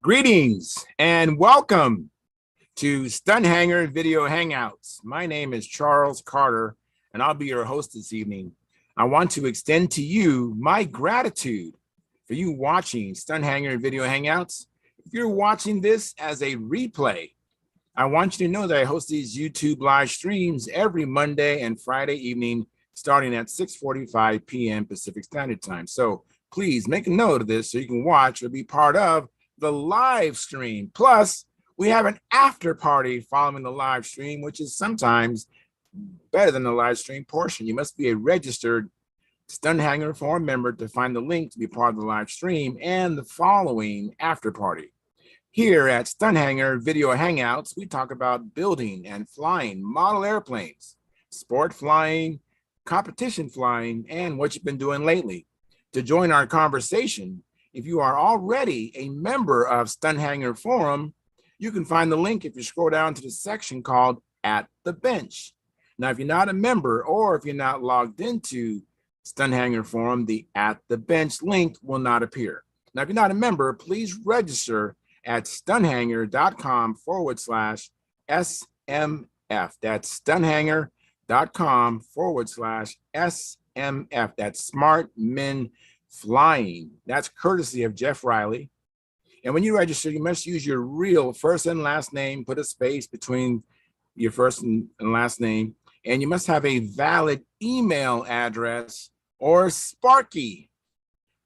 Greetings and welcome to Stunthangar Video Hangouts. My name is Charles Carter, and I'll be your host this evening. I want to extend to you my gratitude for you watching Stunthangar Video Hangouts. If you're watching this as a replay, I want you to know that I host these YouTube live streams every Monday and Friday evening, starting at 6:45 p.m. Pacific Standard Time. So please make a note of this so you can watch or be part of the live stream. Plus, we have an after party following the live stream, which is sometimes better than the live stream portion. You must be a registered Stunthangar Forum member to find the link to be part of the live stream and the following after party. Here at Stunthangar Video Hangouts, we talk about building and flying model airplanes, sport flying, competition flying, and what you've been doing lately. To join our conversation, if you are already a member of Stunthangar Forum, you can find the link if you scroll down to the section called At the Bench. Now, if you're not a member or if you're not logged into Stunthangar Forum, the At the Bench link will not appear. Now, if you're not a member, please register at stunthangar.com/SMF. That's stunthangar.com/SMF. That's Smart Men Flying. That's courtesy of Jeff Riley. And when you register, you must use your real first and last name, put a space between your first and last name, and you must have a valid email address or Sparky.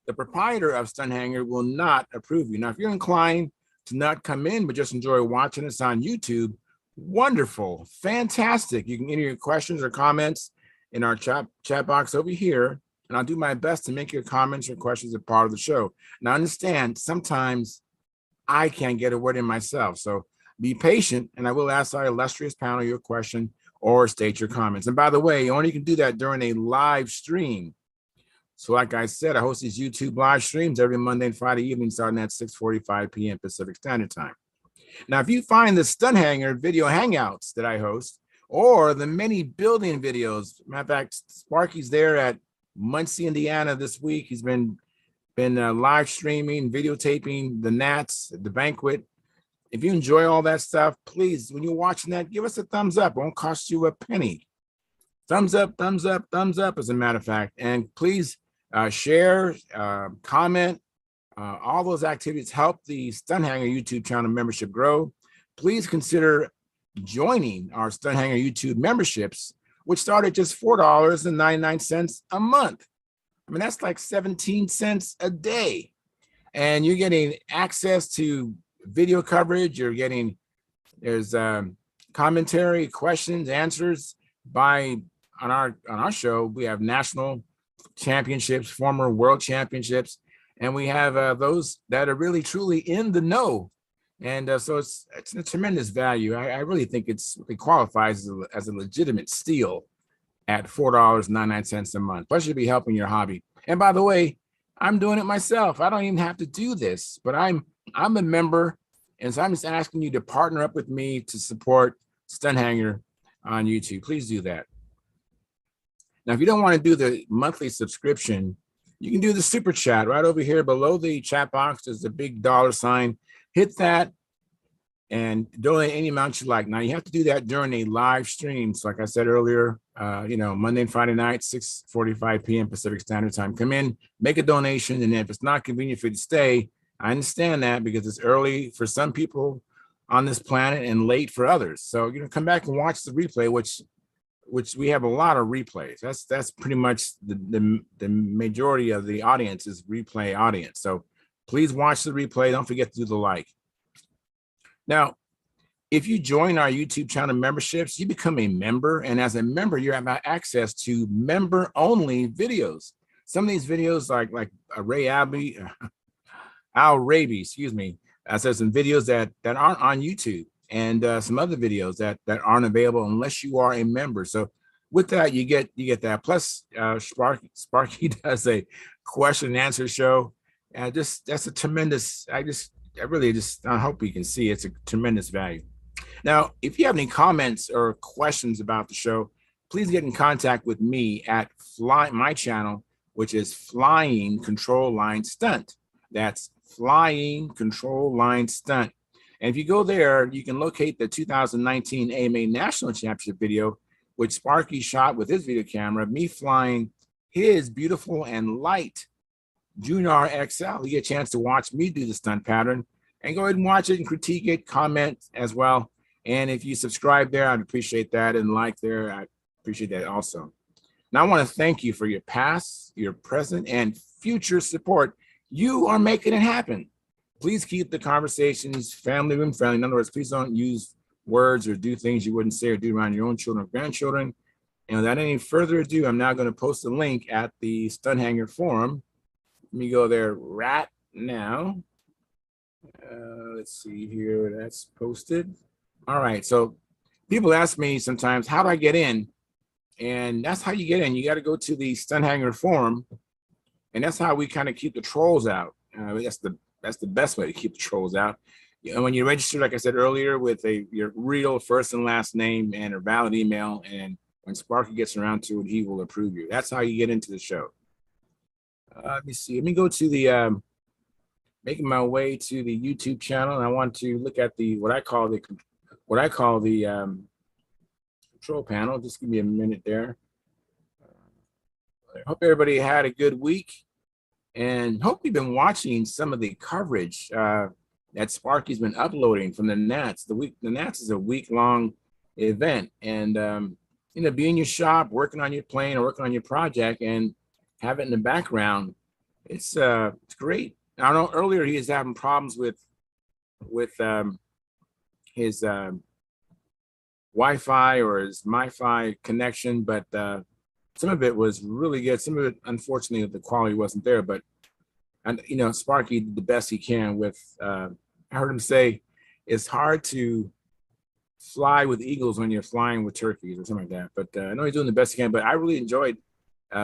The proprietor of Stunthangar will not approve you. Now, if you're inclined to not come in, but just enjoy watching us on YouTube, wonderful, fantastic. You can enter your questions or comments in our chat box over here, and I'll do my best to make your comments or questions a part of the show. Now, understand, sometimes I can't get a word in myself, so be patient, and I will ask our illustrious panel your question or state your comments. And by the way, you only can do that during a live stream. So like I said, I host these YouTube live streams every Monday and Friday evening, starting at 6:45 p.m. Pacific Standard Time. Now, if you find the Stunthangar Video Hangouts that I host, or the many building videos, matter of fact, Sparky's there at Muncie, Indiana this week. He's been live streaming, videotaping the Nats, the Banquet. If you enjoy all that stuff, please, when you're watching that, give us a thumbs up. It won't cost you a penny. Thumbs up, thumbs up, thumbs up, as a matter of fact. And please share, comment. All those activities help the Stunthangar YouTube channel membership grow. Please consider joining our Stunthangar YouTube memberships, which start at just $4.99 a month. I mean, that's like 17 cents a day. And you're getting access to video coverage. There's commentary, questions, answers on our show. We have national championships, former world championships, and we have those that are really truly in the know. And so it's a tremendous value. I really think it qualifies as a legitimate steal at $4.99 a month. Plus, you'll be helping your hobby. And by the way, I'm doing it myself. I don't even have to do this, but I'm a member, and so I'm just asking you to partner up with me to support Stunthangar on YouTube. Please do that. Now, if you don't want to do the monthly subscription, you can do the super chat right over here below the chat box. There's a big $sign. Hit that and donate any amount you like. Now, you have to do that during a live stream. So like I said earlier, Monday and Friday night, 6:45 p.m. Pacific Standard Time. Come in, make a donation, and if it's not convenient for you to stay, I understand that because it's early for some people on this planet and late for others. So, come back and watch the replay, which we have a lot of replays. That's pretty much the majority of the audience is replay audience. So please watch the replay. Don't forget to do the like. Now, if you join our YouTube channel memberships, you become a member. And as a member, you have access to member-only videos. Some of these videos, like Al Raby, says some videos that aren't on YouTube, and some other videos that aren't available unless you are a member. So with that, you get that. Plus, Sparky does a question and answer show. That's a tremendous. I hope you can see it's a tremendous value. Now, if you have any comments or questions about the show, please get in contact with me at my channel, which is Flying Control Line Stunt. That's Flying Control Line Stunt. And if you go there, you can locate the 2019 AMA National Championship video, which Sparky shot with his video camera, me flying his beautiful and light Junior XL. You get a chance to watch me do the stunt pattern, and go ahead and watch it and critique it, comment as well. And if you subscribe there, I'd appreciate that, and like there, I appreciate that also. Now, I want to thank you for your past, your present, and future support. You are making it happen. Please keep the conversations family room friendly. In other words, please don't use words or do things you wouldn't say or do around your own children or grandchildren. And without any further ado, I'm now going to post a link at the Stunthangar forum. Let me go there right now. Let's see here. That's posted. All right. So people ask me sometimes, how do I get in? And that's how you get in. You got to go to the Stunthangar forum, and that's how we kind of keep the trolls out. That's the best way to keep the trolls out. And when you register, like I said earlier, with your real first and last name and a valid email, and when Sparky gets around to it, he will approve you. That's how you get into the show. Let me see. Let me go to the making my way to the YouTube channel, and I want to look at the what I call the control panel. Just give me a minute there. I hope everybody had a good week, and hope you've been watching some of the coverage that Sparky's been uploading from the Nats. The Nats is a week-long event, and be in your shop, working on your plane or working on your project, and have it in the background. It's great. I know earlier he was having problems with his Wi-Fi or his MiFi connection, but some of it was really good. Some of it, unfortunately, the quality wasn't there. But Sparky did the best he can with. I heard him say, "It's hard to fly with eagles when you're flying with turkeys," or something like that. But I know he's doing the best he can. But I really enjoyed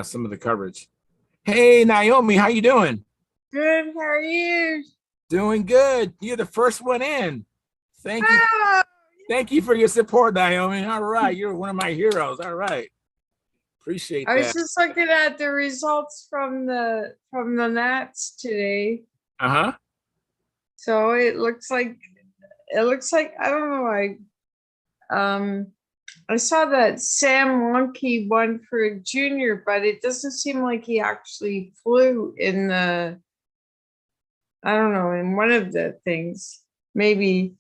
some of the coverage. Hey, Naomi, how you doing? Good. How are you? Doing good. You're the first one in. Thank you. Oh, Thank you for your support, Naomi. All right. You're one of my heroes. All right. Appreciate I was that. just looking at the results from the Nats today. Uh-huh. So it looks like I don't know. I saw that Sam Wonke won for a junior, but it doesn't seem like he actually flew in the, I don't know, in one of the things. Maybe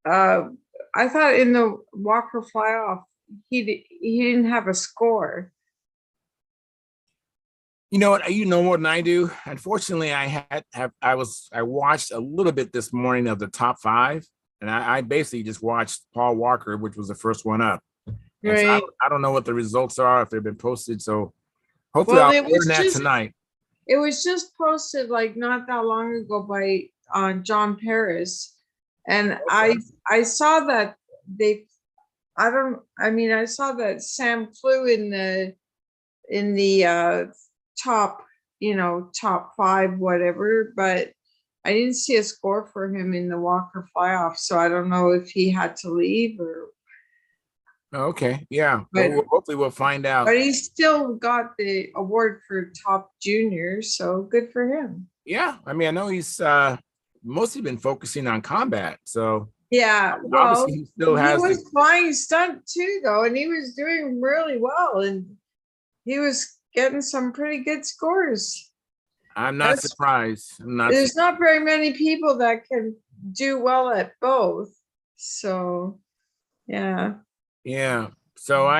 I thought in the Walker fly off he didn't have a score. You know what? You know more than I do. Unfortunately, I watched a little bit this morning of the top 5, and I basically just watched Paul Walker, which was the first one up. And Right. so I don't know what the results are, if they've been posted. So hopefully I'll learn that tonight. It was just posted like not that long ago by John Paris, and okay. I saw that I saw that Sam flew in the top, top 5, whatever, but I didn't see a score for him in the Walker fly off. So I don't know if he had to leave or. Okay, yeah, but hopefully we'll find out. But he still got the award for top junior, so good for him. Yeah, I mean, I know he's mostly been focusing on combat, so yeah. Well, obviously he still has. He was flying stunt too, though, and he was doing really well, and he was getting some pretty good scores. I'm not surprised. There's not very many people that can do well at both, so yeah. Yeah. So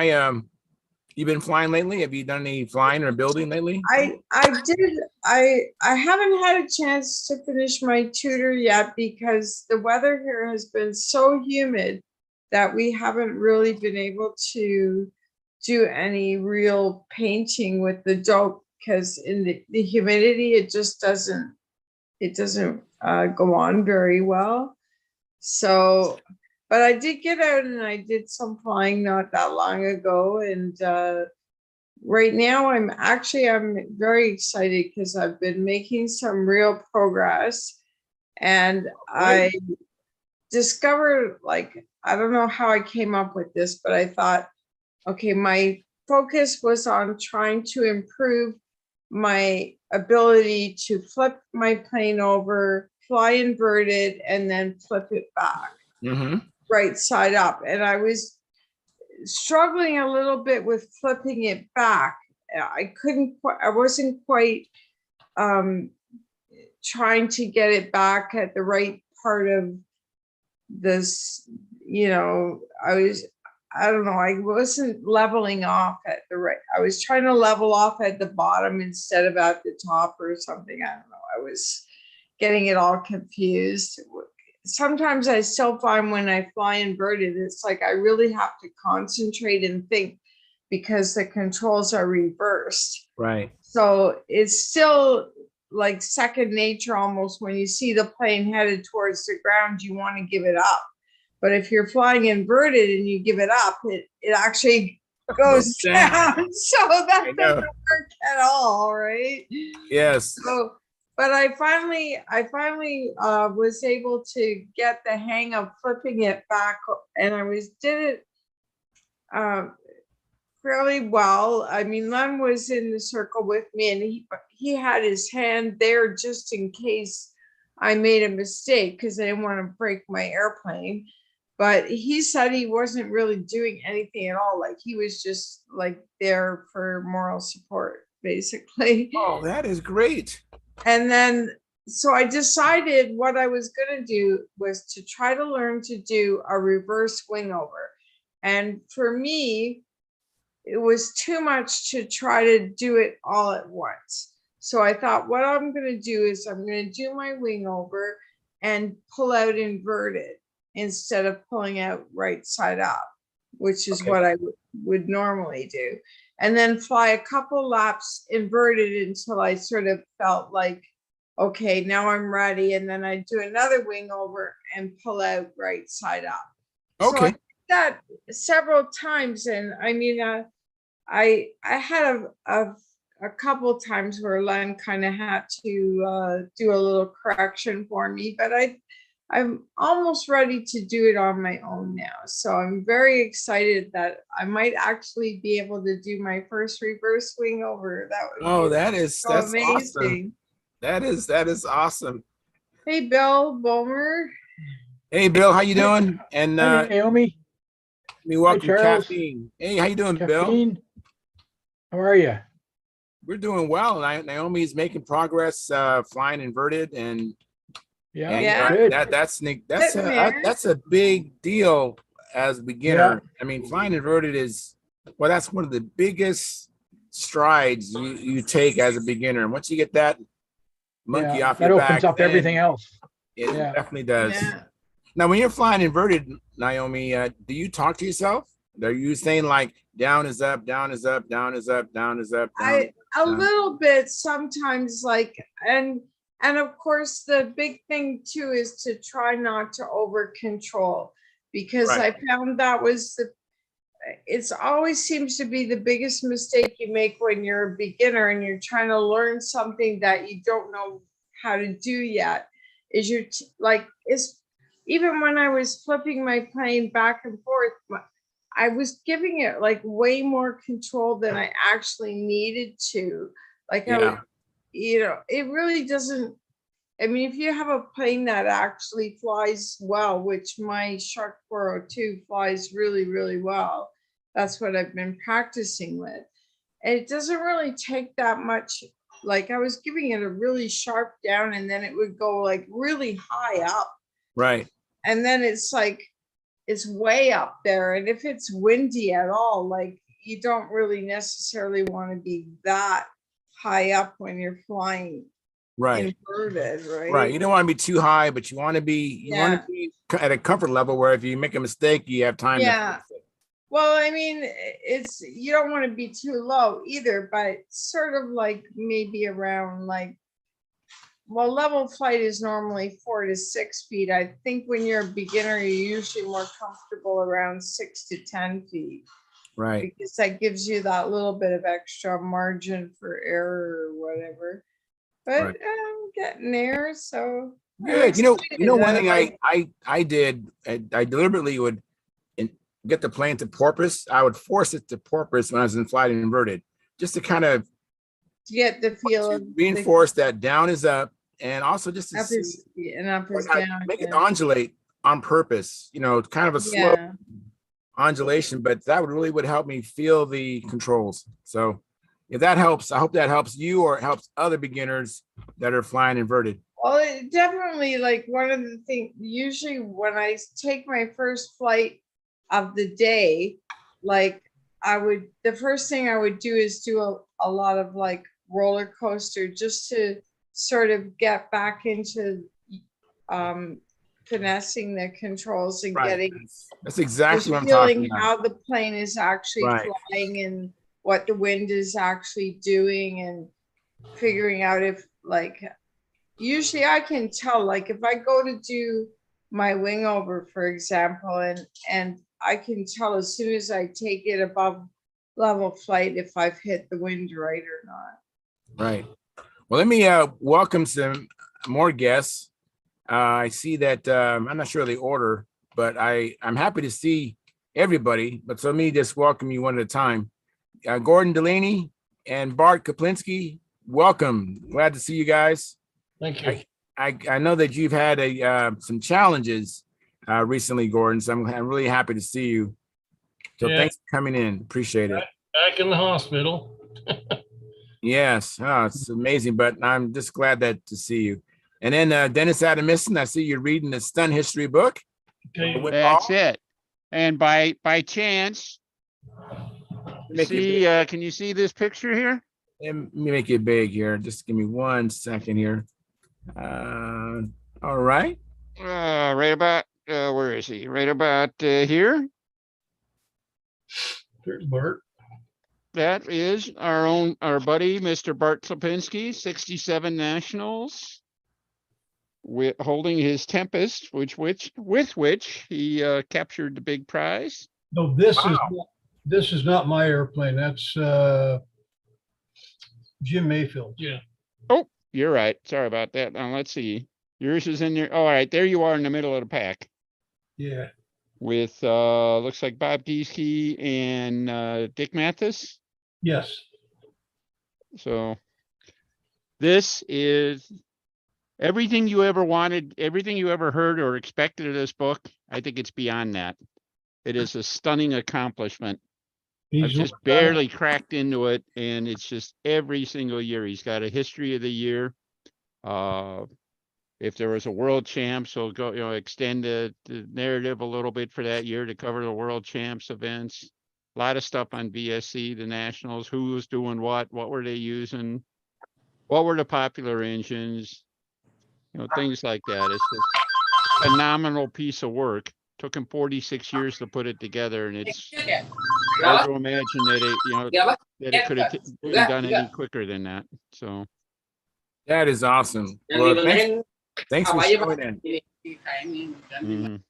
you've been flying lately? Have you done any flying or building lately? I did. I haven't had a chance to finish my tutor yet because the weather here has been so humid that we haven't really been able to do any real painting with the dope, because in the humidity it just doesn't go on very well. So but I did get out and I did some flying not that long ago. And right now I'm very excited because I've been making some real progress. And I discovered, I don't know how I came up with this, but I thought, okay, my focus was on trying to improve my ability to flip my plane over, fly inverted, and then flip it back Mm-hmm. right side up. And I was struggling a little bit with flipping it back. I wasn't quite trying to get it back at the right part of this, I don't know, I wasn't leveling off at the right, I was trying to level off at the bottom instead of at the top or something. I don't know. I was getting it all confused. Sometimes I still find when I fly inverted, it's like I really have to concentrate and think because the controls are reversed. Right. So it's still like second nature almost. When you see the plane headed towards the ground, you want to give it up. But if you're flying inverted and you give it up, it actually goes down. So that doesn't work at all, right? Yes. So, but I finally was able to get the hang of flipping it back, and did it fairly well. I mean, Len was in the circle with me, and he had his hand there just in case I made a mistake because I didn't want to break my airplane. But he said he wasn't really doing anything at all. Like he was just like there for moral support, basically. Oh, that is great. And then, so I decided what I was going to do was to try to learn to do a reverse wing over. And for me, it was too much to try to do it all at once. So I thought what I'm going to do is I'm going to do my wing over and pull out inverted instead of pulling out right side up, which is what I would normally do. And then fly a couple laps inverted until I sort of felt like, okay, now I'm ready. And then I do another wing over and pull out right side up. Okay. So I did that several times. And I mean, I had a couple times where Len kind of had to do a little correction for me, but I'm almost ready to do it on my own now. So I'm very excited that I might actually be able to do my first reverse wing over. That's amazing. Awesome. That is awesome. Hey, Bill Bomer. Hey, Bill, how you doing? And Hi, Naomi. let me welcome Charles. Kathleen. Hey, how you doing, Kathleen. Bill? How are you? We're doing well. Naomi's making progress, flying inverted, and Good. that's a big deal as a beginner. I mean, flying inverted is that's one of the biggest strides you take as a beginner. And once you get that monkey off your back, that opens up everything else. It definitely does. Yeah. Now, when you're flying inverted, Naomi, do you talk to yourself? Are you saying like down is up, down is up, down is up, down is up? A little bit sometimes, like, and of course the big thing too is to try not to over control, because I found that was it's always seems to be the biggest mistake you make when you're a beginner and you're trying to learn something that you don't know how to do yet, is even when I was flipping my plane back and forth, I was giving it like way more control than I actually needed to. Like it really doesn't. I mean, if you have a plane that actually flies well, which my Shark 402 flies really, really well, that's what I've been practicing with. And it doesn't really take that much. Like I was giving it a really sharp down, and then it would go like really high up. Right. And then it's like, it's way up there. And if it's windy at all, like you don't really necessarily want to be that high up when you're flying inverted, right? Right. You don't want to be too high, but you want to be at a comfort level where if you make a mistake, you have time to fix it. Well, I mean, you don't want to be too low either, but sort of like maybe around level flight is normally 4 to 6 feet. I think when you're a beginner, you're usually more comfortable around 6 to 10 feet. Right. Because that gives you that little bit of extra margin for error or whatever. But I'm getting there, so good. You know, one thing I did, I deliberately would get the plane to porpoise. I would force it to porpoise when I was in flight inverted, just to kind of to get the feel of reinforce that down is up, and also just to up see is and up is how- down. make it Yeah. undulate on purpose, kind of a slow Yeah. undulation, but that would help me feel the controls. So if that helps, I hope that helps you or it helps other beginners that are flying inverted. Well, it definitely, like, one of the things, usually when I take my first flight of the day, like, the first thing I would do is do a lot of like roller coaster just to sort of get back into finessing the controls and Right. getting That's exactly what I'm feeling talking about. how the plane is actually Right. flying and what the wind is actually doing, and figuring out if, like, usually I can tell, like, if I go to do my wing over, for example, and I can tell as soon as I take it above level flight if I've hit the wind right or not. Right. Well, let me welcome some more guests. I see that I'm not sure of the order, but I'm happy to see everybody. But so let me just welcome you one at a time. Gordon Delaney and Bart Kaplinski, welcome. Glad to see you guys. Thank you. I know that you've had some challenges recently, Gordon. So I'm really happy to see you. So Yeah. Thanks for coming in. Appreciate it. Back in the hospital. Yes, it's amazing. But I'm just glad to see you. And then Dennis Adamison, I see you're reading the stunt history book. Okay. That's it. And by chance, see, can you see this picture here? Let me make it big here. Just give me 1 second here. All right. Right about, where is he? Right about here. There's Bert. That is our buddy, Mr. Bart Klapinski, 67 Nationals, holding his Tempest, with which he captured the big prize. No, this is not my airplane. That's Jim Mayfield. Yeah. Oh, you're right. Sorry about that. Now let's see. Yours is in there. All right, there you are in the middle of the pack. Yeah. With looks like Bob Gieseke and Dick Mathis. Yes. So this is everything you ever wanted, everything you ever heard or expected of this book. I think it's beyond that. It is a stunning accomplishment. I've just barely cracked into it, and it's just every single year. He's got a history of the year. If there was a world champs, so go, extend the narrative a little bit for that year to cover the world champs events. A lot of stuff on VSC, the Nationals, who was doing what were they using, what were the popular engines, things like that. It's just a phenomenal piece of work. Took him 46 years to put it together, and it's hard to imagine that it could have been done any quicker than that. So that is awesome. Well, thanks for showing in. Mhm.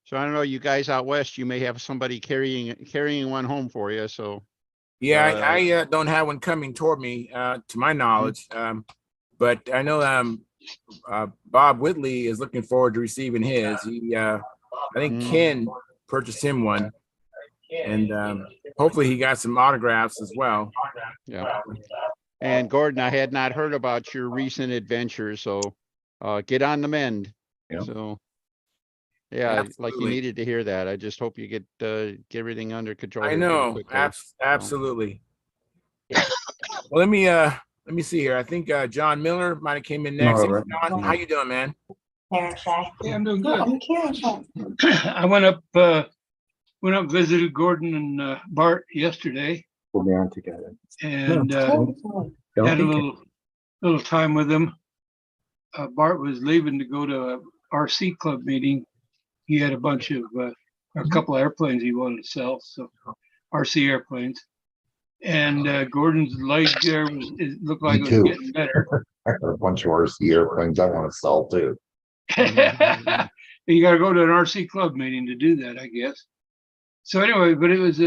So I don't know, you guys out west, you may have somebody carrying one home for you. So yeah, I don't have one coming toward me, to my knowledge. But I know Bob Whitley is looking forward to receiving his. I think Ken purchased him one, and hopefully he got some autographs as well. Yeah. And Gordon, I had not heard about your recent adventures, so get on the mend. Yeah. So yeah, Absolutely. like you needed to hear that. I just hope you get everything under control. I here know, pretty quickly. absolutely. Well, let me see here. I think John Miller might have came in next. All right. John, how you doing, man? Yeah, I'm doing good. I went up visited Gordon and Bart yesterday, We'll be on together. and Don't had a be little time with him. Bart was leaving to go to a RC club meeting. He had a couple of airplanes he wanted to sell, so RC airplanes. And Gordon's leg there it looked like it was getting better. I got a bunch of RC airplanes I want to sell too. You got to go to an RC club meeting to do that, I guess. So anyway, but it was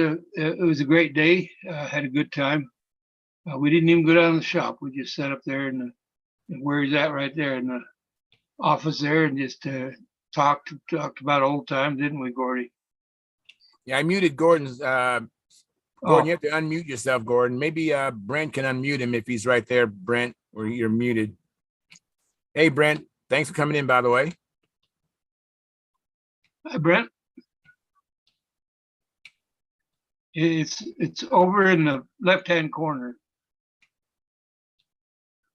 a great day. Had a good time. We didn't even go down to the shop. We just sat up there in where he's at right there in the office there, and just talked about old times, didn't we, Gordy? Yeah, I muted Gordon's Gordon, you have to unmute yourself, Gordon. Maybe Brent can unmute him if he's right there, Brent, or you're muted. Hey, Brent, thanks for coming in, by the way. Hi, Brent. It's over in the left-hand corner.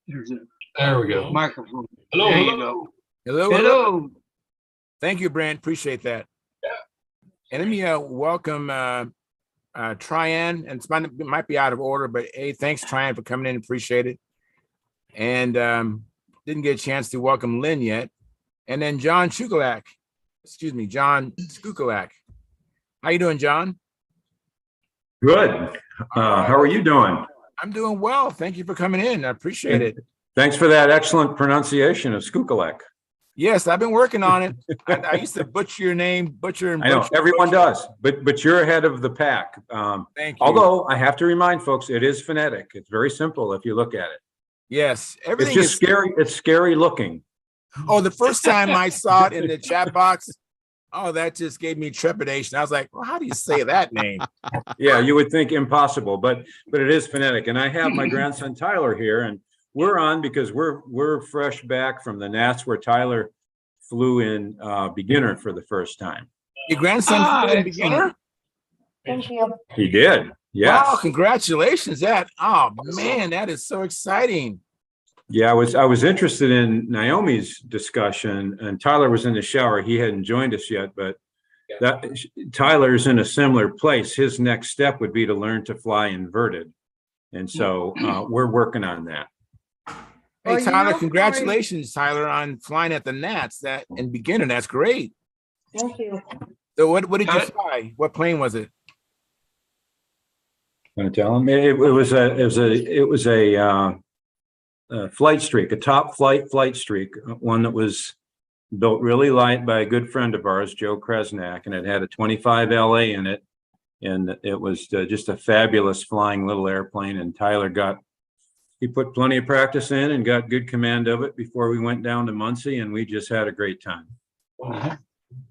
There's a There we go. microphone. Hello, There you hello. go. Hello. Hello. Thank you, Brent. Appreciate that. Yeah. And let me welcome Tryon, and it might be out of order, but hey, thanks, Tryon, for coming in. Appreciate it. And didn't get a chance to welcome Lynn yet. And then John Shukalak. Excuse me, John Skukalak. How you doing, John? Good. How are you doing? I'm doing well. Thank you for coming in. I appreciate it. Thanks for that excellent pronunciation of Skukalek. Yes, I've been working on it. I used to butcher your name, butcher and I know butcher. everyone does, but you're ahead of the pack. Thank you. Although I have to remind folks, it is phonetic. It's very simple if you look at it. Yes, It's everything just is scary. It's scary looking. Oh, the first time I saw it in the chat box, oh, that just gave me trepidation. I was like, well, how do you say that name? Yeah, you would think impossible, but it is phonetic. And I have my grandson Tyler here, and we're on because we're fresh back from the Nats where Tyler flew in beginner for the first time. Your grandson flew in excellent. beginner? Thank you. He did. Yes. Wow, congratulations. Oh man, that is so exciting. Yeah, I was interested in Naomi's discussion, and Tyler was in the shower. He hadn't joined us yet, but Tyler's in a similar place. His next step would be to learn to fly inverted. And so we're working on that. Hey, Well, you Tyler, know, congratulations, Tyler, on flying at the Nats. That in beginner, that's great. Thank you. So what did you fly? What plane was it? Want to tell him? It was a flight streak, a top flight streak, one that was built really light by a good friend of ours, Joe Kresnak, and it had a 25 LA in it. And it was just a fabulous flying little airplane. And Tyler he put plenty of practice in and got good command of it before we went down to Muncie, and we just had a great time.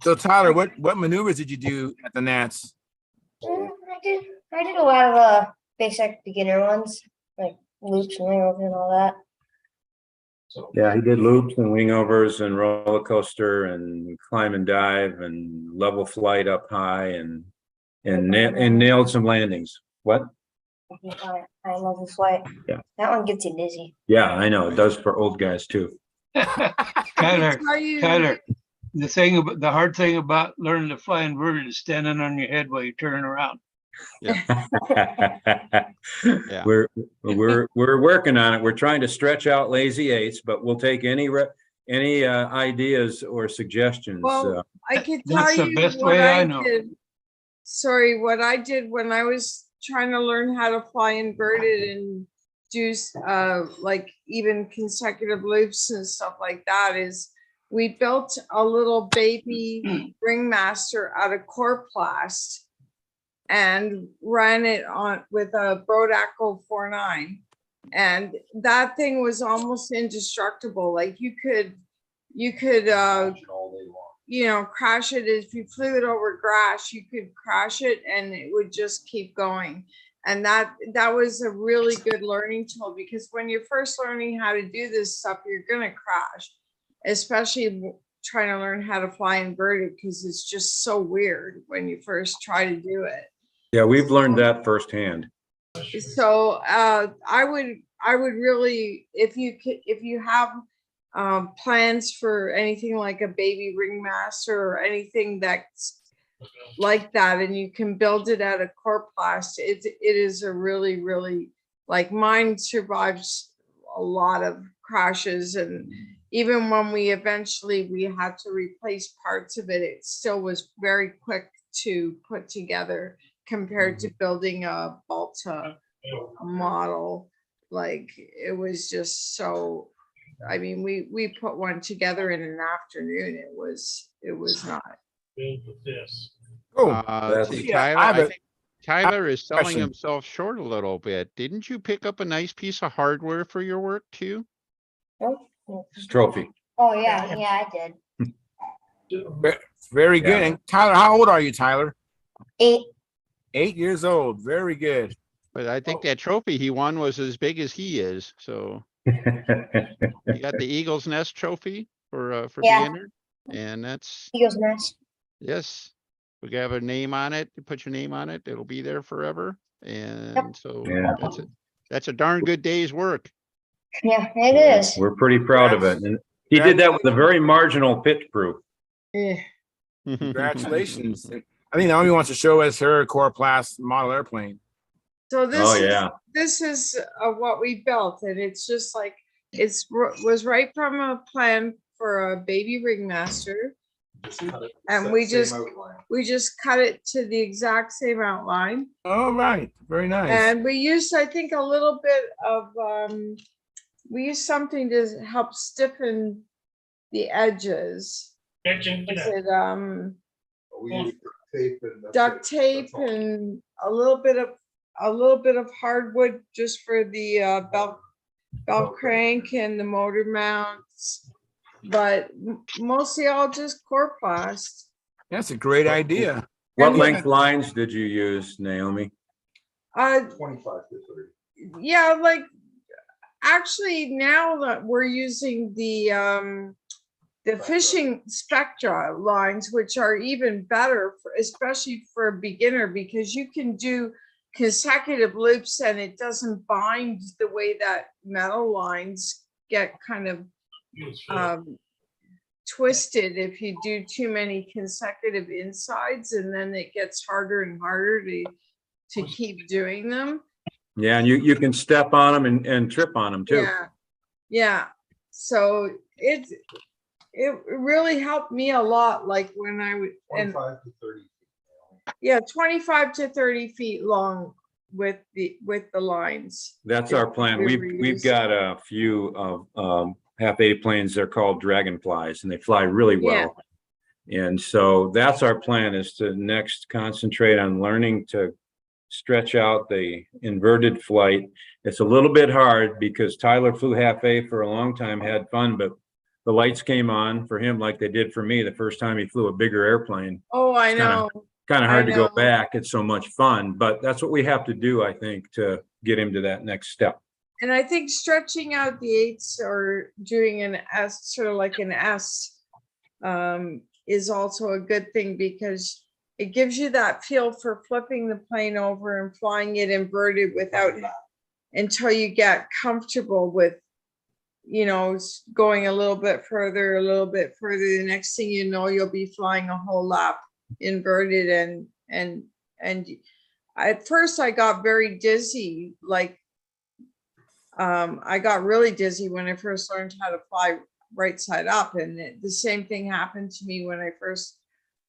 So Tyler, what maneuvers did you do at the Nats? I did a lot of basic beginner ones, like loops and wing over and all that. Yeah, he did loops and wingovers and roller coaster and climb and dive and level flight up high and nailed some landings. What? I love the flight. Yeah. That one gets you dizzy. Yeah, I know. It does for old guys too. Tyler, Are you- Tyler, the hard thing about learning to fly inverted is standing on your head while you're turning around. We're working on it. We're trying to stretch out lazy eights, but we'll take any ideas or suggestions. Well, I could tell That's the you best what way I I know. did. Sorry, what I did when I was trying to learn how to fly inverted and do like even consecutive loops and stuff like that is we built a little baby ringmaster out of coroplast and ran it on with a Brodaco 49. And that thing was almost indestructible. Like you could crash it. If you flew it over grass, you could crash it and it would just keep going. And that was a really good learning tool, because when you're first learning how to do this stuff, you're gonna crash, especially trying to learn how to fly inverted, because it's just so weird when you first try to do it. Yeah, we've learned that firsthand. So I would really, if you have plans for anything like a baby ringmaster or anything that's like that, and you can build it out of coroplast, it is a really like mine survives a lot of crashes, and even when we had to replace parts of it, it still was very quick to put together compared to building a Balta model. Like it was just so, I mean, we put one together in an afternoon. It was not. Oh, See, yeah, Tyler, I have I a think Tyler is selling question. himself short a little bit. Didn't you pick up a nice piece of hardware for your work too? It's trophy. Oh, yeah, I did. Very good. Yeah. And Tyler, how old are you, Tyler? 8. 8 years old. Very good. But I think that trophy he won was as big as he is, so he got the Eagle's Nest trophy for Yeah. beginner. And that's, Eagle's Nest. yes, we have a name on it. You put your name on it, it'll be there forever. And so Yeah. that's a darn good day's work. Yeah, it is. We're pretty proud of it. And he did that with a very marginal pitch proof. Yeah. Congratulations. I think Naomi wants to show us her Coroplast model airplane. So this Oh, is, yeah. this is what we built, and it's just like, was right from a plan for a baby ringmaster. And we just cut it to the exact same outline. All right. Very nice. And we used, I think, a little bit of, we used something to help stiffen the edges. Is it, duct tape and a little bit of hardwood just for the bell crank and the motor mounts, but mostly all just Coroplast. That's a great idea. What And- length lines did you use, Naomi? 25 to 30. Yeah, like actually now that we're using the fishing spectra lines, which are even better, especially for a beginner, because you can do consecutive loops and it doesn't bind the way that metal lines get kind of twisted if you do too many consecutive insides, and then it gets harder and harder to keep doing them. Yeah, and you can step on them and trip on them too. Yeah. So it really helped me a lot. Like when I would, and 25 to 30. yeah, 25 to 30 feet long with the lines. That's our plan. We We've reused. got a few of half A planes. They're called dragonflies and they fly really well. And so that's our plan, is to next concentrate on learning to stretch out the inverted flight. It's a little bit hard because Tyler flew half A for a long time, had fun, but the lights came on for him like they did for me the first time he flew a bigger airplane. Oh, I It's kinda- know. Kind of hard to go know. back. It's so much fun, but that's what we have to do, I think, to get him to that next step. And I think stretching out the eights or doing an S, sort of like an S, is also a good thing because it gives you that feel for flipping the plane over and flying it inverted without, until you get comfortable with, going a little bit further. The next thing you know, you'll be flying a whole lap inverted, and at first I got very dizzy, like I got really dizzy when I first learned how to fly right side up, and the same thing happened to me when I first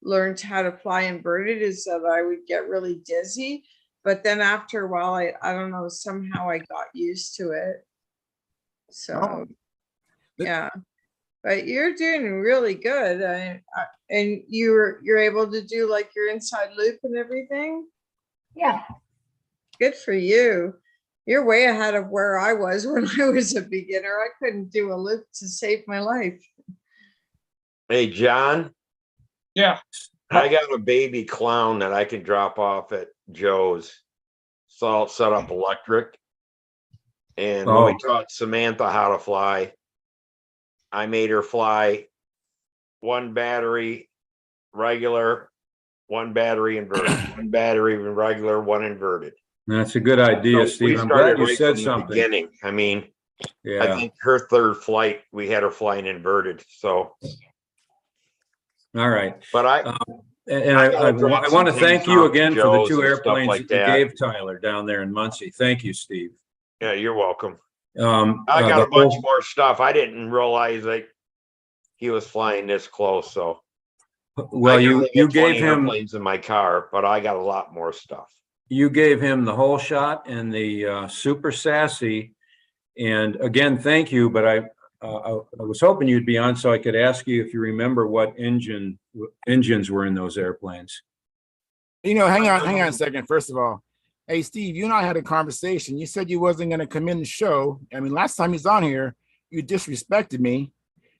learned how to fly inverted, is that I would get really dizzy, but then after a while I don't know, somehow I got used to it. So yeah, but you're doing really good. And you're able to do like your inside loop and everything. Yeah. Good for you. You're way ahead of where I was when I was a beginner. I couldn't do a loop to save my life. Hey, John, Yeah, I got a baby clown that I can drop off at Joe's. It's all set up electric. And when we taught Samantha how to fly, I made her fly one battery regular, one battery inverted, one battery regular, one inverted. That's a good idea, So Steve. I'm glad you said from the something. beginning. I mean, I Yeah, think her third flight, we had her flying inverted. So, all right. but I And I I gotta drop want to some thank things you off to again for the Joe's two and stuff airplanes like that you that. gave Tyler down there in Muncie. Thank you, Steve. Yeah, you're welcome. I The got a bunch whole- more stuff. I didn't realize that he was flying this close. So, Well, I you only got gave 20 him airplanes in my car, but I got a lot more stuff. the whole shot and the super sassy. And again, thank you. But I was hoping you'd be on so I could ask you if you remember what engines were in those airplanes. Hang on a second. First of all, hey, Steve, you and I had a conversation. You said you wasn't going to come in the show. I mean, last time he's on here, you disrespected me.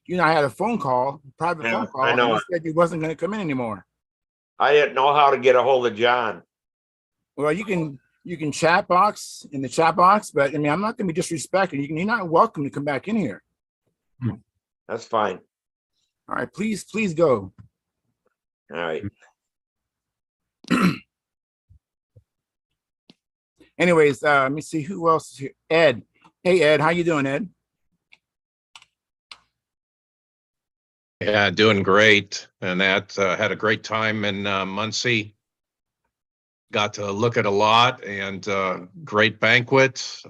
You and I had a phone call, private phone call. I know And you it. said you wasn't going to come in anymore. I didn't know how to get a hold of John. Well, you can chat box in the chat box, but I mean, I'm not going to be disrespectful. You're not welcome to come back in here. That's fine. All right, please go. All right. Anyways, let me see who else is here. Ed. Hey, Ed, how you doing, Ed? Yeah, doing great. And that had a great time in Muncie. Got to look at a lot and great banquet.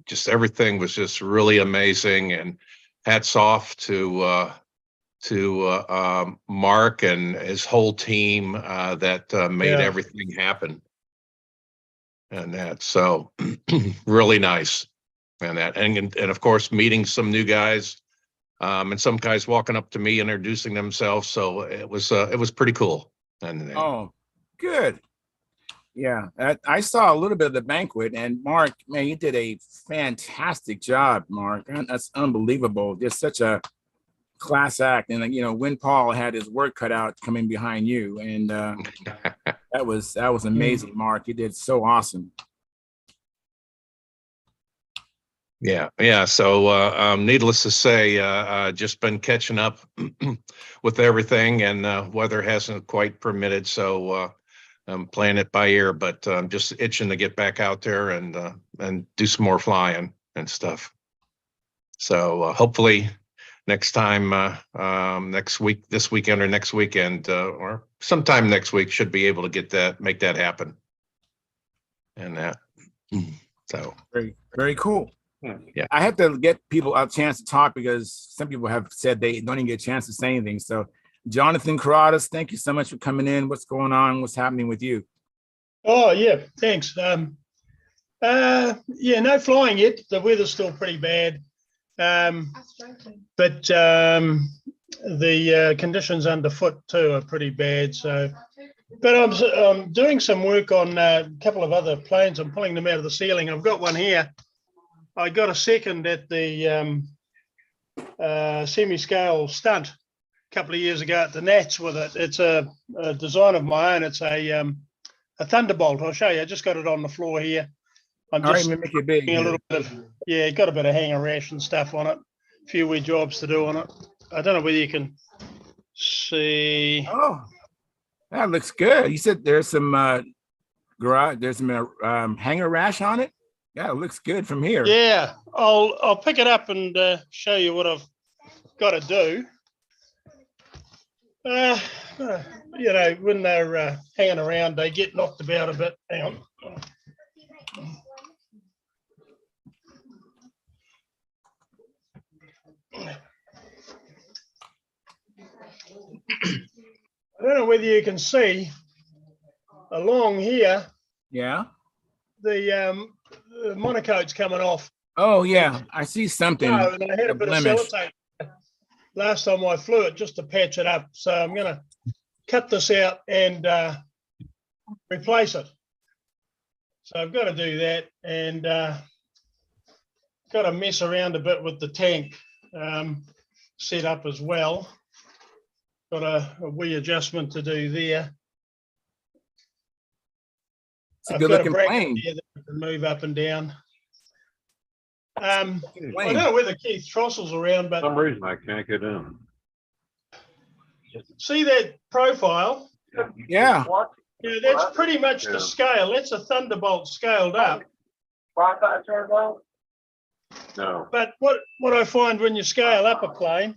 Just everything was just really amazing. And hats off to Mark and his whole team that made Yeah. everything happen. And that so really nice. And of course meeting some new guys. And some guys walking up to me and introducing themselves. So it was pretty cool. And Oh, good. Yeah, I saw a little bit of the banquet, and Mark, man, you did a fantastic job, Mark. That's unbelievable. Just such a class act, and you know, when Paul had his work cut out coming behind you, and that was amazing, Mark. You did so awesome. yeah. So needless to say, just been catching up with everything, and weather hasn't quite permitted. So I'm playing it by ear, but I'm just itching to get back out there and do some more flying and stuff. So hopefully next time, next week, this weekend or next weekend, or sometime next week, should be able to make that happen. And that, so Very cool. Yeah. I have to get people a chance to talk because some people have said they don't even get a chance to say anything. So, Jonathan Carradas, thank you so much for coming in. What's going on? What's happening with you? Oh yeah, thanks. Yeah, no flying yet. The weather's still pretty bad, but the conditions underfoot too are pretty bad. So, but I'm doing some work on a couple of other planes. I'm pulling them out of the ceiling. I've got one here. I got a second at the semi-scale stunt a couple of years ago at the Nats with it. It's a design of my own. It's a Thunderbolt. I'll show you. I just got it on the floor here. I'm All right, just let me make it big. a little bit of, yeah, got a bit of hanger rash and stuff on it. A few wee jobs to do on it. I don't know whether you can see. Oh, that looks good. You said there's some garage, there's some hanger rash on it. Yeah, it looks good from here. Yeah, I'll pick it up and show you what I've got to do. You know, when they're hanging around, they get knocked about a bit. Hang on. I don't know whether you can see along here. Yeah. The monocoat's coming off. Oh yeah, I see something. No, and I had a bit blemish. of sellotape last time I flew it just to patch it up. So I'm going to cut this out and replace it. So I've got to do that, and got to mess around a bit with the tank set up as well. Got a wee adjustment to do there. It's a good looking plane. Here that I can move up and down. I don't know whether Keith Trostle's around, but For some reason I can't get in. see that profile? Yeah. Yeah, that's pretty much the scale. That's a Thunderbolt scaled up. No. But what I find when you scale up a plane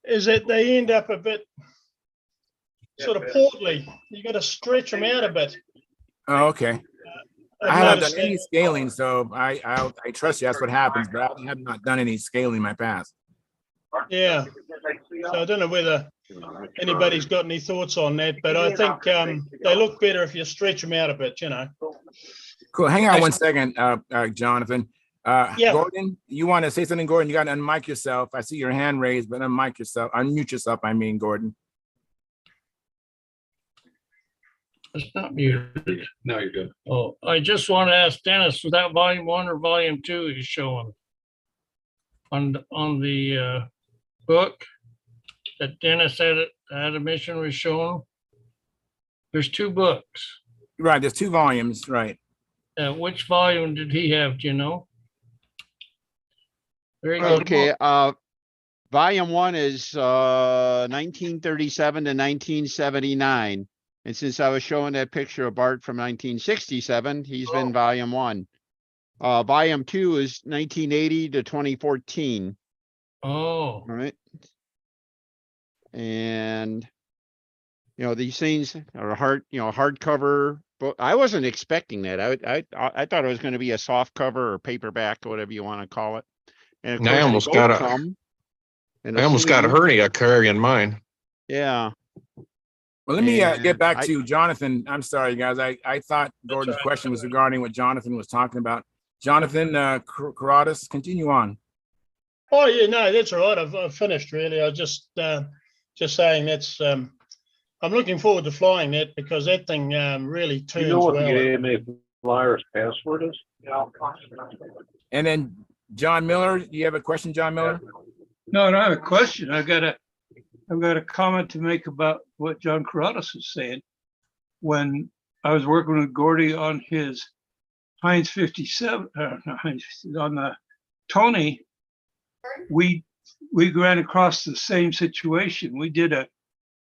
is that they end up a bit sort of portly. You got to stretch them out a bit. Oh, okay. I haven't done any scaling, so I trust you. That's what happens, but I have not done any scaling in my past. Yeah. So I don't know whether anybody's got any thoughts on that, but I think they look better if you stretch them out a bit, you know. Cool. Hang on one second, Jonathan. Yeah. Gordon, you want to say something, Gordon? You got to unmic yourself. I see your hand raised, but unmic yourself. Unmute yourself, I mean, Gordon. It's not muted. No, you're good. Oh, I just want to ask Dennis, was that volume 1 or volume 2 is showing on the book that Dennis had a mission was showing? There's 2 books. Right, there's 2 volumes, right? Which volume did he have, do you know? Very good. Okay, volume 1 is 1937 to 1979. And since I was showing that picture of Bart from 1967, he's been volume 1. Volume 2 is 1980 to 2014. Oh, All right. And these things are hardcover book. I wasn't expecting that. I thought it was going to be a soft cover or paperback or whatever you want to call it. And of course, I almost got a hernia carrying mine. Yeah. Well, let me get And back to Jonathan. I'm sorry, guys. I thought Gordon's right. question was regarding what Jonathan was talking about. Jonathan Karadas, continue on. Oh, yeah, no, that's all right. I've finished really. I was just saying that's, I'm looking forward to flying that because that thing really turns You know what well. the AMA flyer's password is? And then John Miller, do you have a question, John Miller? No, I don't have a question. I've got a comment to make about what John Karadas was saying. When I was working with Gordy on his Heinz 57, on the Tony, we ran across the same situation. We did a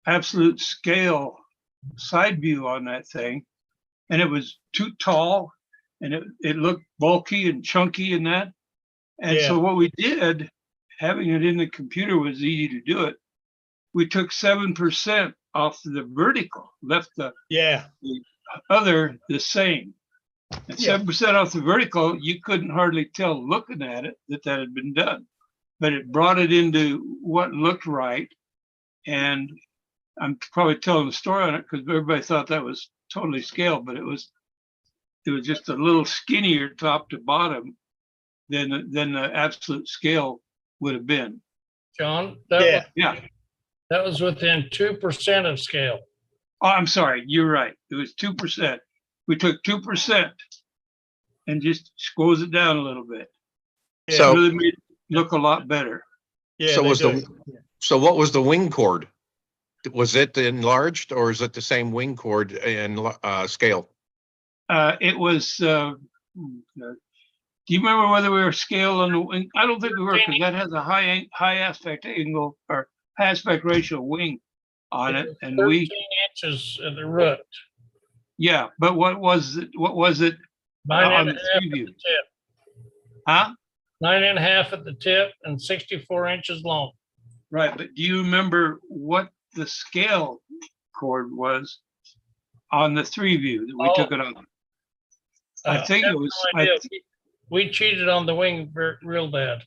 absolute scale side view on that thing, and it was too tall, and it looked bulky and chunky and that. And Yeah. so what we did, having it in the computer was easy to do it. We took 7% off the vertical, left the other the same. And 7% off the vertical, you couldn't hardly tell looking at it that had been done. But it brought it into what looked right. And I'm probably telling the story on it because everybody thought that was totally scaled, but it was just a little skinnier top to bottom than the absolute scale would have been. John, Yeah. that was within 2% of scale. Oh, I'm sorry. You're right. It was 2%. We took 2% and just squoze it down a little bit. So it really made it look a lot better. Yeah. So what was the wing chord? Was it enlarged or is it the same wing chord in scale? It was. Do you remember whether we were scaled on the wing? I don't think we were because that has a high aspect angle or high aspect ratio wing on it, and 13 inches at the root. Yeah, but what was it? 9.5 on at the the preview? tip. Huh? 9.5 at the tip and 64 inches long. Right, but do you remember what the scale chord was on the 3 view that we took it on? I think it was. We cheated on the wing real bad.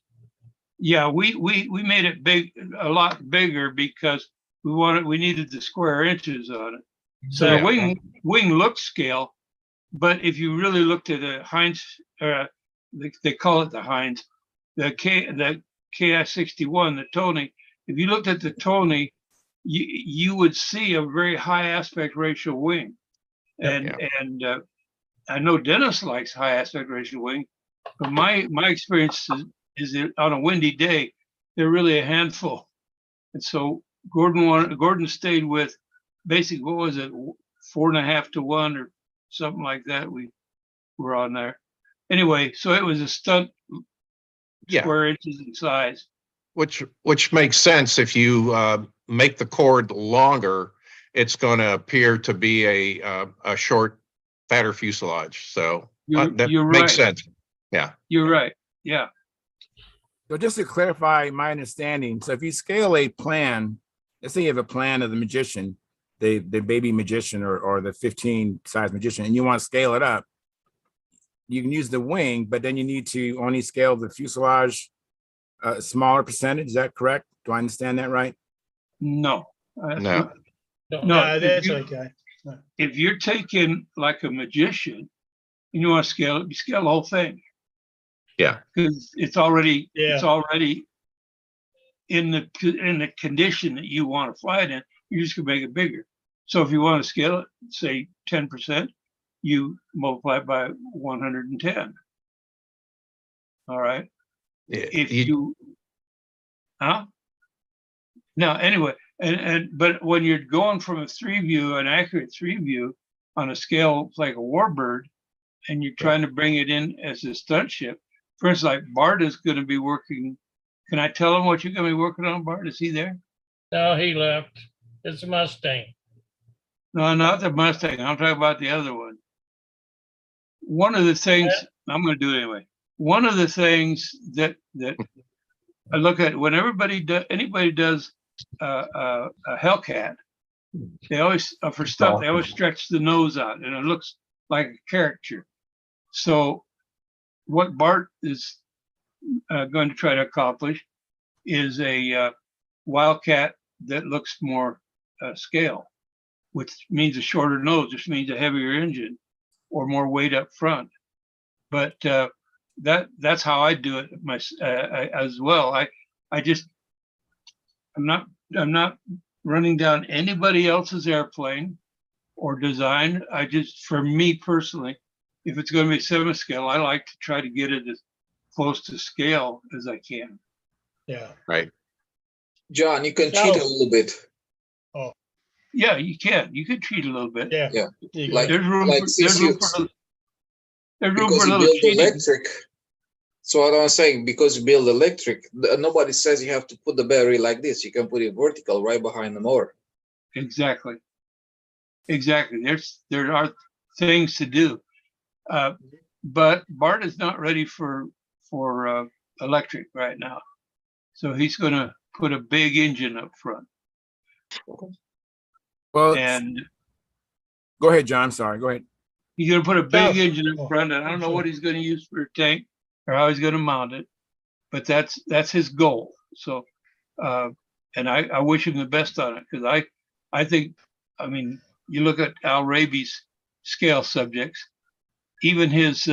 Yeah, we made it big, a lot bigger because we needed the square inches on it. So the wing looks scale, but if you really looked at a Heinz, they call it the Heinz, the KI-61, the Tony. If you looked at the Tony, you would see a very high aspect ratio wing, and I know Dennis likes high aspect ratio wing, but my experience is that on a windy day, they're really a handful, and so Gordon stayed with basically, what was it, 4.5 to 1 or something like that. We were on there anyway. So it was a stunt, square inches in size, which makes sense. If you make the cord longer, it's going to appear to be a short, fatter fuselage. So that makes sense. Yeah, you're right. Yeah. So just to clarify my understanding, so if you scale a plan, let's say you have a plan of the magician, the baby magician or the 15 size magician, and you want to scale it up, you can use the wing, but then you need to only scale the fuselage a smaller percentage. Is that correct? Do I understand that right? No. No, that's okay. No. If you're taking like a magician and you want to scale it, you scale the whole thing. Yeah. Because it's already in the condition that you want to fly it in. You just can make it bigger. So if you want to scale it, say 10%, you multiply it by 110. All right. If you now anyway, but when you're going from a 3 view, an accurate 3 view, on a scale like a warbird, and you're trying to bring it in as a stunt ship. For instance, like Bart is going to be working. Can I tell him what you're going to be working on, Bart? Is he there? No, he left. It's a Mustang. No, not the Mustang. I'm talking about the other one. One of the things I'm going to do it anyway. One of the things that I look at when anybody does a Hellcat, they always for stuff they always stretch the nose out, and it looks like a caricature. So what Bart is going to try to accomplish is a Wildcat that looks more scale, which means a shorter nose, which means a heavier engine or more weight up front. But that's how I do it as well. I'm not running down anybody else's airplane or design. For me personally, if it's going to be semi-scale, I like to try to get it as close to scale as I can. Yeah. Right. John, you can cheat a little bit. Yeah, you can. You can cheat a little bit. Yeah. Yeah. Like, there's room like for six there's room hooks. for there's room Because for a you little build cheating. electric. So what I'm saying, because you build electric, nobody says you have to put the battery like this. You can put it vertical right behind the motor. Exactly. There are things to do, but Bart is not ready for electric right now, so he's going to put a big engine up front. Well, And go ahead, John. Sorry, go ahead. he's going to put a big engine up front, and I don't know what he's going to use for a tank or how he's going to mount it, but that's his goal. So, and I wish him the best on it, because I think, I mean, you look at Al Raby's scale subjects, even his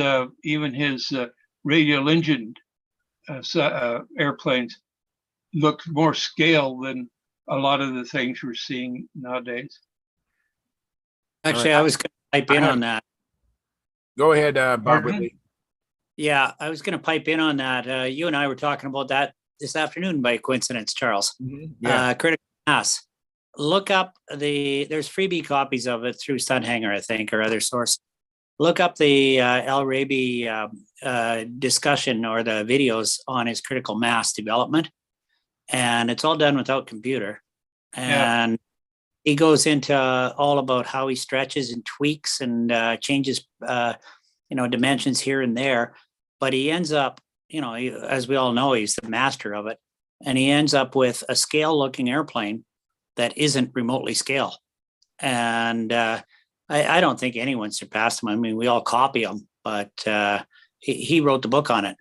radial engine airplanes look more scale than a lot of the things we're seeing nowadays. Actually, I was going to pipe in on that. Go ahead, Bob Pardon? Whitley. Yeah, I was going to pipe in on that. You and I were talking about that this afternoon by coincidence, Charles. Yeah. Critical mass. Look up there's freebie copies of it through Stunthangar, I think, or other source. Look up the Al Raby discussion or the videos on his critical mass development. And it's all done without computer. And he goes into all about how he stretches and tweaks and changes, dimensions here and there. But he ends up, as we all know, he's the master of it. And he ends up with a scale looking airplane that isn't remotely scale. And I don't think anyone surpassed him. I mean, we all copy him, but he wrote the book on it.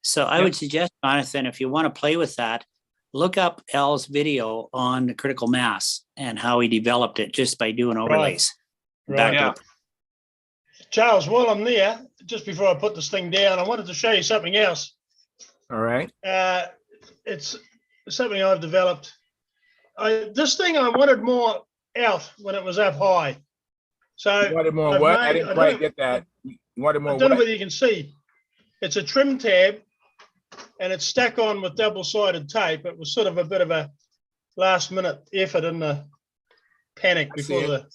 So I would suggest, Jonathan, if you want to play with that, look up Al's video on the critical mass and how he developed it just by doing overlays. Right. Charles, while I'm there, just before I put this thing down, I wanted to show you something else. All right. It's something I've developed. This thing I wanted more out when it was up high. So You wanted more what? I didn't quite get that. You wanted more I don't know what? whether you can see. It's a trim tab, and it's stuck on with double-sided tape. It was sort of a bit of a last-minute effort in the panic before the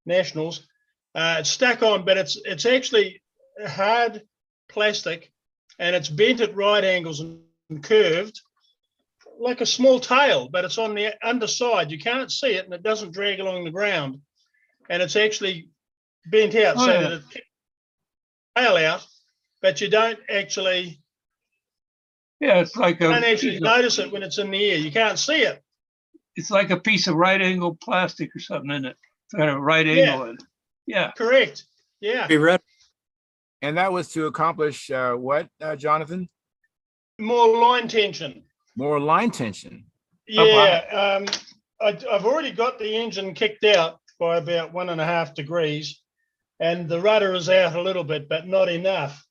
Nationals. It's stuck on, but it's actually hard plastic, and it's bent at right angles and curved like a small tail, but it's on the underside. You can't see it, and it doesn't drag along the ground. And it's actually bent out so that it kicks the tail out, but you don't actually. Yeah, it's like you don't actually notice it when it's in the air. You can't see it. It's like a piece of right angle plastic or something, isn't it? It's got a right angle in it. Yeah. Correct. Yeah. And that was to accomplish what, Jonathan? More line tension. More line tension. Yeah. I've already got the engine kicked out by about 1.5 degrees, and the rudder is out a little bit, but not enough.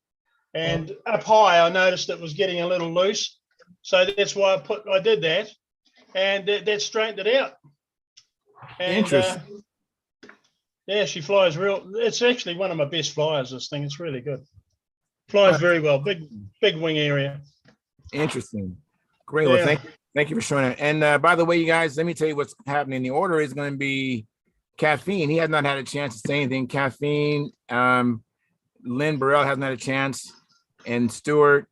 And up high, I noticed it was getting a little loose, so that's why I did that, and that straightened it out. And, interesting. Yeah, she flies real. It's actually one of my best flyers. This thing, it's really good. Flies very well. Big wing area. Interesting. Great. Well, thank you for showing it. And by the way, you guys, let me tell you what's happening. The order is going to be Caffeine, he has not had a chance to say anything. Caffeine, Lynn Burrell hasn't had a chance, and Stuart.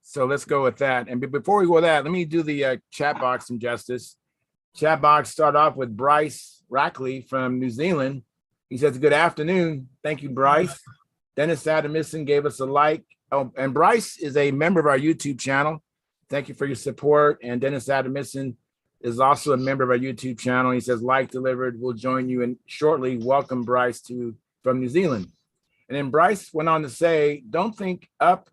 So let's go with that. And before we go with that, let me do the chat box some justice. Chat box start off with Bryce Rackley from New Zealand. He says, good afternoon. Thank you, Bryce. Dennis Adamison gave us a like. Oh, and Bryce is a member of our YouTube channel. Thank you for your support. And Dennis Adamison is also a member of our YouTube channel. He says, like delivered. We'll join you in shortly. Welcome, Bryce, from New Zealand. And then Bryce went on to say, don't think up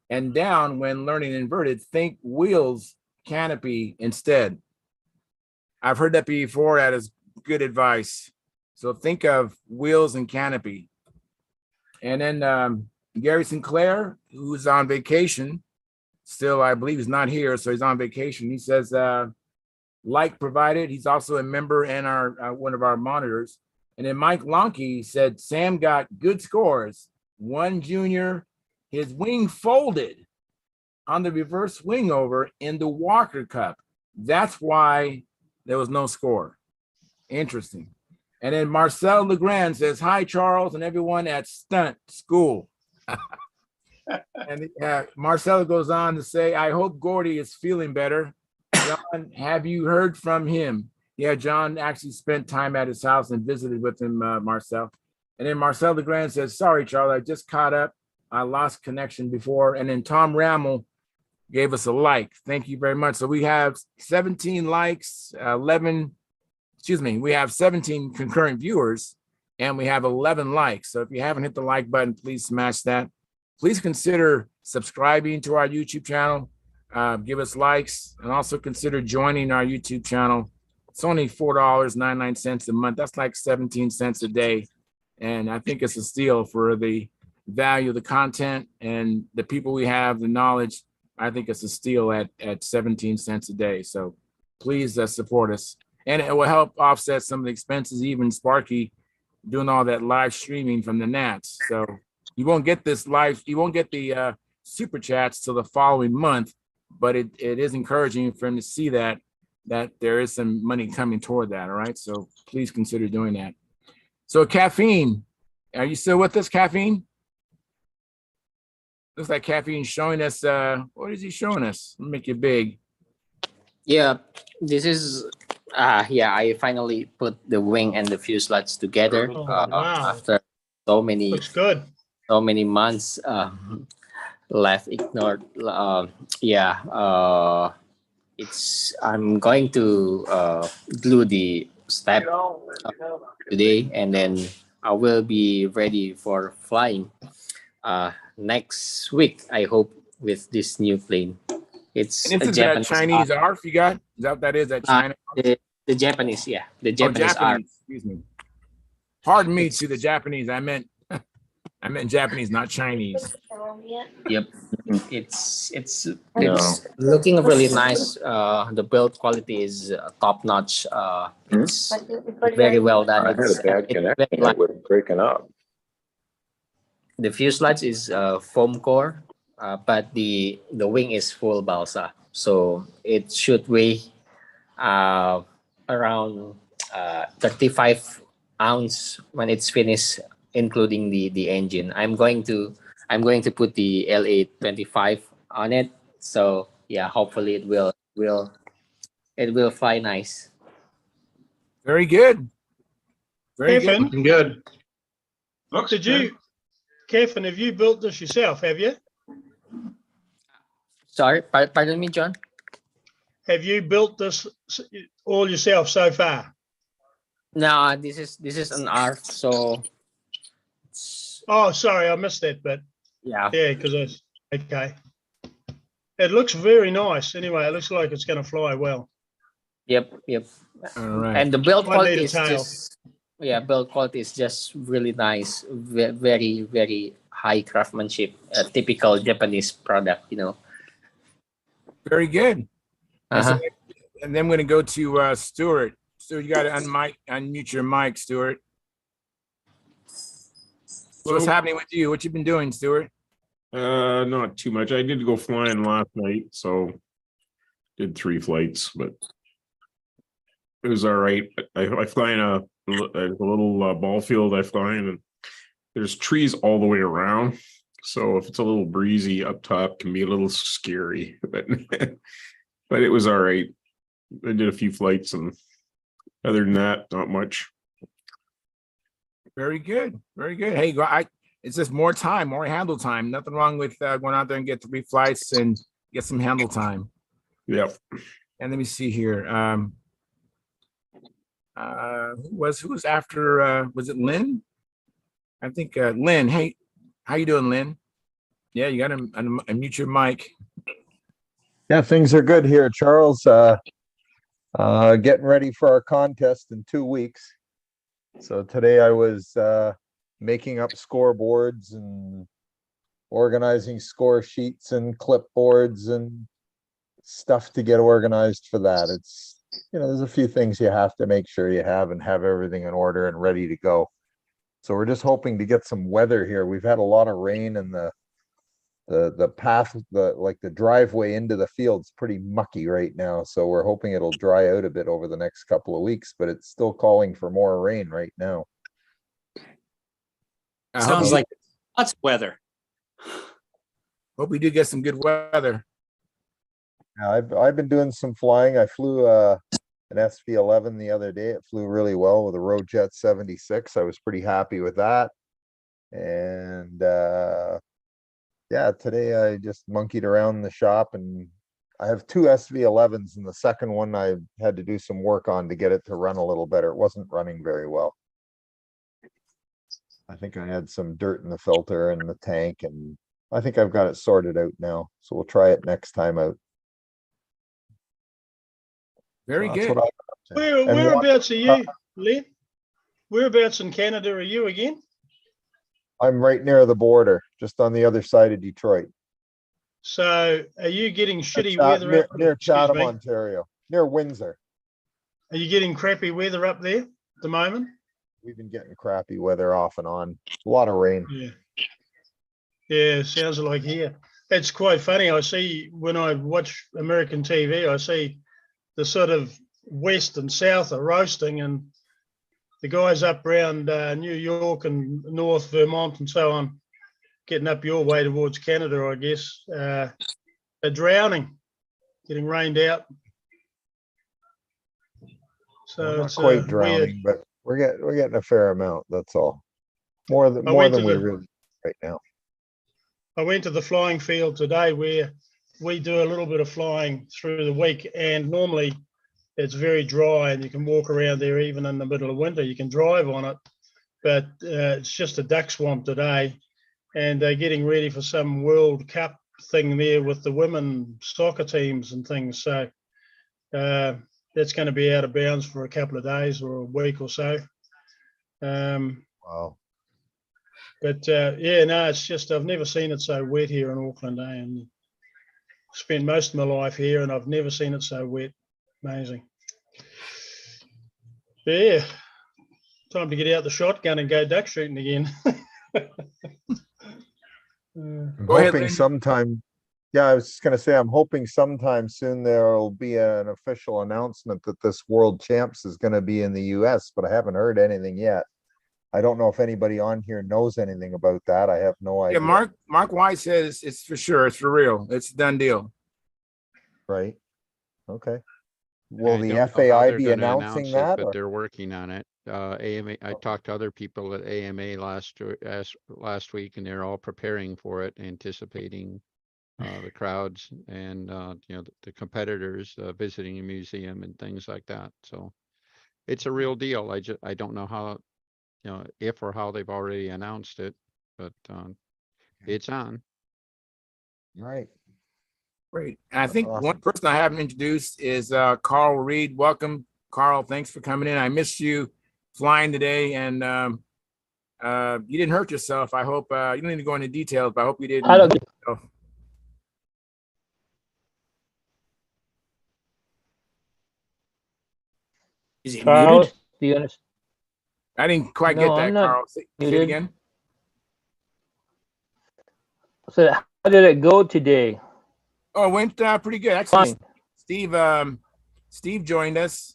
and down when learning inverted. Think wheels, canopy instead. I've heard that before. That is good advice. So think of wheels and canopy. And then Gary Sinclair, who's on vacation, still, I believe he's not here, so he's on vacation. He says, like provided. He's also a member and our one of our monitors. And then Mike Lonke said, Sam got good scores. One junior, his wing folded on the reverse wing over in the Walker Cup. That's why there was no score. Interesting. And then Marcel Legrand says, hi, Charles, and everyone at Stunt School. And Marcel goes on to say, I hope Gordy is feeling better. John, have you heard from him? Yeah, John actually spent time at his house and visited with him, Marcel. And then Marcel Legrand says, sorry, Charles, I just caught up. I lost connection before. And then Tom Rammel gave us a like. Thank you very much. So we have 17 likes, we have 17 concurrent viewers, and we have 11 likes. So if you haven't hit the like button, please smash that. Please consider subscribing to our YouTube channel. Give us likes, and also consider joining our YouTube channel. It's only $4.99 a month. That's like 17 cents a day. And I think it's a steal for the value of the content and the people we have, the knowledge. I think it's a steal at 17 cents a day. So please support us. And it will help offset some of the expenses, even Sparky doing all that live streaming from the Nats. So you won't get the super chats till the following month, but it is encouraging for him to see that there is some money coming toward that. All right. So please consider doing that. So Caffeine, are you still with us, Caffeine? Looks like Caffeine showing us, what is he showing us? Let me make it big. Yeah, this is, I finally put the wing and the fuselage together Wow. after so many, Looks good. so many months left ignored. I'm going to glue the step today, and then I will be ready for flying next week, I hope, with this new plane. It's and a this is Japanese that Chinese ARF you got? Is that what that is? That China? the Japanese, the Japanese ARF. Excuse me. Pardon me to the Japanese. I meant Japanese, not Chinese. Yep. It's looking really nice. The build quality is top notch. It's very well done. I had a bad connection. It was breaking up. The fuselage is foam core, but the wing is full balsa, so it should weigh around 35 ounce when it's finished, including the engine. I'm going to put the LA-25 on it. So yeah, hopefully it will fly nice. Very good. Very Kevin, good. Good. Kevin, have you built this yourself, have you? Sorry, pardon me, John. Have you built this all yourself so far? No, this is an ARF, so. Oh, sorry, I missed that bit. Yeah. Yeah, because okay. It looks very nice. Anyway, it looks like it's going to fly well. Yep. All right. And the build Might quality need a is tail. build quality is just really nice. Very, very high craftsmanship. A typical Japanese product, Very good. Uh-huh. And then we're going to go to Stuart. Stuart, you got to unmute your mic, Stuart. What's happening with you? What you been doing, Stuart? Not too much. I did go flying last night, so did 3 flights, but It was all right. I fly in a little ball field. I fly in, and there's trees all the way around. So if it's a little breezy up top, can be a little scary, but but it was all right. I did a few flights, and other than that, not much. Very good. Very good. Hey, it's just more time, more handle time. Nothing wrong with going out there and get 3 flights and get some handle time. Yep. And let me see here. Who was after? Was it Lynn? I think Lynn. Hey, how you doing, Lynn? Yeah, you got to unmute your mic. Yeah, things are good here, Charles. Getting ready for our contest in 2 weeks. So today I was making up scoreboards and organizing score sheets and clipboards and stuff to get organized for that. It's, there's a few things you have to make sure you have and have everything in order and ready to go. So we're just hoping to get some weather here. We've had a lot of rain, and the path, the driveway into the field's pretty mucky right now. So we're hoping it'll dry out a bit over the next couple of weeks, but it's still calling for more rain right now. Sounds like lots of weather. Hope we do get some good weather. Yeah, I've been doing some flying. I flew an SV-11 the other day. It flew really well with a Rojet 76. I was pretty happy with that. And yeah, today I just monkeyed around in the shop, and I have 2 SV-11s, and the second one I had to do some work on to get it to run a little better. It wasn't running very well. I think I had some dirt in the filter and the tank, and I think I've got it sorted out now. So we'll try it next time out. Very good. Whereabouts are you, Lee? Whereabouts in Canada are you again? I'm right near the border, just on the other side of Detroit. So are you getting shitty weather near up? Chatham, Ontario, near Windsor. Are you getting crappy weather up there at the moment? We've been getting crappy weather off and on. A lot of rain. Yeah. Yeah, sounds like here. It's quite funny. I see when I watch American TV, I see the sort of west and south are roasting, and the guys up around New York and North Vermont and so on, getting up your way towards Canada, I guess, are drowning, getting rained out. So Well, not it's quite drowning, but we're getting a fair amount. That's all. More than we really right now. I went to the flying field today, where we do a little bit of flying through the week, and normally it's very dry and you can walk around there even in the middle of winter. You can drive on it, but it's just a duck swamp today, and they're getting ready for some World Cup thing there with the women soccer teams and things. So that's going to be out of bounds for a couple of days or a week or so. Wow. But yeah, no, it's just, I've never seen it so wet here in Auckland, and spent most of my life here, and I've never seen it so wet. Amazing. Yeah, time to get out the shotgun and go duck shooting again. I'm hoping sometime. Yeah, I was just going to say, I'm hoping sometime soon there will be an official announcement that this World Champs is going to be in the US, but I haven't heard anything yet. I don't know if anybody on here knows anything about that. I have no idea. Yeah, Mark White says it's for sure. It's for real. It's a done deal. Right. Okay. Will the I don't know how FAI they're be gonna announcing announce it, that? but Or? they're working on it. AMA, I talked to other people at AMA last week, and they're all preparing for it, anticipating the crowds and the competitors visiting a museum and things like that. So it's a real deal. I don't know how, if or how they've already announced it, but it's on. Right. Great. And I think one person I haven't introduced is Carl Reed. Welcome, Carl. Thanks for coming in. I missed you flying today, and you didn't hurt yourself. I hope you don't need to go into details, but I hope you didn't. I don't. Is he Charles, muted? do you understand? I didn't quite get that, Carl. Say it again. So how did it go today? Oh, it went pretty good. Actually, Steve joined us.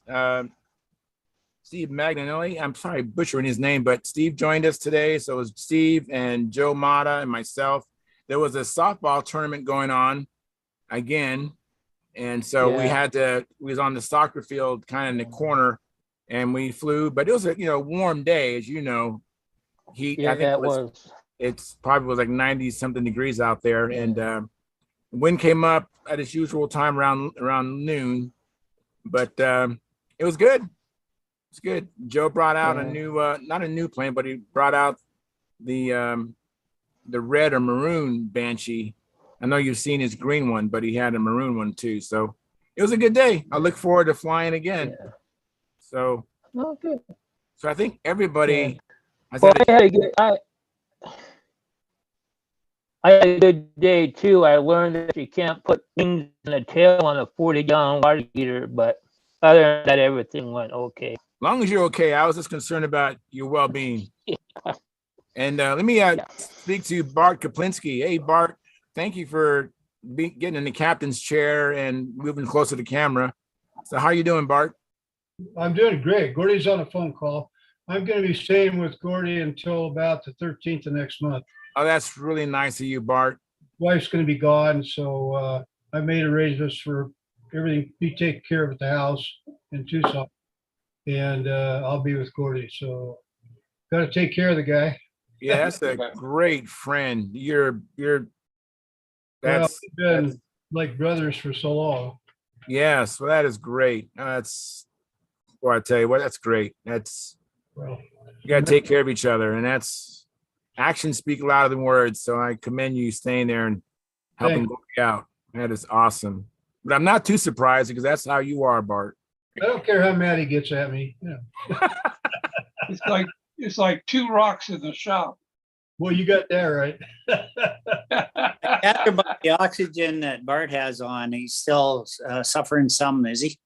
Steve Magnanelli. I'm sorry, butchering his name, but Steve joined us today. So it was Steve and Joe Mata and myself. There was a softball tournament going on again. And so we was on the soccer field kind of in the corner and we flew, but it was a, warm day, as you know. I think it's probably was like 90 something degrees out there. And the wind came up at its usual time around noon, but it was good. It's good. Joe brought out a new, not a new plane, but he brought out the red or maroon Banshee. I know you've seen his green one, but he had a maroon one too. So it was a good day. I look forward to flying again. So, so I think everybody has Well, had I had a good day too. I learned that you can't put wings in a tail on a 40-gallon water heater, but other than that, everything went okay. As long as you're okay. I was just concerned about your well-being. And let me speak to Bart Kaplinski. Hey, Bart, thank you for getting in the captain's chair and moving closer to camera. So how you doing, Bart? I'm doing great. Gordy's on a phone call. I'm going to be staying with Gordy until about the 13th of next month. Oh, that's really nice of you, Bart. Wife's going to be gone, so I made arrangements for everything be taken care of at the house in Tucson, and I'll be with Gordy. So got to take care of the guy. Yeah, that's a great friend. You've been like brothers for so long. Yes, well, that is great. That's I tell you what, that's great. That's you got to take care of each other, and that's actions speak louder than words. So I commend you staying there and helping Gordy out. That is awesome. But I'm not too surprised because that's how you are, Bart. I don't care how mad he gets at me. It's like two rocks in the shop. Well, you got that right. After about the oxygen that Bart has on, he's still suffering some, is he?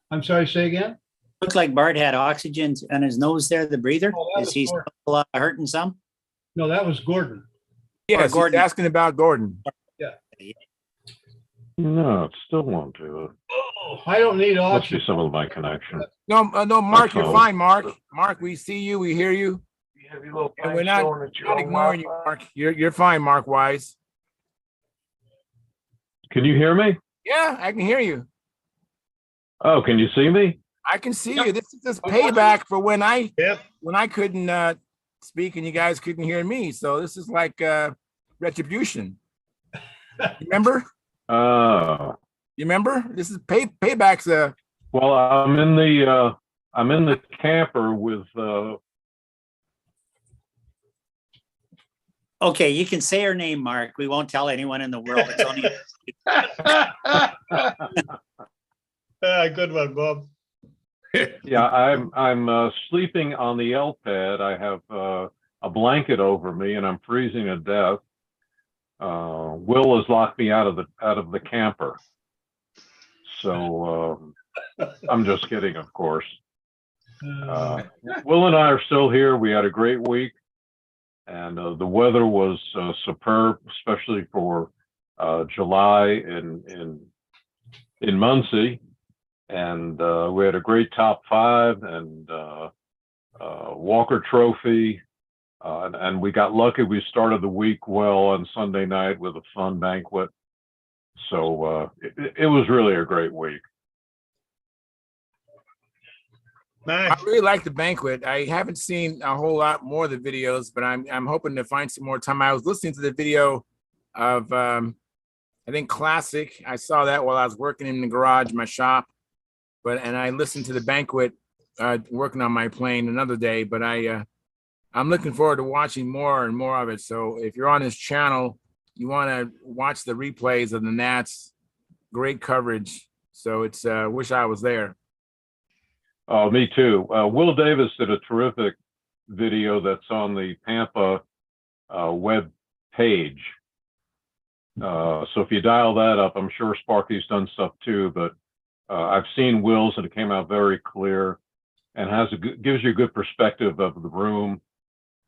I'm sorry, say again? Looks like Bart had oxygen on his nose there, the breather. Is he Gordon. still hurting some? No, that was Gordon. Yes, Gordon. he's asking about Gordon. Yeah. No, it still won't do it. Oh, I don't need Must oxygen. be some of my connection. No, Mark, you're phone. fine, Mark. Mark, we see you, we hear you, and we're not ignoring you, Mark. You're fine, Mark Wise. Can you hear me? Yeah, I can hear you. Oh, can you see me? I can see you. This is just payback for when I couldn't speak and you guys couldn't hear me. So this is like retribution. Remember? You remember? This is payback's Well, I'm in the camper with Okay, you can say her name, Mark. We won't tell anyone in the world. It's only Good one, Bob. yeah, I'm sleeping on the L pad. I have a blanket over me and I'm freezing to death. Will has locked me out of the camper. So I'm just kidding, of course. Will and I are still here. We had a great week, and the weather was superb, especially for July in Muncie. And we had a great top 5 and Walker Trophy. And we got lucky. We started the week well on Sunday night with a fun banquet. So it was really a great week. I really like the banquet. I haven't seen a whole lot more of the videos, but I'm hoping to find some more time. I was listening to the video of I think Classic. I saw that while I was working in the garage, my shop. And I listened to the banquet working on my plane another day. But I'm looking forward to watching more and more of it. So if you're on this channel, you want to watch the replays of the Nats. Great coverage. So it's wish I was there. Oh, me too. Will Davis did a terrific video that's on the Pampa web page. So if you dial that up, I'm sure Sparky's done stuff too, but I've seen Will's and it came out very clear and gives you a good perspective of the room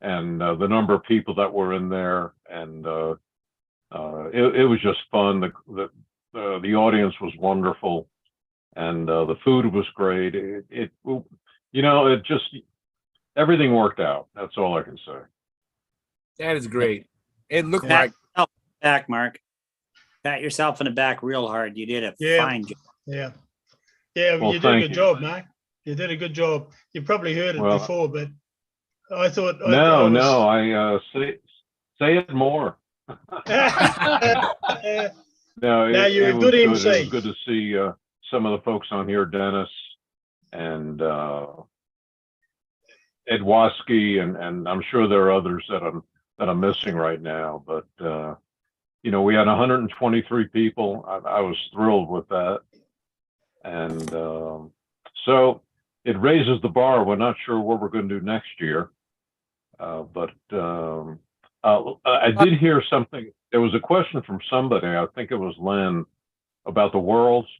and the number of people that were in there. And it was just fun. The audience was wonderful. And the food was great. it just, everything worked out. That's all I can say. That is great. It looked Pat like yourself in the back, Mark. Pat yourself in the back real hard. You did a Yeah. fine job. Yeah. Yeah, Well, you did a thank good you. job, Mark. You did a good job. You probably heard it Well, before, but I thought No, was, no, say it more. No, Now you're it a was good good. It MC. was good to see some of the folks on here, Dennis and Ed Waskey, and I'm sure there are others that I'm missing right now. But we had 123 people. I was thrilled with that, and so it raises the bar. We're not sure what we're going to do next year, but I did hear something. There was a question from somebody, I think it was Len, about the Worlds.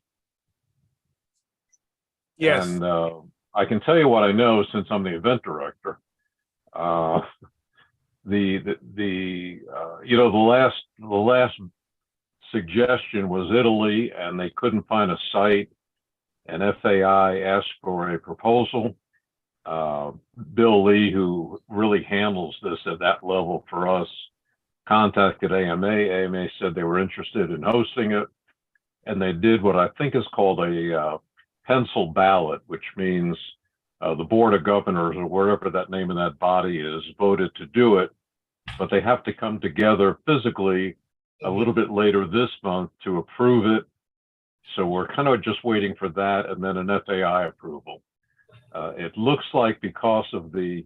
yes. And I can tell you what I know since I'm the event director. The last suggestion was Italy, and they couldn't find a site, and FAI asked for a proposal. Bill Lee, who really handles this at that level for us, contacted AMA. AMA said they were interested in hosting it, and they did what I think is called a pencil ballot, which means the Board of Governors, or wherever that name of that body is, voted to do it, but they have to come together physically a little bit later this month to approve it. So we're kind of just waiting for that, and then an FAI approval. It looks like because of the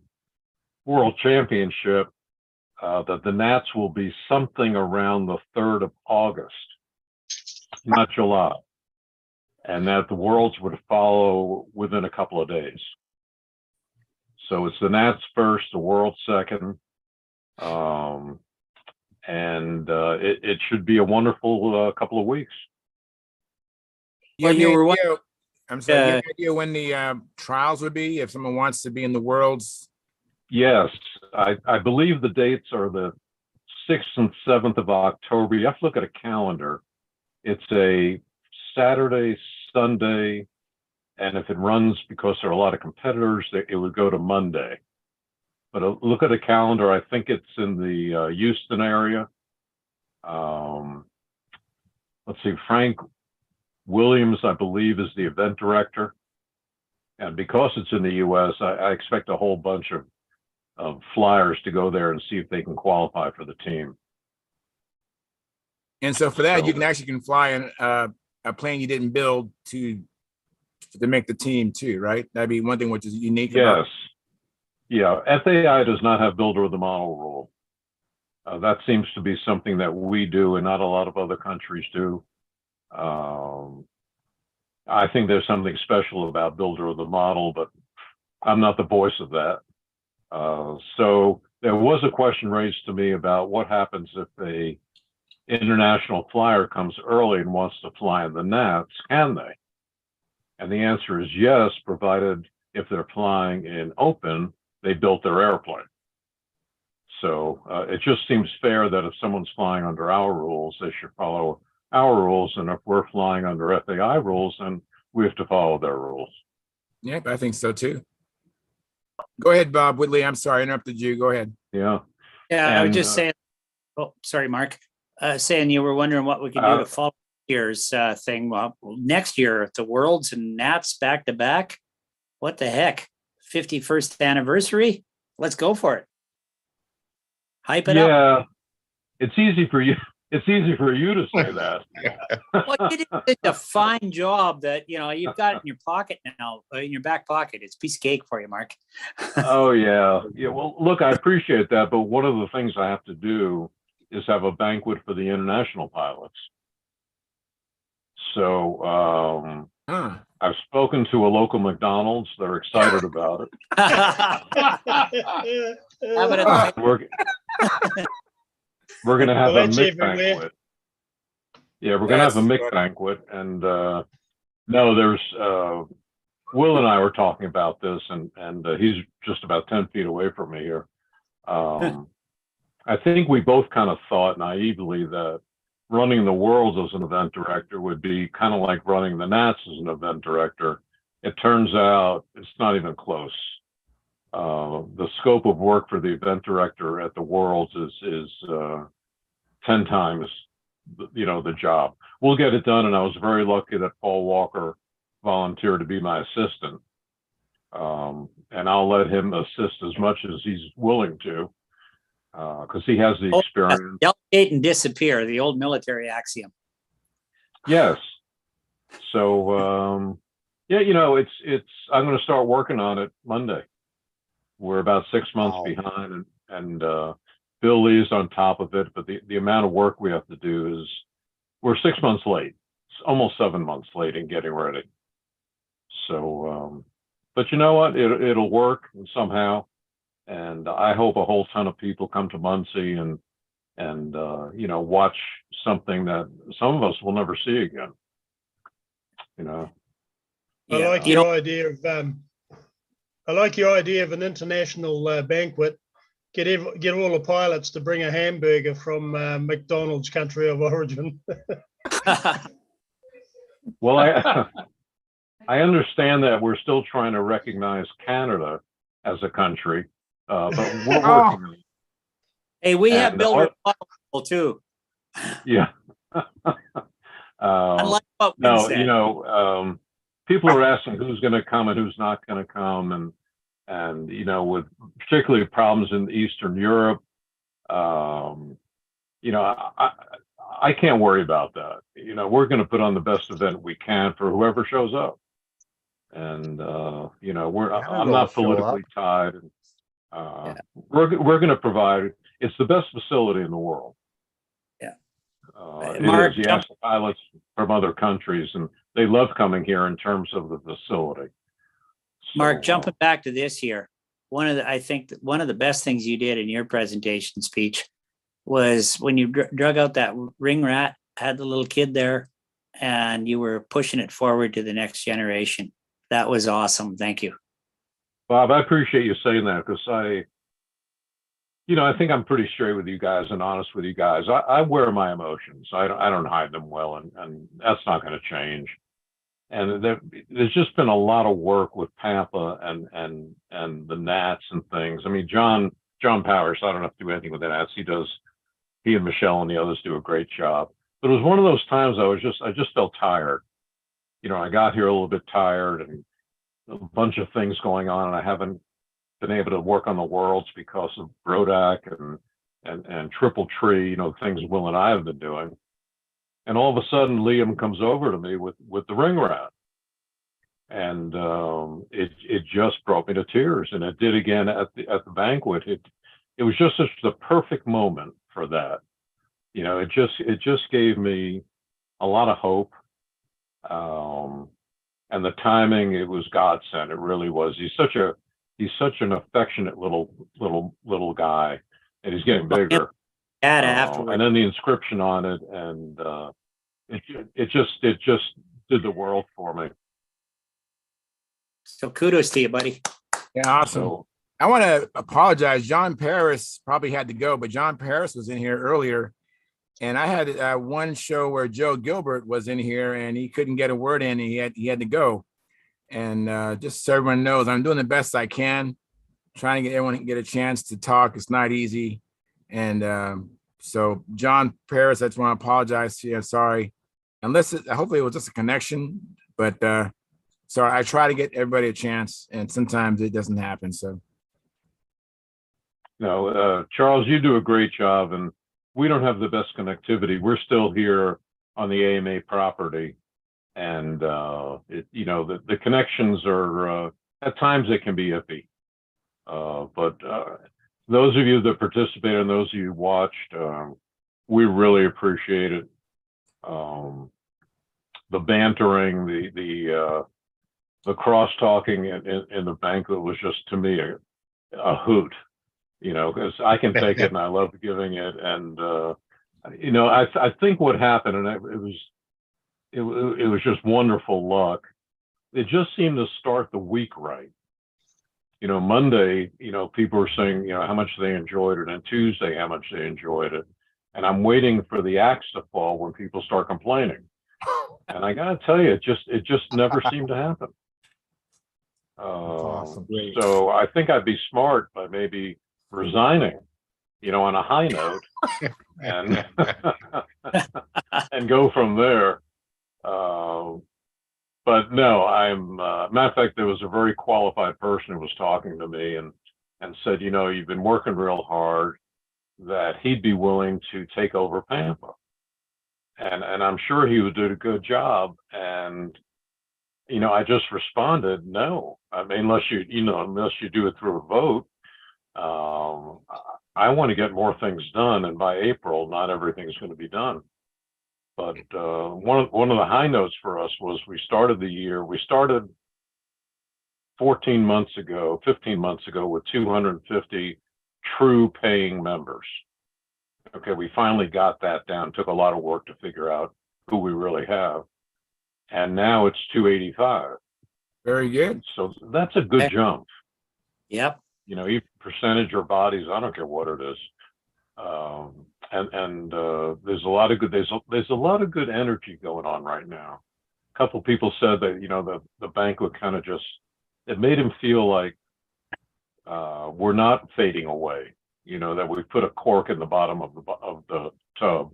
World Championship, that the Nats will be something around the 3rd of August, not July, and that the Worlds would follow within a couple of days. So it's the Nats first, the Worlds second, and it should be a wonderful couple of weeks. You have you any were idea, I'm sorry, you have any idea when the trials would be, if someone wants to be in the Worlds? Yes, I believe the dates are the 6th and 7th of October. You have to look at a calendar. It's a Saturday, Sunday, and if it runs, because there are a lot of competitors, it would go to Monday. But look at a calendar. I think it's in the Houston area. Let's see, Frank Williams, I believe, is the event director. And because it's in the US, I expect a whole bunch of flyers to go there and see if they can qualify for the team. And so for that, you can fly in a plane you didn't build to make the team too, right? That'd be one thing which is unique. Yes. Yeah, FAI does not have builder of the model rule. That seems to be something that we do and not a lot of other countries do. I think there's something special about builder of the model, but I'm not the voice of that. So there was a question raised to me about what happens if a international flyer comes early and wants to fly in the Nats, can they? And the answer is yes, provided if they're flying in open, they built their airplane. So it just seems fair that if someone's flying under our rules, they should follow our rules. And if we're flying under FAI rules, then we have to follow their rules. Yeah, I think so too. Go ahead, Bob Whitley. I'm sorry, I interrupted you. Go ahead. Yeah. Yeah, I was just saying, oh, sorry, Mark, saying you were wondering what we could do to follow year's thing. Well, next year, the Worlds and Nats back to back. What the heck? 51st anniversary? Let's go for it. Hype it up. Yeah, it's easy for you. It's easy for you to say that. Well, you did such a fine job that, you've got it in your pocket now, in your back pocket. It's a piece of cake for you, Mark. Oh, yeah. Yeah. Well, look, I appreciate that. But one of the things I have to do is have a banquet for the international pilots. So I've spoken to a local McDonald's. They're excited about it. We're going to have a Mick banquet. Yeah, we're going to have a Mick banquet. And no, there's Will and I were talking about this, and he's just about 10 feet away from me here. I think we both kind of thought naively that running the Worlds as an event director would be kind of like running the Nats as an event director, It turns out it's not even close. The scope of work for the event director at the Worlds is 10 times, the job. We'll get it done, and I was very lucky that Paul Walker volunteered to be my assistant. And I'll let him assist as much as he's willing to, because he has the experience. Delegate and disappear, the old military axiom. Yes. So, yeah, it's, I'm going to start working on it Monday. We're about 6 months behind, and Bill Lee's on top of it, but the amount of work we have to do is, we're 6 months late. It's almost 7 months late in getting ready. So, but you know what? It'll work somehow. And I hope a whole ton of people come to Muncie and watch something that some of us will never see again. I like your idea of an international banquet. Get all the pilots to bring a hamburger from McDonald's country of origin. Well, I understand that we're still trying to recognize Canada as a country, but we're working on it. Hey, we have builder too. Yeah. Unlike what we No, said. people are asking who's going to come and who's not going to come, and with particularly problems in Eastern Europe, I can't worry about that. We're going to put on the best event we can for whoever shows up, and I'm not politically tied. We're going to provide. It's the best facility in the world. Yeah. It is. You ask the pilots from other countries, and they love coming here in terms of the facility. Mark, jumping back to this here, I think one of the best things you did in your presentation speech was when you drug out that ring rat, had the little kid there, and you were pushing it forward to the next generation. That was awesome. Thank you. Bob, I appreciate you saying that, because I think I'm pretty straight with you guys and honest with you guys. I wear my emotions. I don't hide them well, and that's not going to change. And there's just been a lot of work with Pampa and the Nats and things. I mean, John Powers, I don't have to do anything with the Nats. He and Michelle and the others do a great job. But it was one of those times I just felt tired. I got here a little bit tired, and a bunch of things going on, and I haven't been able to work on the Worlds because of Brodak and Triple Tree, things Will and I have been doing. And all of a sudden, Liam comes over to me with the ring rat, and it just brought me to tears, and it did again at the banquet. It was just such the perfect moment for that. It just gave me a lot of hope, and the timing, it was godsend. It really was. He's such an affectionate little guy, and he's getting bigger. And then the inscription on it, and it just did the world for me. So kudos to you, buddy. Yeah, awesome. So, I want to apologize. John Paris probably had to go, but John Paris was in here earlier, and I had one show where Joe Gilbert was in here, and he couldn't get a word in. And he had to go. And just so everyone knows, I'm doing the best I can, trying to get everyone to get a chance to talk. It's not easy. And so John Paris, I just want to apologize to you. I'm sorry. Hopefully it was just a connection, but sorry, I try to get everybody a chance, and sometimes it doesn't happen. So. No, Charles, you do a great job, and we don't have the best connectivity. We're still here on the AMA property, and the connections are at times they can be iffy. But those of you that participated and those of you who watched, we really appreciate it. The bantering, the cross talking in the banquet was just, to me, a hoot. Because I can take it, and I love giving it. And I think what happened, and it was just wonderful luck. It just seemed to start the week right. Monday, people were saying, how much they enjoyed it, and Tuesday, how much they enjoyed it. And I'm waiting for the axe to fall when people start complaining. And I got to tell you, it just never seemed to happen. awesome. Great. So I think I'd be smart by maybe resigning, on a high note and and go from there. But no, matter of fact, there was a very qualified person who was talking to me and said, you've been working real hard, that he'd be willing to take over Pampa. And I'm sure he would do a good job. And, I just responded, no. I mean, unless you do it through a vote, I want to get more things done. And by April, not everything's going to be done. But one of the high notes for us was we started 15 months ago with 250 true paying members. Okay, we finally got that down. Took a lot of work to figure out who we really have. And now it's 285. Very good. So that's a good jump. Yep. Even percentage or bodies, I don't care what it is. There's a lot of good energy going on right now. A couple people said that the banquet kind of it made him feel like we're not fading away. That we put a cork in the bottom of the tub,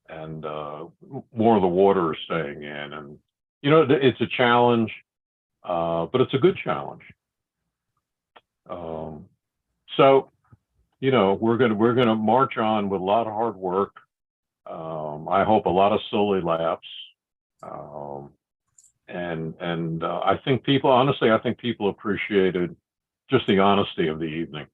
and more of the water is staying in. And it's a challenge, but it's a good challenge. So we're gonna march on with a lot of hard work. I hope a lot of silly laughs. I think people appreciated just the honesty of the evening.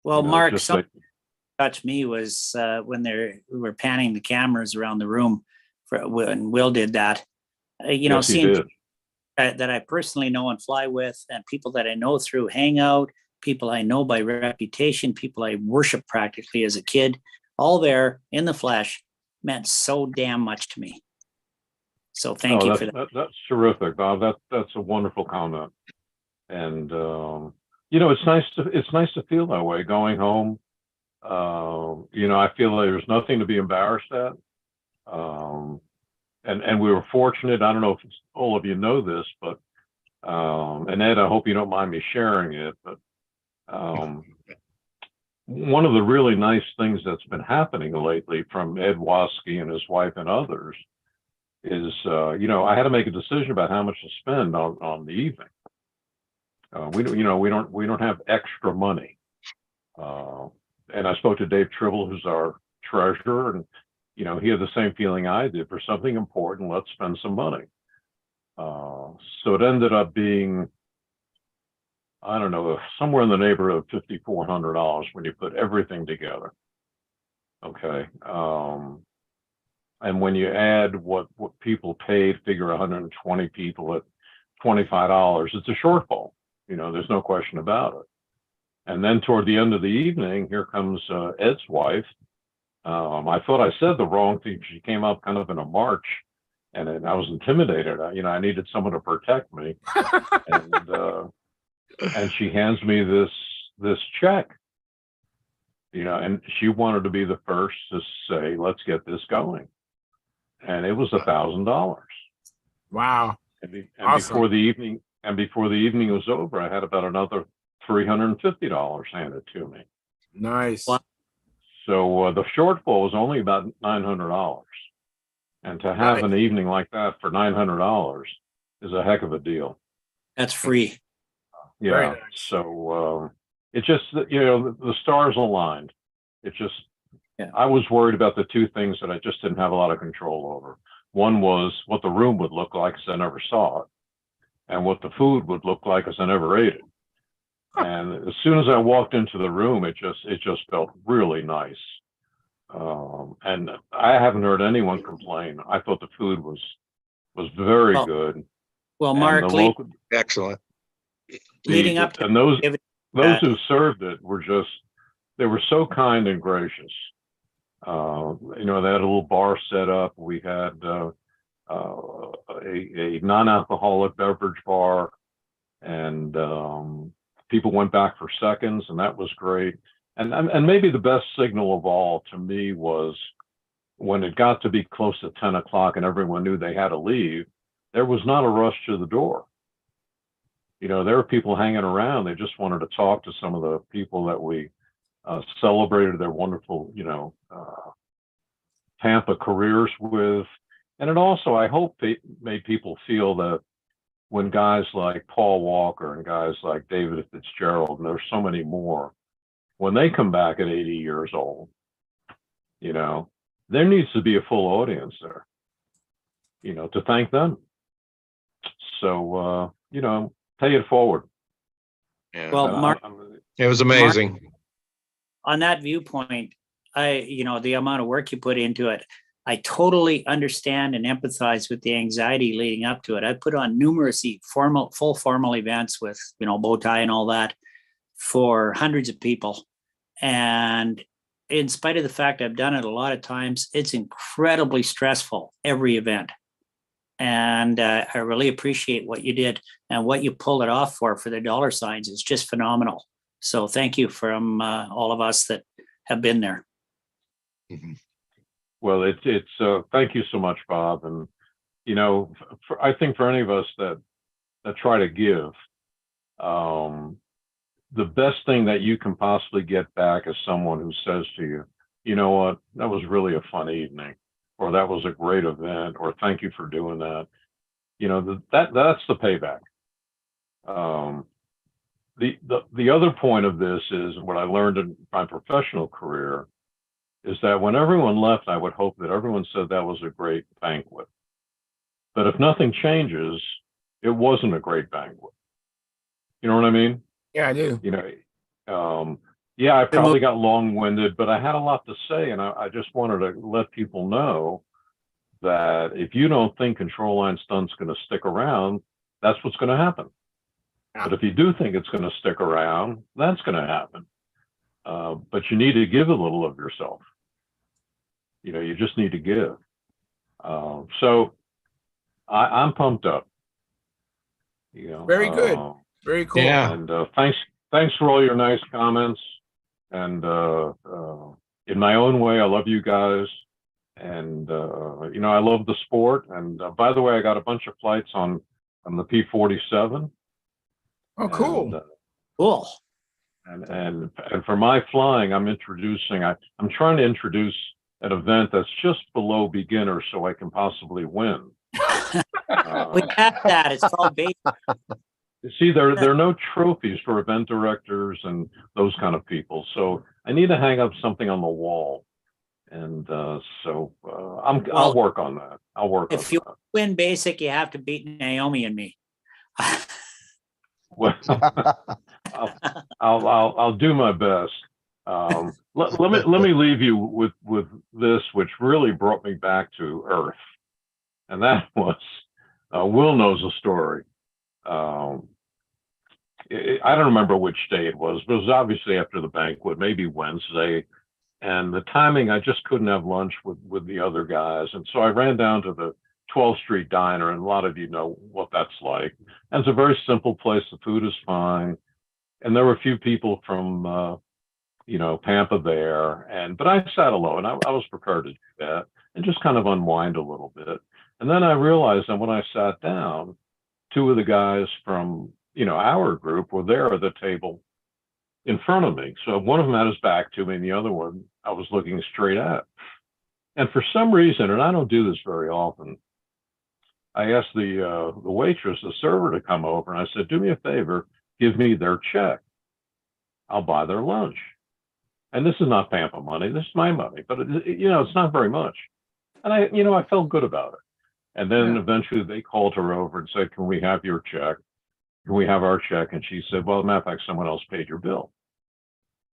Well, Mark, something that touched me was when we were panning the cameras around the room when Will did that. Yes, he seeing did. that I personally know and fly with, and people that I know through Hangout, people I know by reputation, people I worship practically as a kid, all there in the flesh, meant so damn much to me. So thank you for that. That's terrific, Bob. That's a wonderful comment. And it's nice to feel that way going home. I feel like there's nothing to be embarrassed at. And we were fortunate. I don't know if all of you know this, but and Ed, I hope you don't mind me sharing it, but one of the really nice things that's been happening lately from Ed Waskey and his wife and others is, I had to make a decision about how much to spend on the evening. We don't have extra money. And I spoke to Dave Tribble, who's our treasurer, and he had the same feeling I did. For something important, let's spend some money. So it ended up being, I don't know, somewhere in the neighborhood of $5,400 when you put everything together. Okay. And when you add what people paid, figure 120 people at $25, it's a shortfall. There's no question about it. And then toward the end of the evening, here comes Ed's wife. I thought I said the wrong thing. She came up kind of in a march, and I was intimidated. I needed someone to protect me. And she hands me this check, and she wanted to be the first to say, let's get this going. And it was $1,000. Wow. And Awesome. before the evening was over, I had about another $350 handed to me. Nice. So the shortfall was only about $900. And to have an evening like that for $900 is a heck of a deal. That's free. Yeah. Nice. So it just, the stars aligned. It just, I was worried about the two things that I just didn't have a lot of control over. One was what the room would look like, because I never saw it, and what the food would look like, because I never ate it. And as soon as I walked into the room, it just felt really nice. And I haven't heard anyone complain. I thought the food was very good. Well, Mark, excellent. Leading up to and those who served it they were so kind and gracious. They had a little bar set up. We had a non-alcoholic beverage bar, and people went back for seconds, and that was great. And maybe the best signal of all to me was when it got to be close to 10 o'clock and everyone knew they had to leave, there was not a rush to the door. there were people hanging around. They just wanted to talk to some of the people that we celebrated their wonderful, Tampa careers with. And it also, I hope, made people feel that when guys like Paul Walker and guys like David Fitzgerald, and there's so many more, when they come back at 80 years old, there needs to be a full audience there, to thank them. So, pay it forward. Yeah. Well, Mark, It was amazing. on that viewpoint, the amount of work you put into it, I totally understand and empathize with the anxiety leading up to it. I put on numerous full formal events with, bow tie and all that for hundreds of people. And in spite of the fact I've done it a lot of times, it's incredibly stressful, every event. And I really appreciate what you did and what you pulled it off for the dollar signs. It's just phenomenal. So thank you from all of us that have been there. Mhm. Well, it's thank you so much, Bob. And, I think for any of us that try to give, the best thing that you can possibly get back is someone who says to you, you know what, that was really a fun evening, or that was a great event, or thank you for doing that. That's the payback. The other point of this is what I learned in my professional career is that when everyone left, I would hope that everyone said that was a great banquet. But if nothing changes, it wasn't a great banquet. You know what I mean? Yeah, I do. Yeah, I probably got long-winded, but I had a lot to say, and I just wanted to let people know that if you don't think control line stunt's going to stick around, that's what's going to happen. But if you do think it's going to stick around, that's going to happen. But you need to give a little of yourself. You just need to give. So I'm pumped up. Very good. Very cool. Yeah. And thanks for all your nice comments. And in my own way, I love you guys. And I love the sport. And by the way, I got a bunch of flights on the P-47. Oh, cool. And, cool. And for my flying, I'm trying to introduce an event that's just below beginner, so I can possibly win. We have that. It's called base. See, there are no trophies for event directors and those kind of people. So I need to hang up something on the wall. And I'll work on that. If you win basic, you have to beat Naomi and me. Well, I'll do my best. Let me leave you with this, which really brought me back to Earth, and that was Will knows a story. I don't remember which day it was, but it was obviously after the banquet, maybe Wednesday. And the timing, I just couldn't have lunch with the other guys. And so I ran down to the 12th Street Diner, and a lot of you know what that's like. And it's a very simple place. The food is fine. And there were a few people from, Tampa there. But I sat alone. I was prepared to do that and just kind of unwind a little bit. And then I realized that when I sat down, two of the guys from, our group were there at the table in front of me. So one of them had his back to me and the other one I was looking straight at. And for some reason, and I don't do this very often, I asked the waitress, the server, to come over, and I said, do me a favor, give me their check. I'll buy their lunch. And this is not Pampa money, this is my money, but it's not very much. And I felt good about it. And then eventually they called her over and said, can we have your check? Can we have our check? And she said, well, as a matter of fact, someone else paid your bill.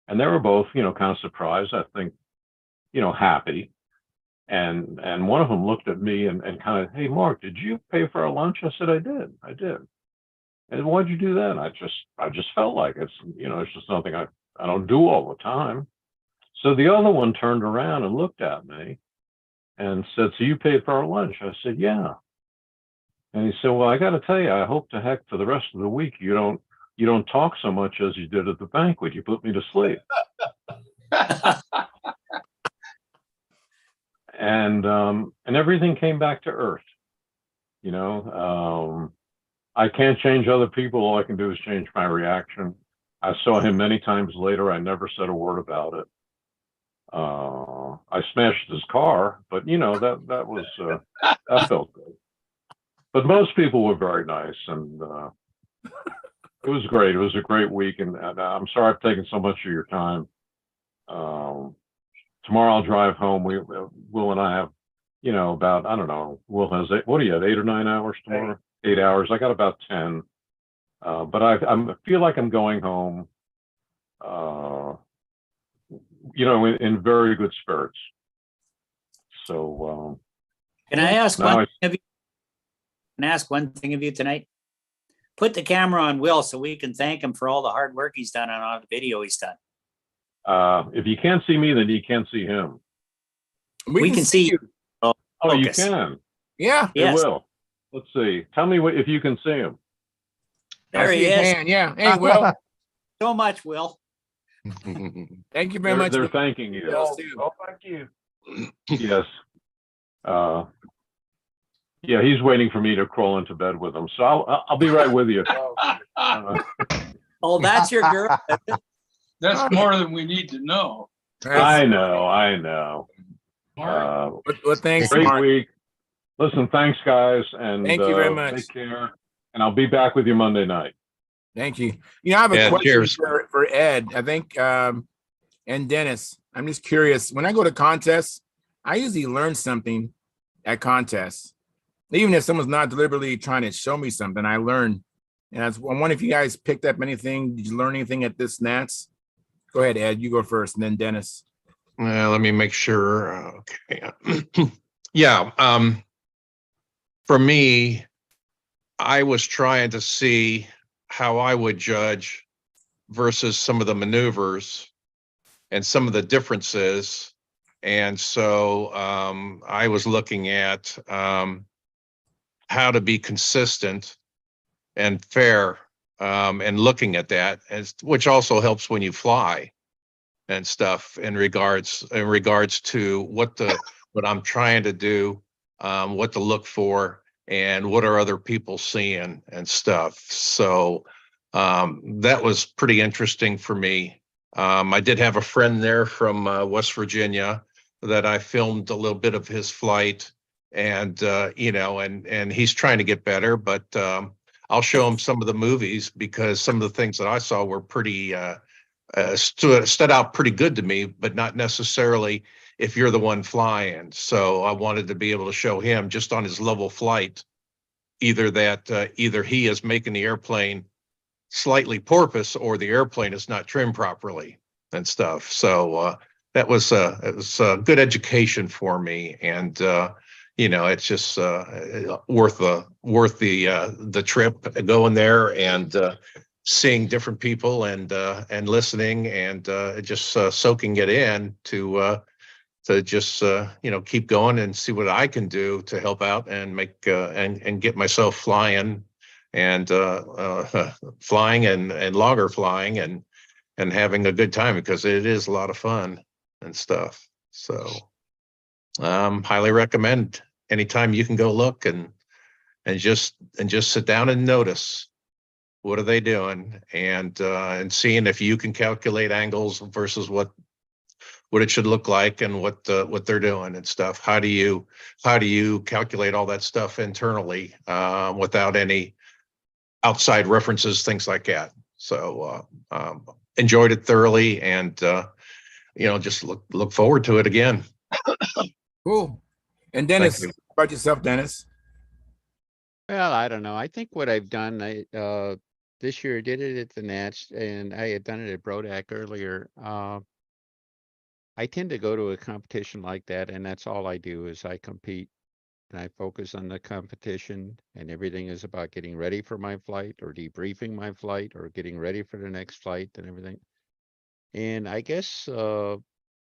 And they were both, kind of surprised, I think, happy. And one of them looked at me and kind of, hey, Mark, did you pay for our lunch? I said, I did. And why'd you do that? I just felt like it's just something I don't do all the time. So the other one turned around and looked at me and said, so you paid for our lunch? I said, yeah. And he said, well, I got to tell you, I hope to heck for the rest of the week you don't talk so much as you did at the banquet. You put me to sleep. And everything came back to earth. I can't change other people. All I can do is change my reaction. I saw him many times later. I never said a word about it. I smashed his car, but you know, that was, that felt good. But most people were very nice, and it was great. It was a great week, and I'm sorry I've taken so much of your time. Tomorrow I'll drive home. Will and I have, you know, about, I don't know, Will has what do you have, 8 or 9 hours tomorrow? 8 hours. I got about 10. But I feel like I'm going home, you know, in very good spirits. So Can I ask now one thing of you? Can I ask one thing of you tonight? Put the camera on Will so we can thank him for all the hard work he's done on all the video he's done. if you can't see me, then you can't see him. We can see you. Oh, you Focus. can. Yeah. It will. Let's see. Tell me if you can see him. There I he see his is. hand, yeah. Hey, Will. So much, Will. Thank you very much. They're thanking you. Oh, thank you. Yes. Yeah, he's waiting for me to crawl into bed with him. So I'll be right with you. Oh, that's your girl. That's more than we need to know. I know. Well, thanks, Great Mark. week. Listen, thanks, guys, and Thank you very much. take care. And I'll be back with you Monday night. Thank you. You know, I have a Yeah, question cheers. for Ed, I think, and Dennis. I'm just curious. When I go to contests, I usually learn something at contests. Even if someone's not deliberately trying to show me something, I learn. And I wonder if you guys picked up anything. Did you learn anything at this Nats? Go ahead, Ed. You go first, and then Dennis. Let me make sure. Okay. Yeah. For me, I was trying to see how I would judge versus some of the maneuvers and some of the differences. And so I was looking at how to be consistent and fair, and looking at that, which also helps when you fly and stuff in regards to what I'm trying to do, what to look for, and what are other people seeing and stuff. So that was pretty interesting for me. I did have a friend there from West Virginia that I filmed a little bit of his flight, and you know, and he's trying to get better, but I'll show him some of the movies because some of the things that I saw were pretty stood out pretty good to me, but not necessarily if you're the one flying. So I wanted to be able to show him just on his level flight, either that either he is making the airplane slightly porpoise or the airplane is not trimmed properly and stuff. So it was a good education for me, and you know, it's just worth the trip going there and seeing different people and listening and just soaking it in to just you know, keep going and see what I can do to help out and make and get myself flying and flying and longer flying and having a good time, because it is a lot of fun and stuff. So highly recommend anytime you can go look and just sit down and notice what are they doing, and seeing if you can calculate angles versus what it should look like and what they're doing and stuff. How do you calculate all that stuff internally without any outside references, things like that. So enjoyed it thoroughly, and you know, just look forward to it again. Cool. And Dennis, Thank you. how about yourself, Dennis? Well, I don't know. I think what I've done, this year I did it at the Nats, and I had done it at Brodak earlier. I tend to go to a competition like that, and that's all I do is I compete, and I focus on the competition, and everything is about getting ready for my flight or debriefing my flight or getting ready for the next flight and everything. And I guess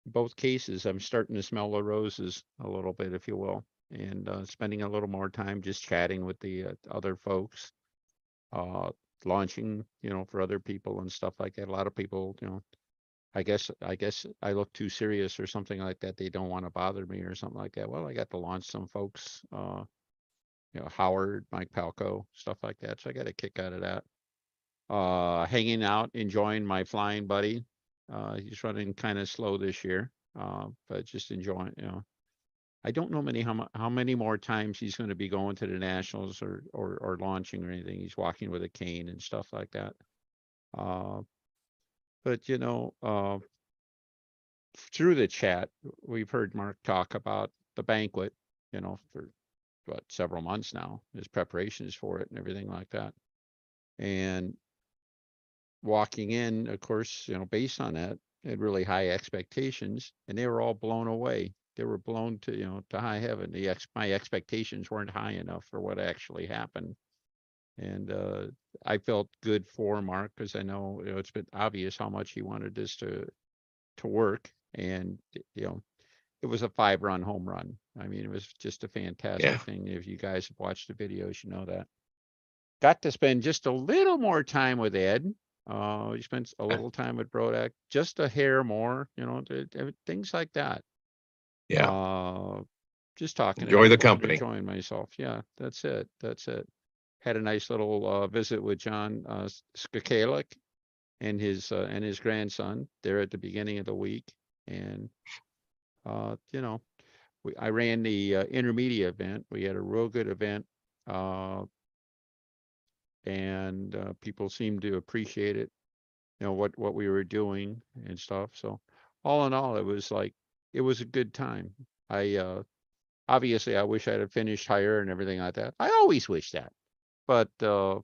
both cases, I'm starting to smell the roses a little bit, if you will, and spending a little more time just chatting with the other folks, launching, you know, for other people and stuff like that. A lot of people, you know, I guess I look too serious or something like that. They don't want to bother me or something like that. Well, I got to launch some folks Howard, Mike Palco, stuff like that. So I got a kick out of that. Hanging out, enjoying my flying buddy. He's running kind of slow this year, but just enjoying, I don't know how many more times he's going to be going to the nationals or launching or anything. He's walking with a cane and stuff like that. But through the chat, we've heard Mark talk about the banquet, for several months now, his preparations for it and everything like that. And walking in, of course, based on that, had really high expectations, and they were all blown away. They were blown to, to high heaven. My expectations weren't high enough for what actually happened. And I felt good for Mark, because I know, it's been obvious how much he wanted this to work. And, it was a 5-run home run. I mean, it was just a fantastic thing. If you guys have watched the videos, you know that. Got to spend just a little more time with Ed. We spent a little time with Brodak, just a hair more, things like that. Yeah. Just talking. Enjoy the about it, company. enjoying myself. Yeah, that's it. Had a nice little visit with John Skakalik and his grandson there at the beginning of the week. And I ran the intermediate event. We had a real good event, and people seemed to appreciate it. What we were doing and stuff. So all in all, it was a good time. Obviously I wish I'd have finished higher and everything like that. I always wish that. But so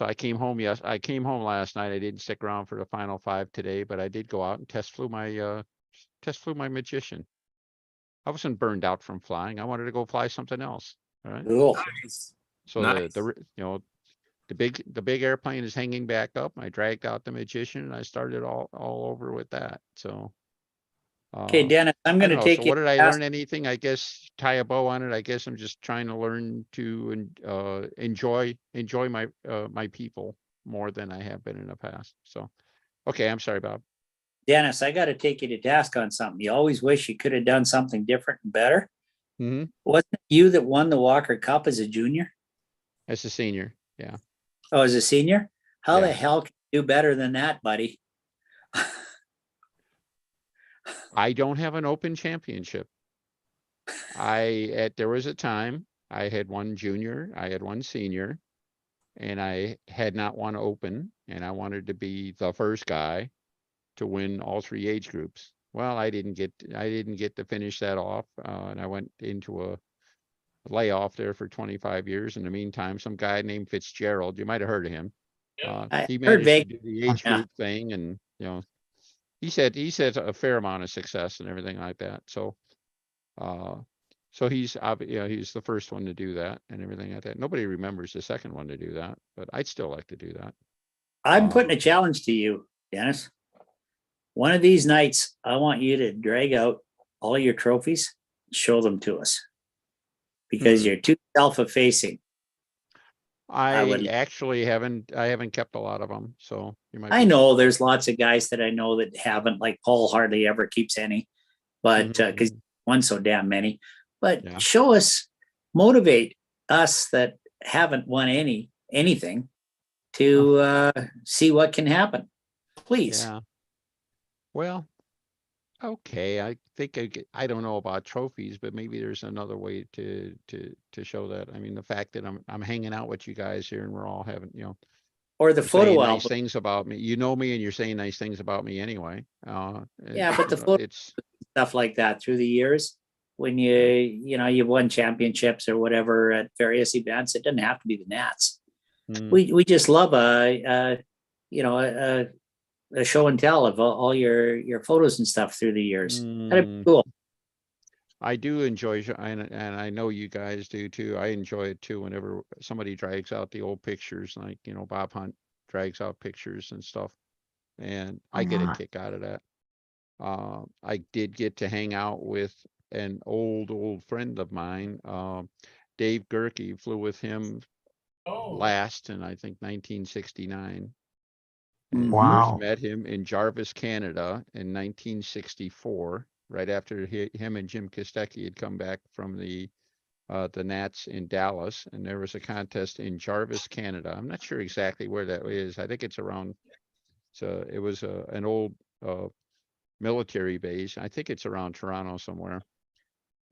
I came home. Yes, I came home last night. I didn't stick around for the final 5 today, but I did go out and test flew my magician. I wasn't burned out from flying. I wanted to go fly something else. All right. Cool. So Nice. the big airplane is hanging back up. I dragged out the magician and I started all over with that. So Okay, Dennis, I'm I going don't to know. take So you. what did I learn? Anything? I guess tie a bow on it. I guess I'm just trying to learn to enjoy my my people more than I have been in the past. So okay, I'm sorry, Bob. Dennis, I got to take you to task on something. You always wish you could have done something different and better. Mm-hmm. Wasn't it you that won the Walker Cup as a junior? As a senior, yeah. Oh, as a senior? How the Yeah. hell can you do better than that, buddy? I don't have an open championship. There was a time I had one junior, I had one senior, and I had not one open, and I wanted to be the first guy to win all 3 age groups. Well, I didn't get to finish that off, and I went into a layoff there for 25 years. In the meantime, some guy named Fitzgerald, you might have heard of him. I He heard managed to vague. do the age group thing, and he said a fair amount of success and everything like that. So he's the first one to do that and everything like that. Nobody remembers the second one to do that, but I'd still like to do that. I'm putting a challenge to you, Dennis. One of these nights, I want you to drag out all your trophies, show them to us, because you're too self-effacing. I actually haven't kept a lot of them, so you might. I know there's lots of guys that I know that haven't, like Paul hardly ever keeps any, but because won so damn many. But show us, motivate us that haven't won anything to see what can happen, please. Yeah. Well, okay. I think I don't know about trophies, but maybe there's another way to show that. I mean, the fact that I'm hanging out with you guys here and we're all having, or the photo album. Nice things about me. You know me, and you're saying nice things about me anyway. Yeah, but the photo, it's stuff like that through the years. When you've won championships or whatever at various events, it doesn't have to be the Nats. We just love a show and tell of all your photos and stuff through the years. That'd be cool. I do enjoy, and I know you guys do too. I enjoy it too whenever somebody drags out the old pictures, like Bob Hunt drags out pictures and stuff, and I get a kick out of that. I did get to hang out with an old friend of mine, Dave Gerke. Flew with him last in, I think, 1969. And first met him in Jarvis, Canada in 1964, right after him and Jim Kostecki had come back from the the Nats in Dallas, and there was a contest in Jarvis, Canada. I'm not sure exactly where that is. I think it's around. So it was an old military base. I think it's around Toronto somewhere.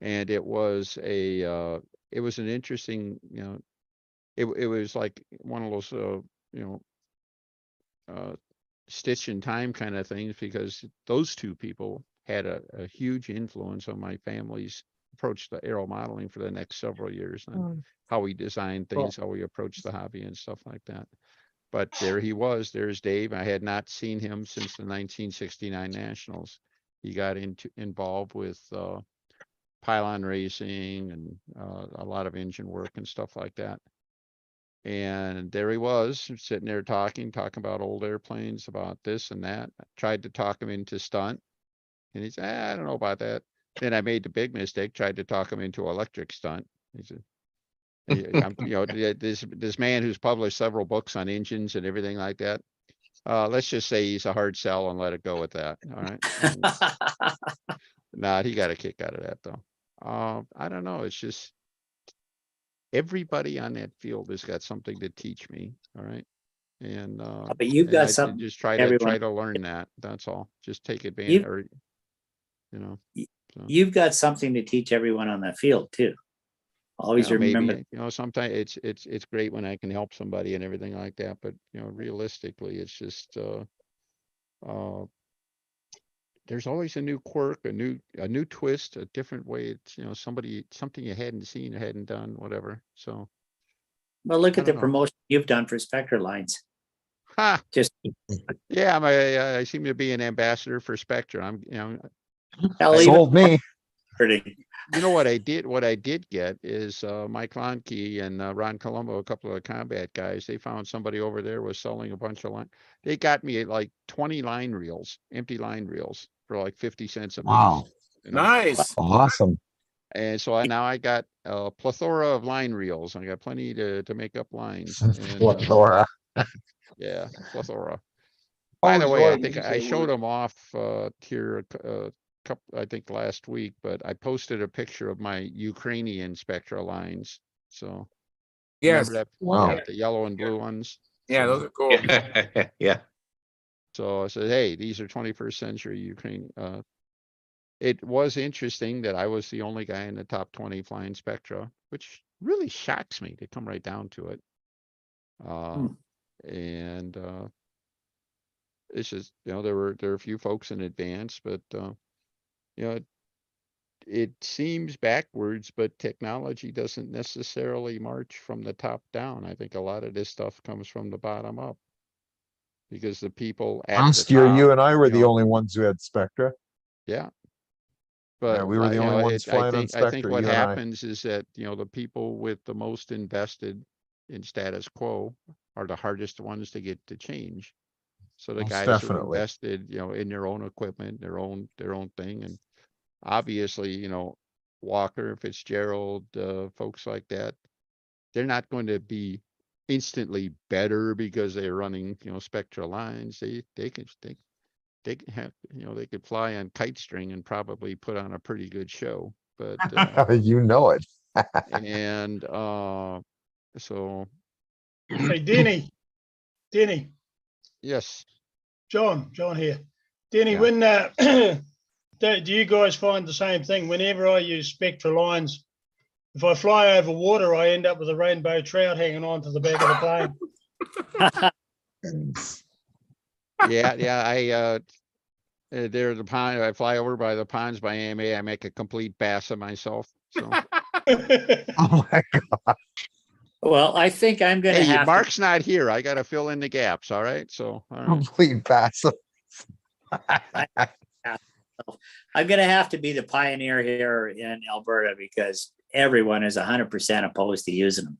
And it was an interesting, it was like one of those, stitch in time kind of things, because those two people had a huge influence on my family's approach to aero modeling for the next several years, and how we designed things, how we approached the hobby and stuff like that. But there he was, there's Dave. I had not seen him since the 1969 Nationals. He got involved with pylon racing and a lot of engine work and stuff like that. And there he was, sitting there talking about old airplanes, about this and that. I tried to talk him into stunt, and he said, I don't know about that. Then I made the big mistake, tried to talk him into electric stunt. He said, this man who's published several books on engines and everything like that. Let's just say he's a hard sell and let it go with that. All right. Nah, he got a kick out of that though. I don't know. It's just everybody on that field has got something to teach me. All right. And but you've got I something. just try everyone, to learn that. That's all. Just take advantage, or so. You've got something to teach everyone on that field too. Always remember, maybe, sometimes it's great when I can help somebody and everything like that, but realistically, it's just there's always a new quirk, a new twist, a different way. It's something you hadn't seen, you hadn't done, whatever. So, well, look at the promotion you've done for Spectra Lines. Ha! Just yeah, I seem to be an ambassador for Spectra. sold me. You know what I did? What I did get is Mike Lonke and Ron Colombo, a couple of the combat guys. They found somebody over there was selling a bunch of line. They got me like 20 line reels, empty line reels, for like 50 cents a piece. Wow. Nice. Awesome. And so now I got a plethora of line reels. I got plenty to make up lines. And, Plethora. Yeah, plethora. By the way, I think I showed them off here I think last week, but I posted a picture of my Ukrainian Spectra lines. So yes, remember that? Wow. Yeah, the yellow and blue ones. Yeah, so, those are cool. Yeah. So I said, hey, these are 21st century Ukraine. It was interesting that I was the only guy in the top 20 flying Spectra, which really shocks me to come right down to it. And it's just, there were a few folks in advance, but it seems backwards, but technology doesn't necessarily march from the top down. I think a lot of this stuff comes from the bottom up, because the people at Last the year, top, you and I were the only ones who had Spectra. Yeah. But we were the only ones flying on I think Spectra, what you and I. happens is that, the people with the most invested in status quo are the hardest ones to get to change. So the Most guys definitely. who invested, in their own equipment, their own thing, and obviously, Walker, Fitzgerald, folks like that, they're not going to be instantly better because they're running, Spectra lines. They can have, they could fly on kite string and probably put on a pretty good show. But you know it. and so Hey, Denny, yes, John here. Denny, Yeah. when do you guys find the same thing? Whenever I use Spectra lines, if I fly over water, I end up with a rainbow trout hanging on to the back of the plane. yeah, there's the pond. I fly over by the ponds by AMA. I make a complete bass of myself. So Oh my God. well, I think I'm going to hey, have Mark's not here. I got to fill in the gaps. All right. So all right. Complete passive. I'm going to have to be the pioneer here in Alberta, because everyone is 100% opposed to using them.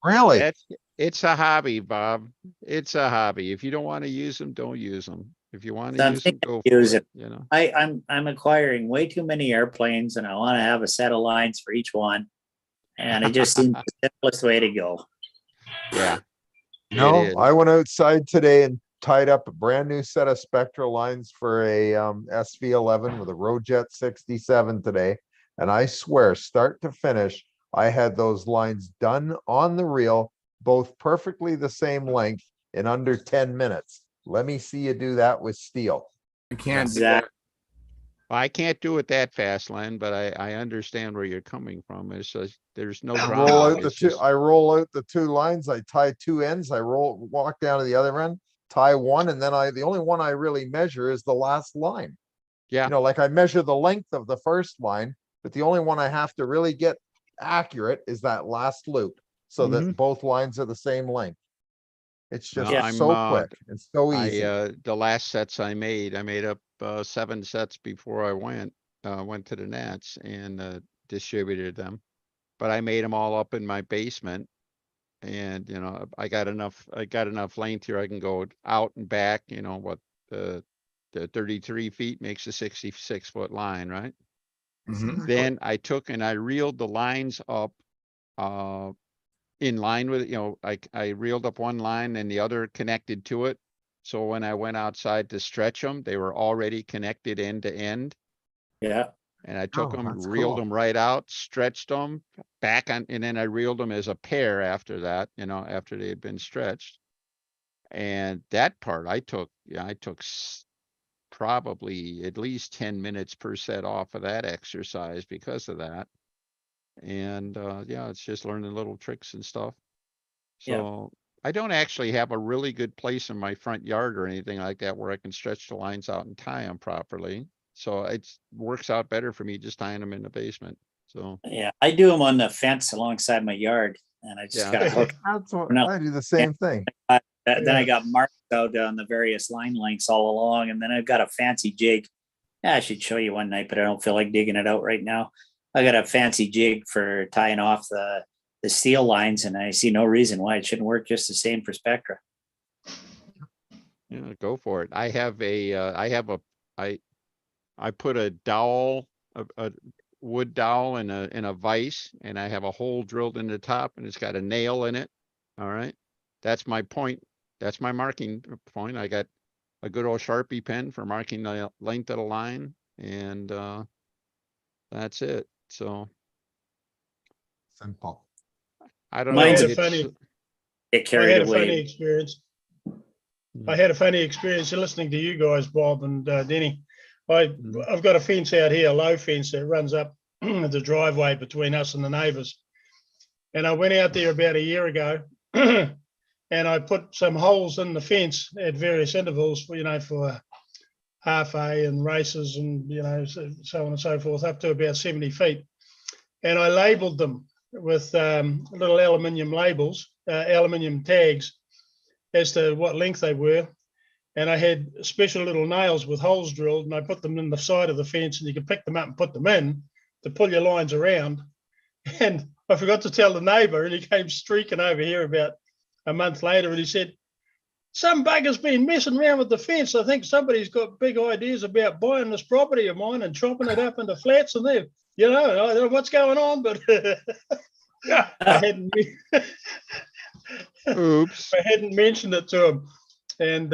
Really? It's a hobby, Bob. It's a hobby. If you don't want to use them, don't use them. If you want to use them, go for Use it. it. I'm acquiring way too many airplanes, and I want to have a set of lines for each one. And it just seems the simplest way to go. Yeah. No, I went outside today and tied up a brand new set of Spectra lines for a SV11 with a Rojet 67 today. And I swear, start to finish, I had those lines done on the reel, both perfectly the same length in under 10 minutes. Let me see you do that with steel. I can't do that. Exactly. I can't do it that fast, Len, but I understand where you're coming from. It's just, there's no I drama. roll out the It's two, just, I roll out the two lines, I tie two ends, I walk down to the other end, tie one, and then the only one I really measure is the last line. yeah, You know, like I measure the length of the first line, but the only one I have to really get accurate is that last loop, so that both lines are the same length. It's just I'm, so quick and so easy. the last sets I made up 7 sets before I went to the Nats and distributed them. But I made them all up in my basement. And, you know, I got enough length here. I can go out and back, you know, what the 33 feet makes a 66-foot line, right? Then I took and I reeled the lines up in line with it. You know, I reeled up one line and the other connected to it. So when I went outside to stretch them, they were already connected end to end. Yeah. And I took Oh, them, that's reeled cool. them right out, stretched them back on, and then I reeled them as a pair after that, you know, after they had been stretched. And that part I took, probably at least 10 minutes per set off of that exercise because of that. And yeah, it's just learning little tricks and stuff. Yeah. So I don't actually have a really good place in my front yard or anything like that where I can stretch the lines out and tie them properly. So it works out better for me just tying them in the basement. So Yeah, I do them on the fence alongside my yard, and I just Yeah. got to hook. That's what No. I do, the same thing. Then I got marked out on the various line lengths all along, and then I've got a fancy jig. Yeah, I should show you one night, but I don't feel like digging it out right now. I got a fancy jig for tying off the steel lines, and I see no reason why it shouldn't work just the same for Spectra. yeah, go for it. I have I put a dowel, a wood dowel in a vise, and I have a hole drilled in the top, and it's got a nail in it. All right, that's my point. That's my marking point. I got a good old Sharpie pen for marking the length of the line, and that's it. So Simple. I don't Mine's know. a It's get I carried had a funny away. experience. I had a funny experience listening to you guys, Bob and Denny. I've got a fence out here, a low fence that runs up the driveway between us and the neighbours. And I went out there about a year ago and I put some holes in the fence at various intervals, you know, for half A and races and, you know, so on and so forth, up to about 70 feet. And I labelled them with little aluminium labels, aluminium tags as to what length they were. And I had special little nails with holes drilled, and I put them in the side of the fence, and you could pick them up and put them in to pull your lines around. And I forgot to tell the neighbour, and he came streaking over here about a month later, and he said, some bugger's been messing around with the fence. I think somebody's got big ideas about buying this property of mine and chopping it up into flats, and they're, you know, I don't know what's going on, but I hadn't. Oops. I hadn't mentioned it to him. And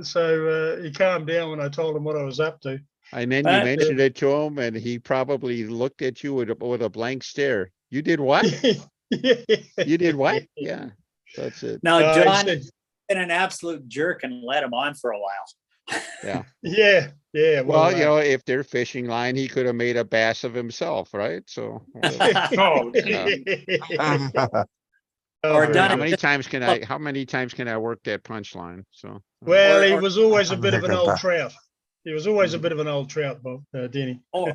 so he calmed down when I told him what I was up to. And then you mentioned it to him, and he probably looked at you with a blank stare. You did what? You did what? Yeah, that's it. Now, he John, said- been an absolute jerk and let him on for a while. Yeah. Yeah. Well, you know, if they're fishing line, he could have made a bass of himself, right? So. Oh, Yeah. Or done How it. many times can I work that punchline? So. Well, he was always a bit of an old trout. He was always a bit of an old trout, Bob, Denny. Or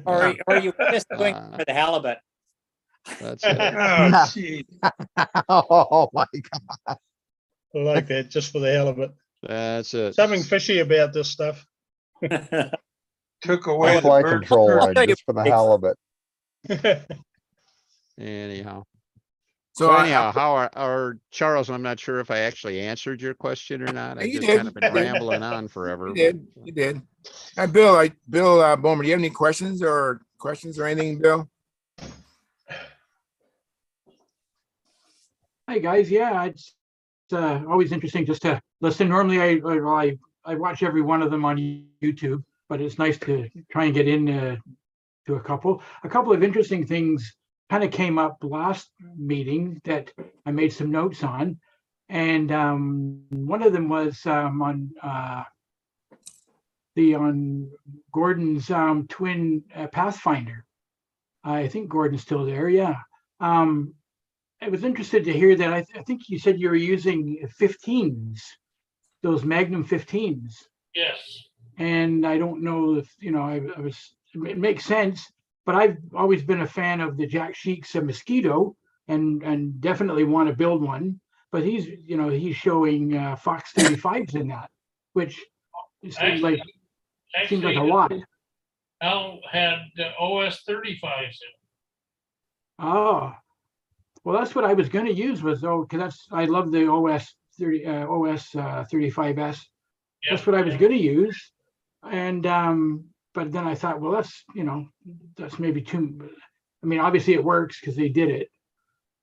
you were just doing it for the halibut. That's it. Oh, gee. Oh my God. I like that, just for the hell of it. That's it. Something fishy about this stuff. Took away the Fly bird. control line just for the halibut. Anyhow. So So I- anyhow, how are Charles? I'm not sure if I actually answered your question or not. I You just did. kind of been rambling on forever. You did. And Bill, Bowman, do you have any questions or anything, Bill? Hi guys, yeah, it's always interesting just to listen. Normally, I watch every one of them on YouTube, but it's nice to try and get in to a couple. A couple of interesting things kind of came up last meeting that I made some notes on. And one of them was on Gordon's twin Pathfinder. I think Gordon's still there. Yeah. I was interested to hear that. I think you said you were using 15s, those Magnum 15s. Yes. And I don't know if, it makes sense, but I've always been a fan of the Jack Sheik's Mosquito and definitely want to build one. But he's showing Fox 35s in that, which seems like a lot. Al had OS 35s in. Oh, well, that's what I was going to use because I love the OS 35S. That's what I was going to use, and but then I thought, well, that's maybe too. I mean, obviously it works because they did it,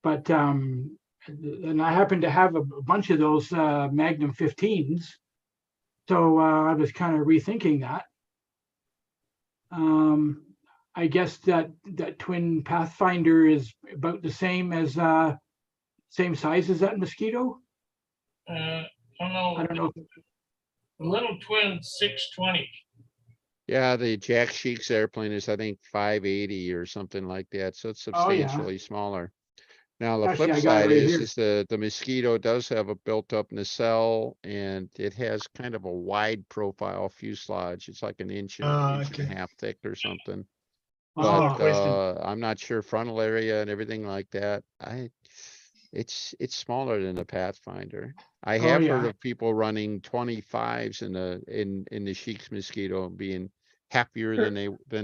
but and I happen to have a bunch of those Magnum 15s, so I was kind of rethinking that. I guess that twin Pathfinder is about the same as same size as that Mosquito. I don't know. I don't know. The little twin 620. Yeah, the Jack Sheik's airplane is, I think, 580 or something like that. So it's Oh, yeah. substantially smaller. Now, the Actually, flip I got it side right is, here. the Mosquito does have a built-up nacelle, and it has kind of a wide profile fuselage. It's like an inch and a half thick or something. Oh. But I'm not sure frontal area and everything like that. It's smaller than the Pathfinder. I Oh, have heard yeah. of people running 25s in the Sheik's Mosquito being happier than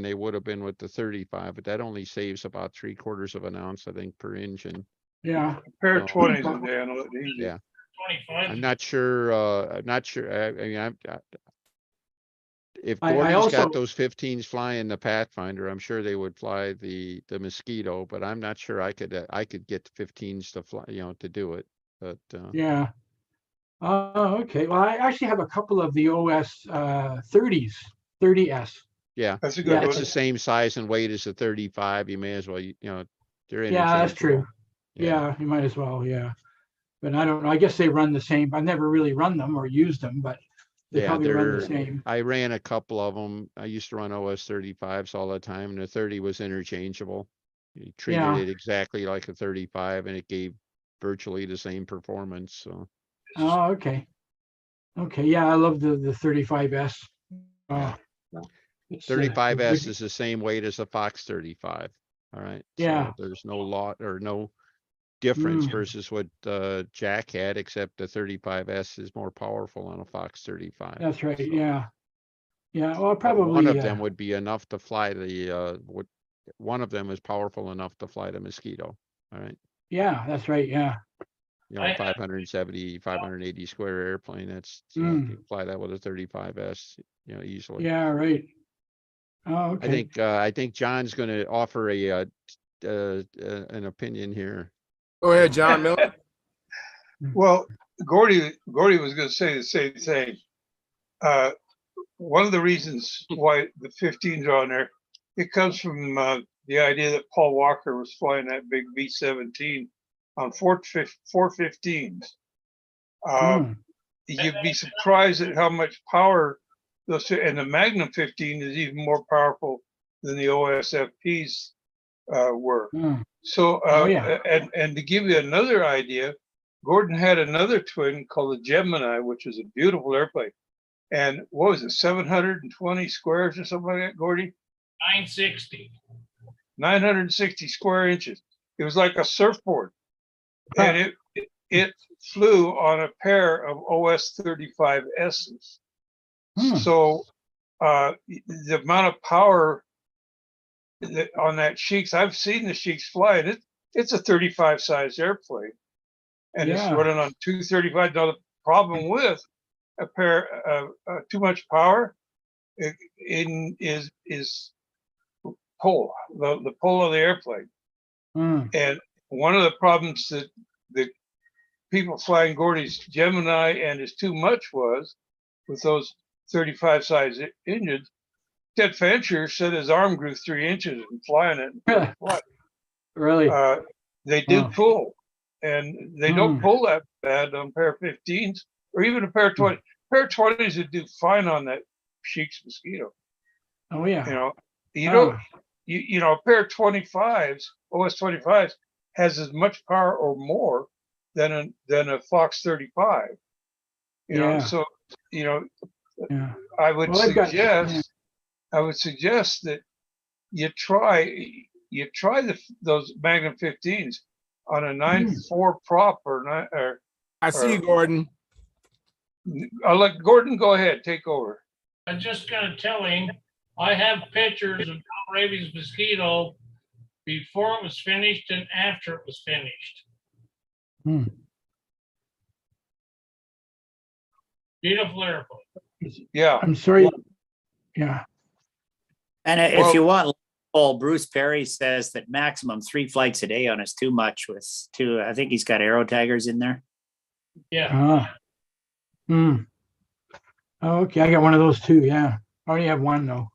they would have been with the 35, but that only saves about 3/4 of an ounce, I think, per engine. Yeah. Pair of So, 20s a day, I know it easy. yeah. 25. I'm not sure. I mean, if I Gordy's also- got those 15s flying the Pathfinder, I'm sure they would fly the Mosquito, but I'm not sure I could get the 15s to fly, to do it. But Yeah. Okay. Well, I actually have a couple of the OS 30s, 30S. yeah, That's a Yeah, good it's one. the same size and weight as the 35. You may as well, they're interchangeable. Yeah, that's true. Yeah, you might as well. Yeah. But I don't know. I guess they run the same. I've never really run them or used them, but they Yeah, probably run the same. I ran a couple of them. I used to run OS 35s all the time, and the 30 was interchangeable. You treated Yeah. it exactly like a 35, and it gave virtually the same performance. So Oh, okay. Okay. Yeah, I love the 35S. yeah. It's, 35S good. is the same weight as a Fox 35. All right. Yeah. So there's no lot or no difference Mm. versus what Jack had, except the 35S is more powerful on a Fox 35. That's right. So, Yeah. Yeah. Well, but probably. one of them would be enough to fly one of them is powerful enough to fly the Mosquito. All right. Yeah, that's right. Yeah. 570, 580 square airplane. That's, you can fly that with a 35S, easily. Yeah. Right. Oh, okay. I think John's going to offer an opinion here. Go ahead, John Miller. Well, Gordy was going to say the same thing. One of the reasons why the 15s are on there, it comes from the idea that Paul Walker was flying that big B-17 on 415s. You'd be surprised at how much power those, and the Magnum 15 is even more powerful than the OSFPs were. So, and to give you another idea, Gordon had another twin called the Gemini, which is a beautiful airplane. And what was it, 720 squares or something like that, Gordy? 960. 960 square inches. It was like a surfboard. And it flew on a pair of OS 35Ss. So the amount of power on that Sheik's, I've seen the Sheik's fly, and it's a 35 size airplane. And it's running on 235. Now, the problem with a pair of too much power is pull, the pull of the airplane. And one of the problems that the people flying Gordy's Gemini and his too much was with those 35 size engines Ted Fancher said his arm grew 3 inches in flying it. What? Really? They do Wow. pull, and they don't pull that bad on pair of 15s or even a pair of 20. Pair of 20s would do fine on that Sheik's mosquito. Oh yeah. You know, you Ah. don't, you know, a pair of 25s, OS 25s, has as much power or more than a Fox 35. You know, Yeah. so you know, Yeah. I would Well, I've got- suggest that you try those Magnum 15s on a 9.4 prop or nine or. I see you, Gordon. I'll let Gordon go ahead, take over. I just gotta tell him, I have pictures of Don Raby's mosquito before it was finished and after it was finished. Beautiful airplane. Yeah. I'm sorry. Yeah. And if you want, Paul, Bruce Perry says that maximum 3 flights a day on is too much with two. I think he's got arrow taggers in there. Yeah. Oh, okay, I got one of those too. Yeah, I only have one though.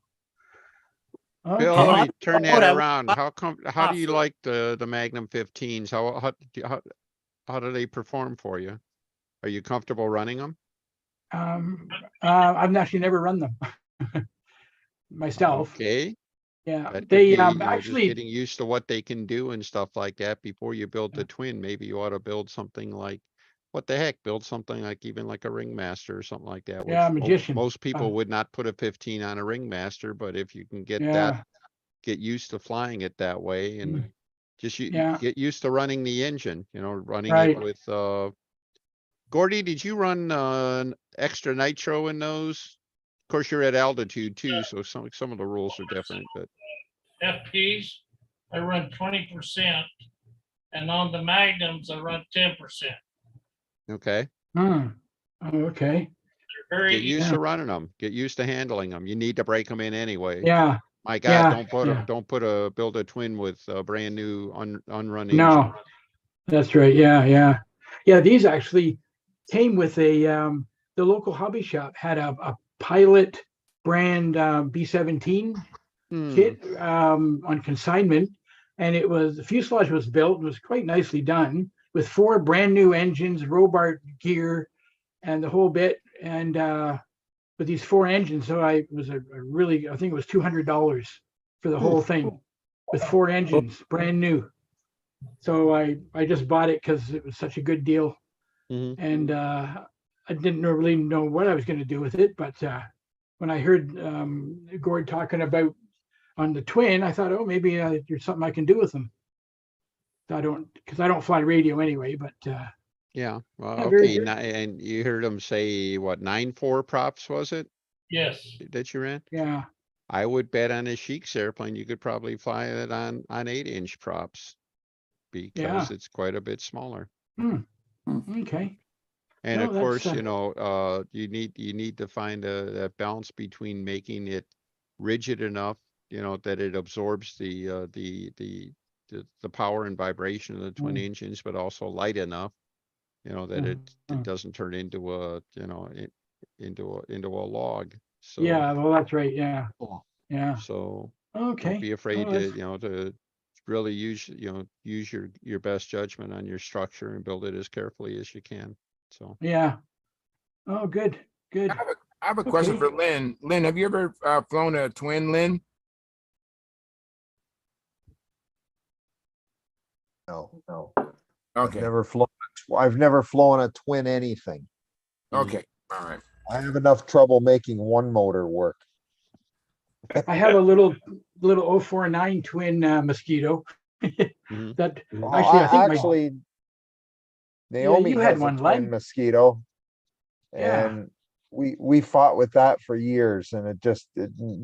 Bill, Okay. let me turn that around. How do you like the Magnum 15s? How do they perform for you? Are you comfortable running them? I've actually never run them myself. Okay. Yeah, That could they be, just actually. getting used to what they can do and stuff like that before you build the twin. Maybe you ought to build something like, what the heck, build something like even like a ringmaster or something like that. Yeah, which magician. Most people would not put a 15 on a ringmaster, but if you can get Yeah. get used to flying it that way and just Yeah. get used to running the engine, running Right. it with, Gordy, did you run extra nitro in those? Of course, you're at altitude too, so some of the rules are different, but. FPs, I run 20%, and on the Magnums, I run 10%. Okay. Oh, okay. They're very Get used easy. to running them. Get used to handling them. You need to break them in anyway. Yeah. My God, Yeah. build a twin with a brand new unrun engine. No, that's right. Yeah. These actually came with a the local hobby shop had a Pilot brand B-17 kit on consignment, and the fuselage was built. It was quite nicely done with 4 brand new engines, Robart gear, and the whole bit. And with these 4 engines, so I think it was $200 for the whole thing with 4 engines, brand new. So I just bought it because it was such a good deal, and I didn't really know what I was going to do with it. But when I heard Gord talking about on the twin, I thought, oh, maybe there's something I can do with them. Because I don't fly radio anyway. But yeah, well, yeah, very okay. good. And you heard them say what, 9.4 props was it Yes. that you ran? Yeah. I would bet on a Sheik's airplane you could probably fly it on 8-inch props because it's quite a bit smaller. Okay. And No, of that's, course, you need to find that balance between making it rigid enough, that it absorbs the power and vibration of the twin engines, but also light enough, that it doesn't turn into into a log. So yeah, well, that's right. Yeah. So Okay. don't be afraid Oh, that's- to really use your best judgment on your structure and build it as carefully as you can. So Yeah. Oh, good. I have a question for Lynn. Lynn, have you ever flown a twin, Lynn? No. Okay. I've never flown a twin anything. Okay. All right. I have enough trouble making one motor work. I have a little 049 twin mosquito. That actually, Naomi you had has one, a twin Len. mosquito, Yeah. and we fought with that for years, and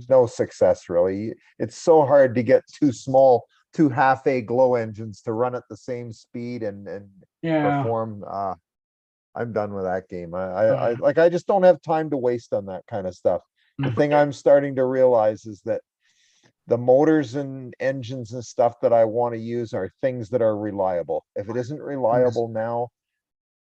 no success really. It's so hard to get two half-A glow engines to run at the same speed and Yeah. perform. I'm done with that game. I just don't have time to waste on that kind of stuff. The thing I'm starting to realize is that the motors and engines and stuff that I want to use are things that are reliable. If it isn't reliable now,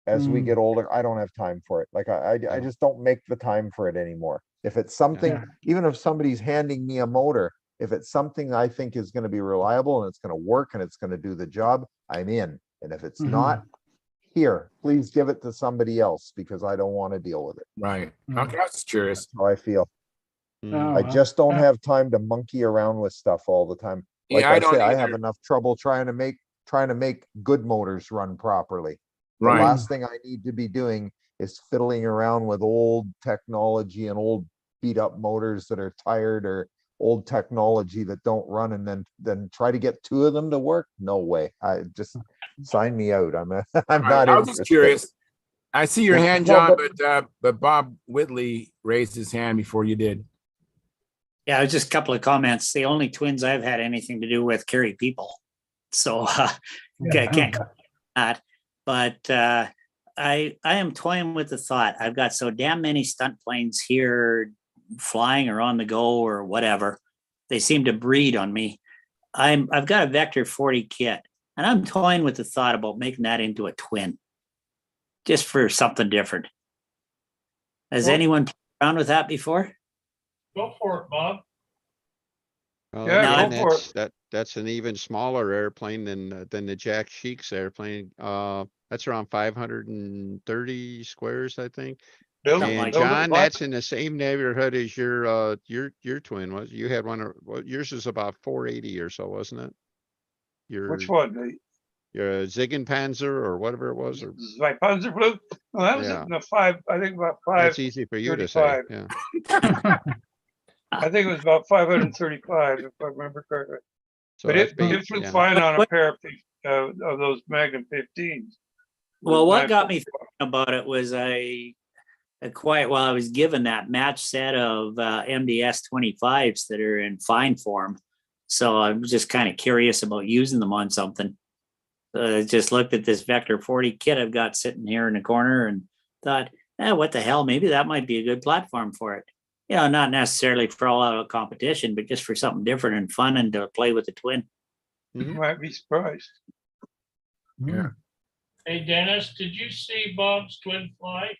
as we get older, I don't have time for it. Like I just don't make the time for it anymore. If it's something, Yeah. even if somebody's handing me a motor, if it's something I think is going to be reliable and it's going to work and it's going to do the job, I'm in. And if it's not, here, please give it to somebody else because I don't want to deal with it. Right. Okay, I was just curious. That's how I feel. Oh, I well. just don't have time to monkey around with stuff all the time. Like Yeah, I I don't say, I have either. enough trouble trying to make good motors run properly. The Right. last thing I need to be doing is fiddling around with old technology and old beat up motors that are tired or old technology that don't run and then try to get two of them to work. No way. I just sign me out. I'm Right. not I was just interested. curious. I see your hand, No, John, but Bob Whitley raised his hand before you did. Yeah, just a couple of comments. The only twins I've had anything to do with carry people. So I can't comment on that. But I am toying with the thought. I've got so damn many stunt planes here flying or on the go or whatever. They seem to breed on me. I've got a Vector 40 kit, and I'm toying with the thought about making that into a twin. Just for something different. Has Well- anyone played around with that before? Go for it, Bob. Well, Yeah, again, go for that's an even smaller airplane than the Jack Sheik's airplane. That's around 530 squares, I think. Build, And build it John, like- that's in the same neighborhood as your twin was. You had one, yours was about 480 or so, wasn't it? Which one? Your Ziegenpanzer or whatever it was, or My Panzerflug? Well, that was Yeah. in the I think about that's easy for you to say. 535. Yeah. I think it was about 535, if I remember correctly. So But that's it flew yeah. fine on a pair of those Magnum 15s. Well, what Nice. got me thinking about it was I was given that match set of MDS 25s that are in fine form. So I'm just kind of curious about using them on something. I just looked at this Vector 40 kit I've got sitting here in the corner and thought, what the hell? Maybe that might be a good platform for it. You know, not necessarily for all out competition, but just for something different and fun and to play with the twin. You might be surprised. Yeah. Hey, Dennis, did you see Bob's twin fly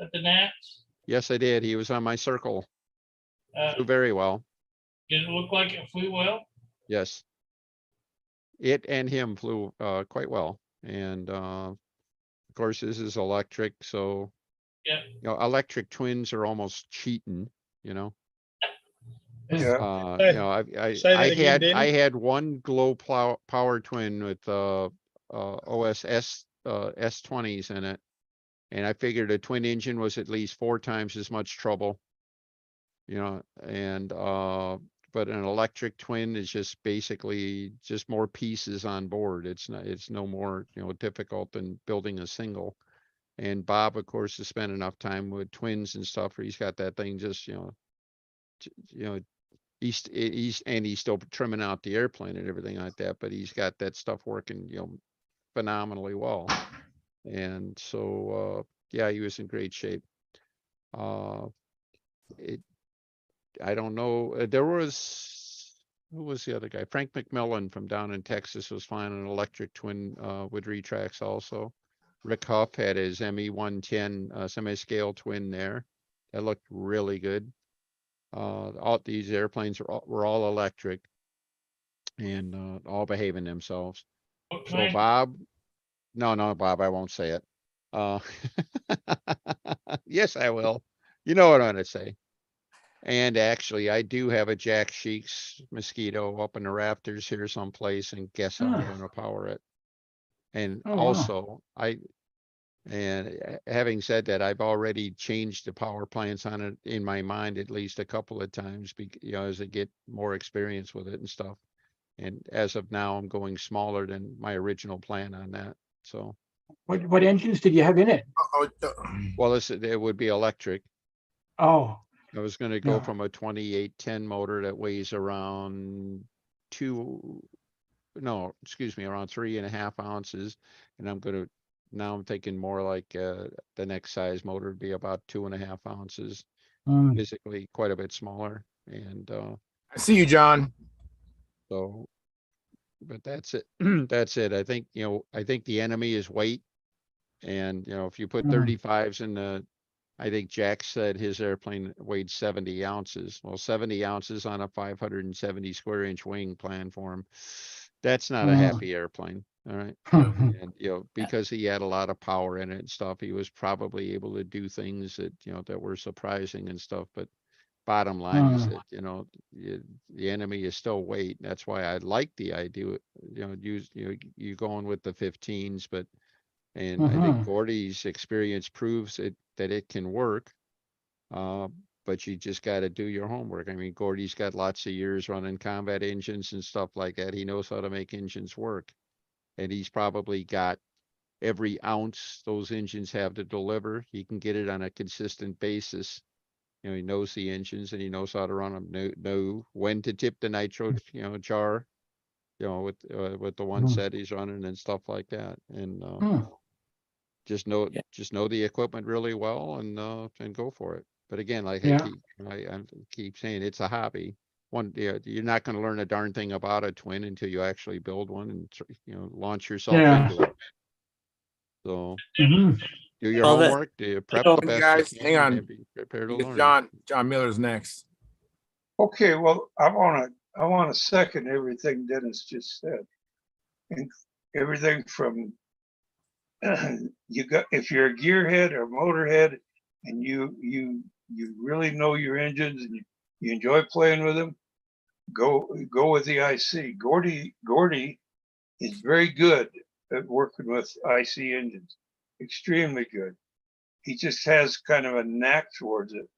at the Nats? Yes, I did. He was on my circle. Uh, Flew very well. Did it look like it flew well? Yes. It and him flew quite well. And of course, this is electric, so Yeah. you know, electric twins are almost cheating, you know. Yeah. You know, Say that again, Danny. I had one glow power twin with OSS S20s in it, and I figured a twin engine was at least 4 times as much trouble, you know. And but an electric twin is just basically just more pieces on board. It's no more, you know, difficult than building a single. And Bob, of course, has spent enough time with twins and stuff where he's got that thing just, you know, he's still trimming out the airplane and everything like that, but he's got that stuff working, you know, phenomenally well. And so, yeah, he was in great shape. I don't know. Who was the other guy? Frank McMillan from down in Texas was flying an electric twin with retracts also. Rick Huff had his ME-110 semi-scale twin there. That looked really good. All these airplanes were all electric and all behaving themselves. What So kind? Bob, no, Bob, I won't say it. Yes, I will. You know what I'm gonna say. And actually, I do have a Jack Sheik's Mosquito up in the rafters here someplace, and guess how I'm gonna power it. And Oh, wow. also, having said that, I've already changed the power plants on it in my mind at least a couple of times, you know, as I get more experience with it and stuff. And as of now, I'm going smaller than my original plan on that. So, What engines did you have in it? well, it would be electric. Oh, I was going to go Yeah. from a 2810 motor that weighs around around 3.5 ounces. And now I'm thinking more like the next size motor would be about 2.5 ounces, physically quite a bit smaller. And I see you, John. so, but that's it. That's it. I think, you know, I think the enemy is weight. And, you know, if you put 35s in the, I think Jack said his airplane weighed 70 ounces. Well, 70 ounces on a 570 square inch wing platform, that's not a happy airplane. All right. And, you know, because he had a lot of power in it and stuff, he was probably able to do things that, you know, that were surprising and stuff. But bottom line is that, you know, the enemy is still weight. That's why I like the idea, you know, you going with the 15s, but, and I think Gordy's experience proves it, that it can work. But you just got to do your homework. I mean, Gordy's got lots of years running combat engines and stuff like that. He knows how to make engines work. And he's probably got every ounce those engines have to deliver. He can get it on a consistent basis. You know, he knows the engines and he knows how to run them. Know when to tip the nitro, you know, jar, you know, with the one set he's running and stuff like that. And just know the equipment really well and go for it. But again, like Yeah. I keep saying, it's a hobby. You're not going to learn a darn thing about a twin until you actually build one and, you know, launch yourself into it. So do your Well, homework, do you prep Hang the on, best guys, you can, hang on. and be prepared to Because learn. John Miller's next. Okay, well, I want to second everything Dennis just said. And everything from if you're a gearhead or motorhead and you really know your engines and you enjoy playing with them, go with the IC. Gordy is very good at working with IC engines, extremely good. He just has kind of a knack towards it.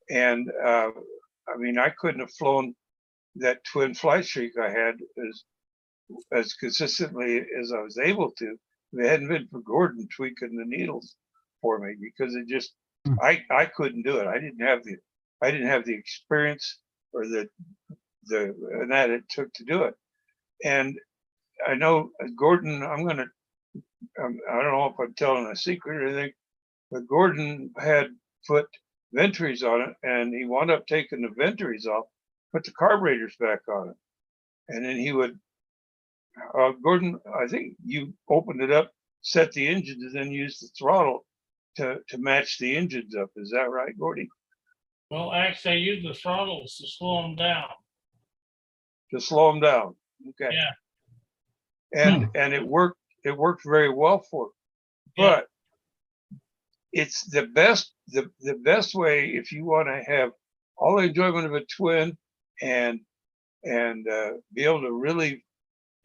And I mean, I couldn't have flown that twin flight streak I had as consistently as I was able to if it hadn't been for Gordon tweaking the needles for me, because it just I couldn't do it. I didn't have the experience or the that it took to do it. And I know Gordon, I don't know if I'm telling a secret or anything, but Gordon had put ventures on it and he wound up taking the ventures off, put the carburetors back on it. And then he would, Gordon, I think you opened it up, set the engines, and then use the throttle to match the engines up. Is that right, Gordy? Well, actually, I use the throttles to slow them down. To slow them down. Okay. Yeah. And it worked very well for him. But it's the best way if you want to have all the enjoyment of a twin and be able to really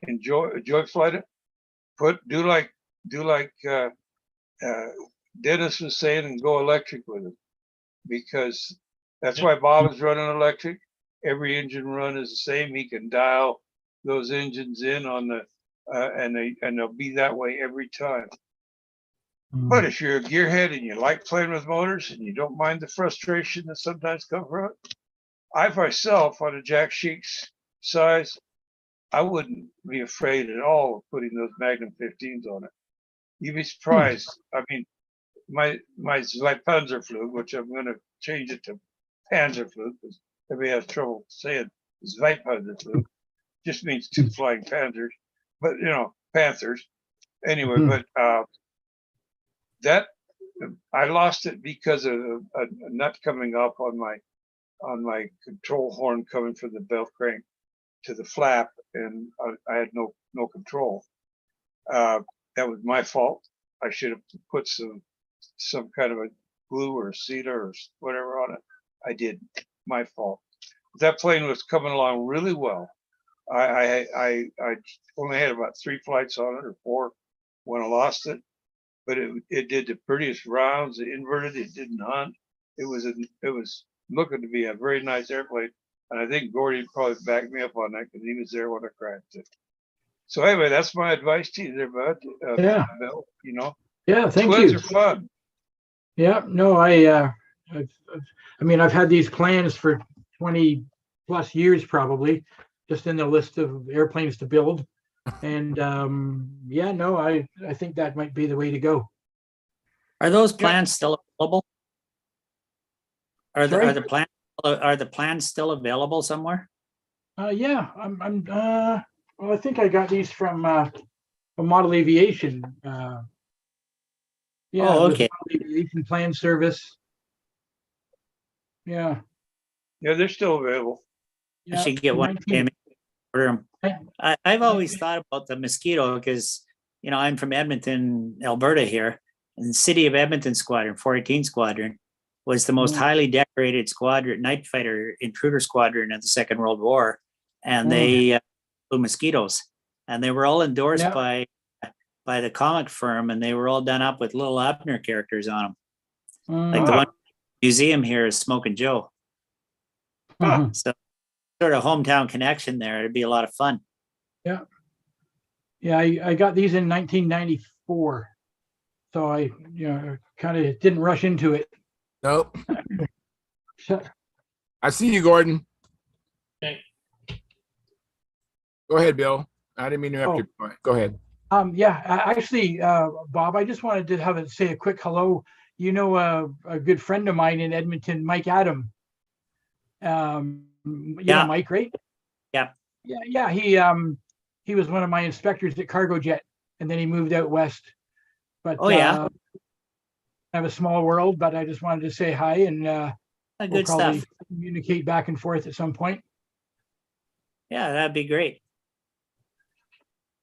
enjoy flight it. Do like Dennis was saying, and go electric with it, because that's why Bob is running electric. Every engine run is the same. He can dial those engines in on the and they'll be that way every time. But if you're a gearhead and you like playing with motors and you don't mind the frustration that sometimes comes from it, I myself on a Jack Sheik's size, I wouldn't be afraid at all of putting those Magnum 15s on it. You'd be surprised. I mean, my Zweitpanzerflug, which I'm going to change it to Panzerflug because everybody has trouble saying Zweitpanzerflug, just means two flying panzers, but you know, panthers. Anyway, but that I lost it because of a nut coming up on my control horn coming from the belt crank to the flap, and I had no control. That was my fault. I should have put some kind of a glue or a sealer or whatever on it. I didn't. My fault. That plane was coming along really well. I only had about 3 flights on it or 4 when I lost it, but it did the prettiest rounds. It inverted. It didn't hunt. It was looking to be a very nice airplane, and I think Gordy probably backed me up on that because he was there when I crashed it. So anyway, that's my advice to you there, bud. Yeah. Bill, you know. Yeah, thank Twins you. are fun. Yeah, no, I mean, I've had these plans for 20 plus years, probably, just in the list of airplanes to build. And yeah, no, I think that might be the way to go. Are those plans still available? Are the plans still available somewhere? Yeah, well, I think I got these from Model Aviation. Yeah, Oh, it was okay. Aviation Plan Service. Yeah. Yeah, they're still available. I Yeah. should get one. 19 Order 'em. I've always thought about the mosquito because, I'm from Edmonton, Alberta here, and the City of Edmonton Squadron, 418 Squadron, was the most Mm. highly decorated squadron, night fighter intruder squadron of the Second World War, and Mm. they flew mosquitoes, and they were all endorsed Yeah. by the comic firm, and they were all done up with little Abner characters on them. Like the Mm. one museum here is Smoking Joe. Mhm. So sort of hometown connection there. It'd be a lot of fun. Yeah. Yeah, I got these in 1994. So I, kind of didn't rush into it. Nope. So, I see you, Gordon. Okay. Go ahead, Bill. I didn't mean to interrupt Oh. you. Go ahead. yeah, actually, Bob, I just wanted to say a quick hello. A good friend of mine in Edmonton, Mike Adam. Yeah. Mike, right? Yeah. Yeah. He was one of my inspectors at Cargo Jet, and then he moved out west. But Oh, yeah. I have a small world, but I just wanted to say hi, and we'll Good probably stuff. communicate back and forth at some point. Yeah, that'd be great.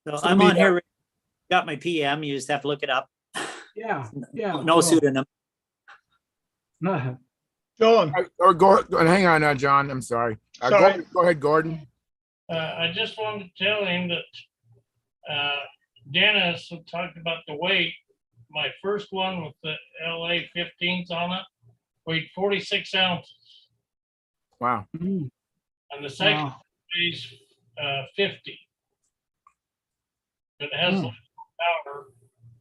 So So I'm be, on here. Got my PM. You just have to look it up. Yeah. No pseudonym. No. John, Or go, hang on now, John. I'm sorry. Sorry. Go ahead, Gordon. I just wanted to tell him that Dennis talked about the weight. My first one with the LA 15s on it weighed 46 ounces. Wow. Mm. And the second Wow. weighs 50. It has less power,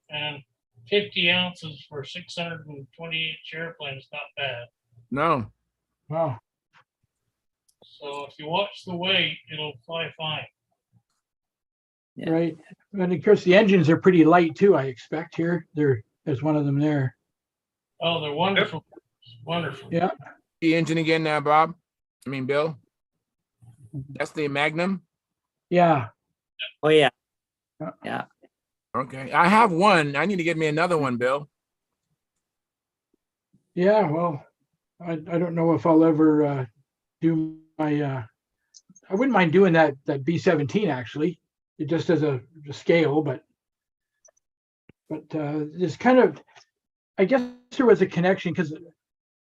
and 50 ounces for 628 airplane is not bad. No. Wow. So if you watch the weight, it'll fly fine. Yeah. Right. And of course, the engines are pretty light too, I expect here. There's one of them there. Oh, they're wonderful. Wonderful. Yeah. The engine again now, Bob. I mean, Bill. That's the Magnum. Yeah. Oh, yeah. Yeah. Okay. I have one. I need to get me another one, Bill. Yeah. Well, I don't know if I'll ever do my. I wouldn't mind doing that B-17 actually. It just as a scale, but there's kind of, I guess there was a connection because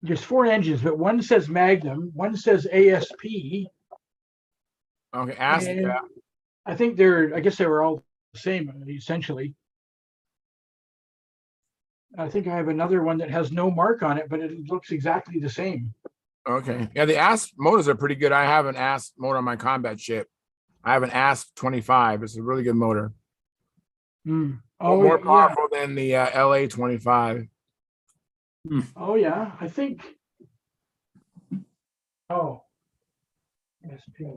there's 4 engines, but one says Magnum, one says ASP. Okay. And I think I guess they were all the same essentially. I think I have another one that has no mark on it, but it looks exactly the same. Okay. Yeah, the ASP motors are pretty good. I have an ASP motor on my combat ship. I have an ASP 25. It's a really good motor. Mm. More powerful than the LA 25. Oh yeah, I think. Oh. SP.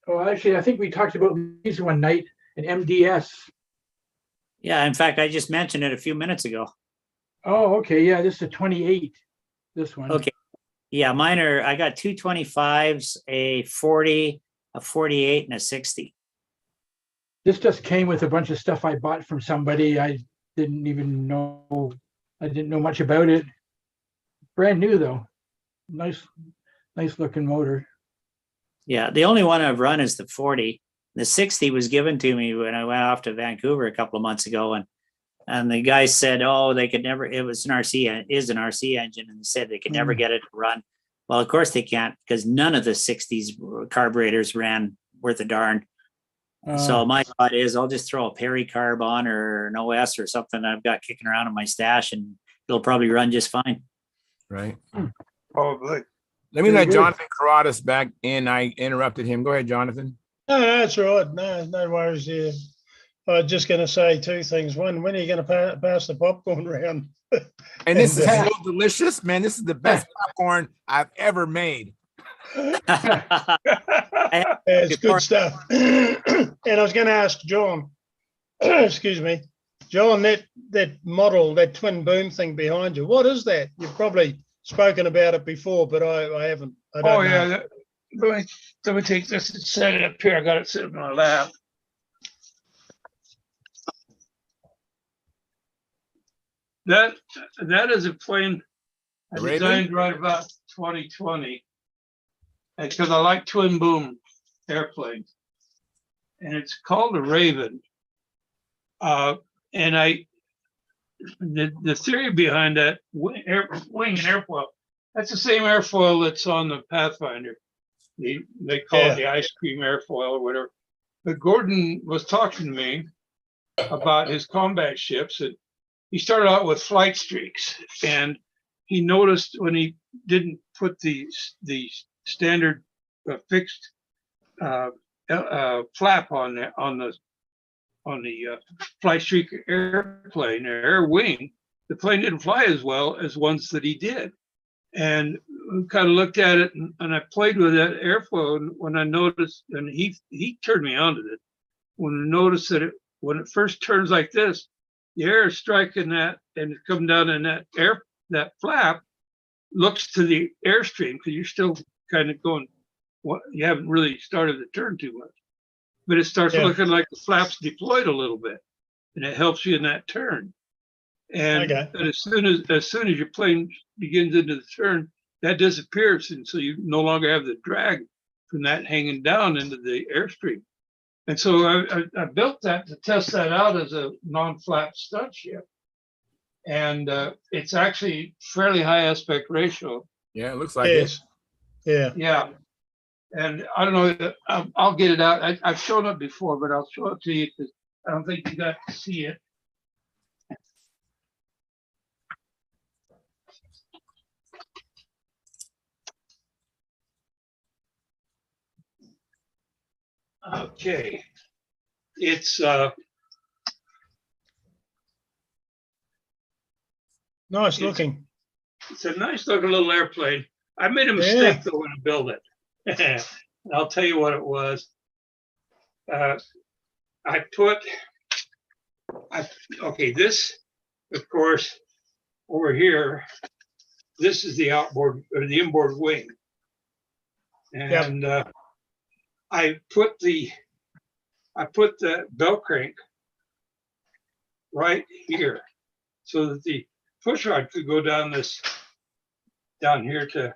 Actually, I think we talked about these one night, an MDS. Yeah. In fact, I just mentioned it a few minutes ago. Oh, okay. Yeah, this is a 28. This one. Okay. Yeah, I got 2 25s, a 40, a 48, and a 60. This just came with a bunch of stuff I bought from somebody. I didn't know much about it. Brand new though. Nice looking motor. Yeah, the only one I've run is the 40. The 60 was given to me when I went off to Vancouver a couple of months ago, and the guy said, "Oh, they could never." It was an RC engine, and they said they could never get it to run. Well, of course they can't, because none of the 60s carburetors ran worth a darn. So my thought is, I'll just throw a pericarb on or an OS or something I've got kicking around in my stash, and it'll probably run just fine. Right. Probably. Let me let Jonathan Carradas back in. I interrupted him. Go ahead, Jonathan. no, that's right. No worries here. I was just going to say 2 things. One, when are you going to pass the popcorn round? And this is so delicious, man. This is the best popcorn I've ever made. It's good stuff. And I was going to ask John, excuse me, John, that model, that twin boom thing behind you, what is that? You've probably spoken about it before, but I haven't. I don't know. Yeah. Let me take this and set it up here. I got it sitting on my lap. That is a plane I The Raven? designed right about 2020. Because I like twin boom airplanes. And it's called a Raven. And the theory behind that wing and airfoil, that's the same airfoil that's on the Pathfinder. They call it the ice cream airfoil or whatever. But Gordon was talking to me about his combat ships. And he started out with flight streaks, and he noticed when he didn't put the standard fixed flap on the flight streak airplane or air wing, the plane didn't fly as well as ones that he did. And kind of looked at it, and I played with that airfoil. And when I noticed, and he turned me on to it, when I noticed that when it first turns like this, the air is striking that and it's coming down in that flap looks to the airstream because you're still kind of going, you haven't really started to turn too much, but it starts looking like the flaps deployed a little bit, and it helps you in that turn. And but as soon as your plane begins into the turn, that disappears, and so you no longer have the drag from that hanging down into the airstream. And so I built that to test that out as a non-flap stunt ship. And it's actually fairly high aspect ratio. Yeah, it looks like it. Yeah. Yeah. And I don't know, I'll get it out. I've shown it before, but I'll show it to you because I don't think you got to see it. Okay. It's nice looking. It's a nice looking little airplane. I made a mistake though when I built it. I'll tell you what it was. This, of course, over here, this is the outboard or the inboard wing. And I put the belt crank right here so that the push rod could go down here to.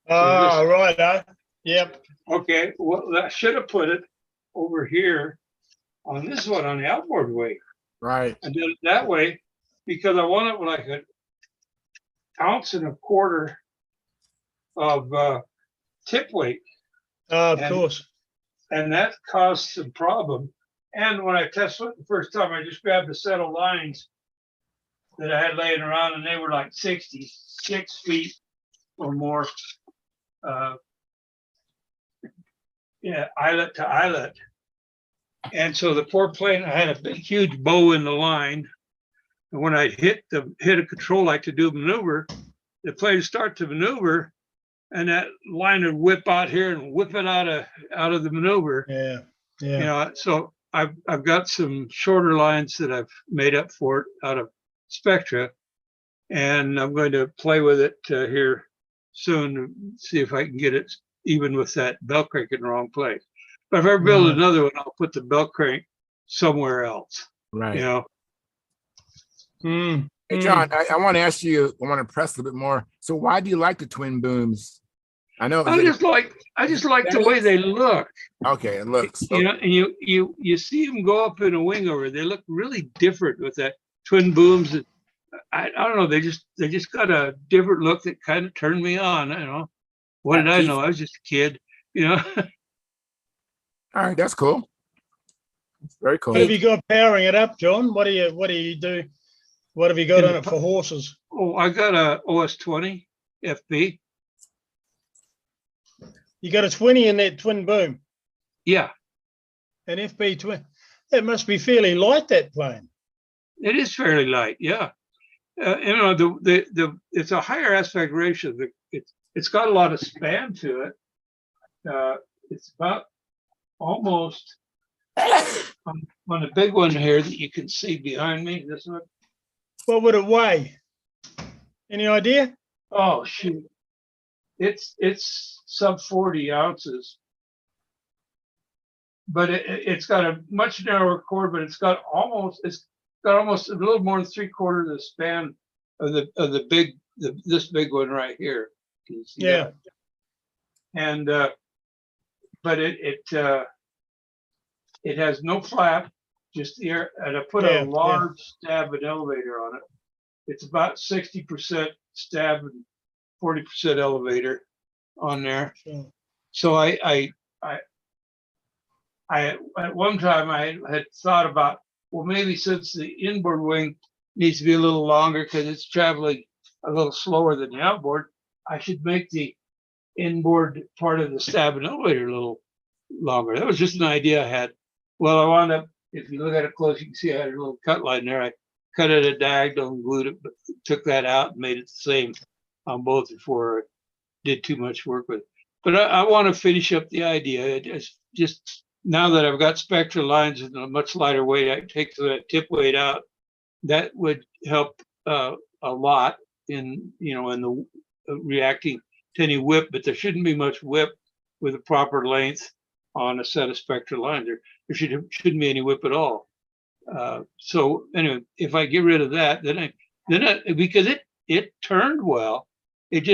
Right. Yep. Okay. Well, I should have put it over here on this one on the outboard wing. Right. I did it that way because I want it like an 1.25 ounces of tip weight. Of course. And that caused some problem. And when I tested it the first time, I just grabbed a set of lines that I had laying around, and they were like 66 feet or more. Eyelet to eyelet. And so the poor plane, I had a big, huge bow in the line. And when I hit a control light to do a maneuver, the plane would start to maneuver, and that line would whip out here and whip it out of the maneuver. Yeah. Yeah. You know, so I've got some shorter lines that I've made up for it out of Spectra, and I'm going to play with it here soon to see if I can get it even with that belt crank in the wrong place. But if I ever build another one, I'll put the belt crank somewhere else. Right. You know. Hey, John, I want to ask you, I want to press a little bit more. So why do you like the twin booms? I know. I just like the way they look. Okay, it looks. You know, and you see them go up in a wing over. They look really different with that twin booms. I don't know. They just got a different look that kind of turned me on. I don't know. What did I know? I was just a kid. You know. All right, that's cool. Very cool. What have you got powering it up, John? What do you do? What have you got on it for horses? Oh, I got a OS 20 FB. You got a 20 in that twin boom? Yeah. An FB twin. That must be fairly light, that plane. It is fairly light, yeah. You know, it's a higher aspect ratio. It's got a lot of span to it. It's about almost on the big one here that you can see behind me. This one. What would it weigh? Any idea? Oh shoot! It's sub 40 ounces, but it's got a much narrower core. But it's got almost got almost a little more than 3/4 of the span of the big, this big one right here. Can you see Yeah. that? And but it has no flap, just the air, and I put Yeah, a large stab and elevator on it. It's about 60% stab and 40% elevator on there. Sure. So I at one time I had thought about, well, maybe since the inboard wing needs to be a little longer because it's traveling a little slower than the outboard, I should make the inboard part of the stab and elevator a little longer. That was just an idea I had. Well, I wound up, if you look at it close, you can see I had a little cut line there. I cut it at diagonal and glued it, but took that out and made it the same on both before I did too much work with it. But I want to finish up the idea. It's just now that I've got spectral lines and a much lighter weight, I take the tip weight out. That would help a lot in, you know, in the reacting to any whip, but there shouldn't be much whip with a proper length on a set of spectral lines. There shouldn't be any whip at all. So anyway, if I get rid of that, then because it turned well, it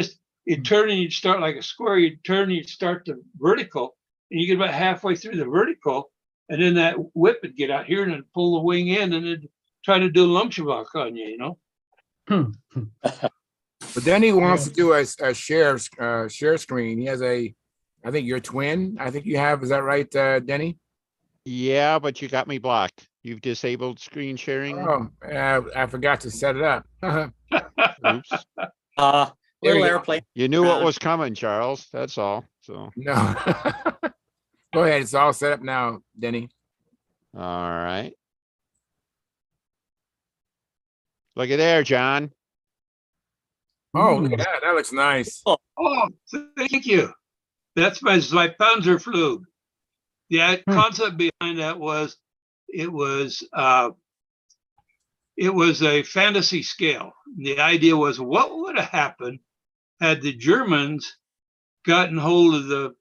turned and you'd start like a square, you'd turn and you'd start the vertical, and you get about halfway through the vertical, and then that whip would get out here and then pull the wing in and then try to do a lumshabak on you, you know? But then he wants to do a share screen. He has I think your twin, I think you have, is that right, Denny? Yeah, but you got me blocked. You've disabled screen sharing. Oh, I forgot to set it up. Oops. Little airplane. You knew what was coming, Charles. That's all. So no. Go ahead. It's all set up now, Denny. all right. Look at there, John. Oh, look at that. That looks nice. Oh, thank you. That's my Panzerflug. The concept behind that was it was a fantasy scale. The idea was, what would have happened had the Germans gotten hold of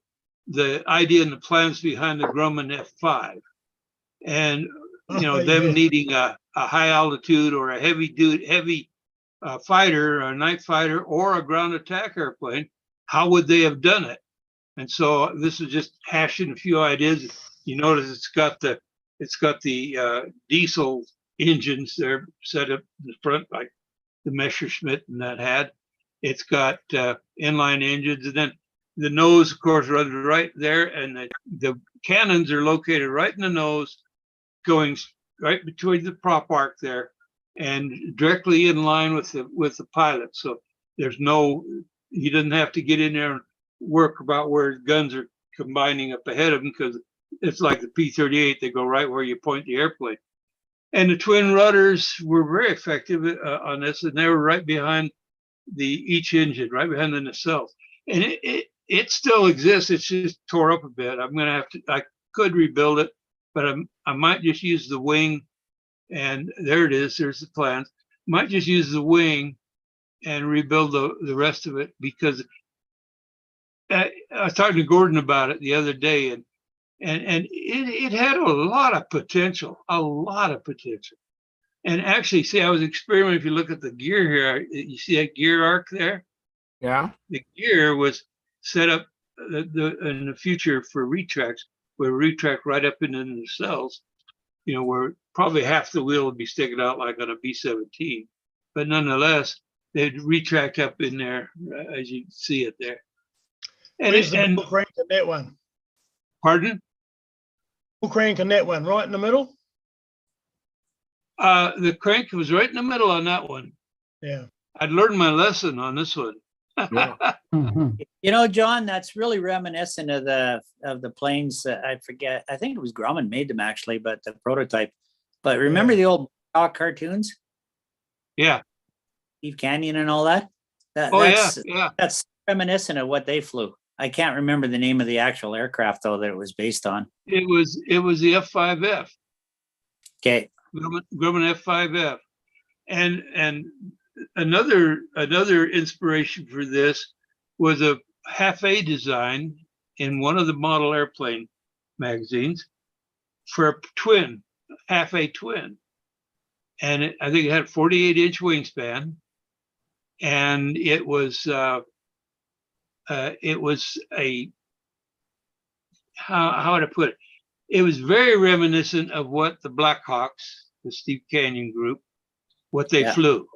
the idea and the plans behind the Grumman F5, and you know, them needing a high altitude or a heavy fighter, a night fighter, or a ground attack airplane. How would they have done it? And so this is just hashing a few ideas. You notice it's got the diesel engines there set up in the front, like the Messerschmitt and that had. It's got inline engines, and then the nose, of course, runs right there, and the cannons are located right in the nose, going right between the prop arc there, and directly in line with the pilot. So there's he doesn't have to get in there and work about where his guns are combining up ahead of him, because it's like the P-38, they go right where you point the airplane. And the twin rudders were very effective on this, and they were right behind each engine, right behind the nacelles. And it still exists. It's just tore up a bit. I could rebuild it, but I might just use the wing. And there it is. There's the plans. Might just use the wing and rebuild the rest of it, because I was talking to Gordon about it the other day, and it had a lot of potential, And actually, see, I was experimenting. If you look at the gear here, you see that gear arc there? Yeah. The gear was set up in the future for retracts, where retract right up into the nacelles, you know, where probably half the wheel would be sticking out like on a B-17. But nonetheless, they'd retract up in there, as you see it there. And where's the bull crank in that one? Pardon? Bull crank in that one, right in the middle? The crank was right in the middle on that one. Yeah. I'd learned my lesson on this one. You know, John, that's really reminiscent of the planes. I forget. I think it was Grumman made them actually, but the prototype. But remember the old cartoons? Yeah. Steve Canyon and all that. Yeah. That's reminiscent of what they flew. I can't remember the name of the actual aircraft though that it was based on. It was the F5F. Okay. Grumman F5F, and another inspiration for this was a half-A design in one of the model airplane magazines for a twin, half-A twin. and I think it had 48-inch wingspan, and it was a how would I put it? It was very reminiscent of what the Blackhawks, the Steve Canyon group, what they flew.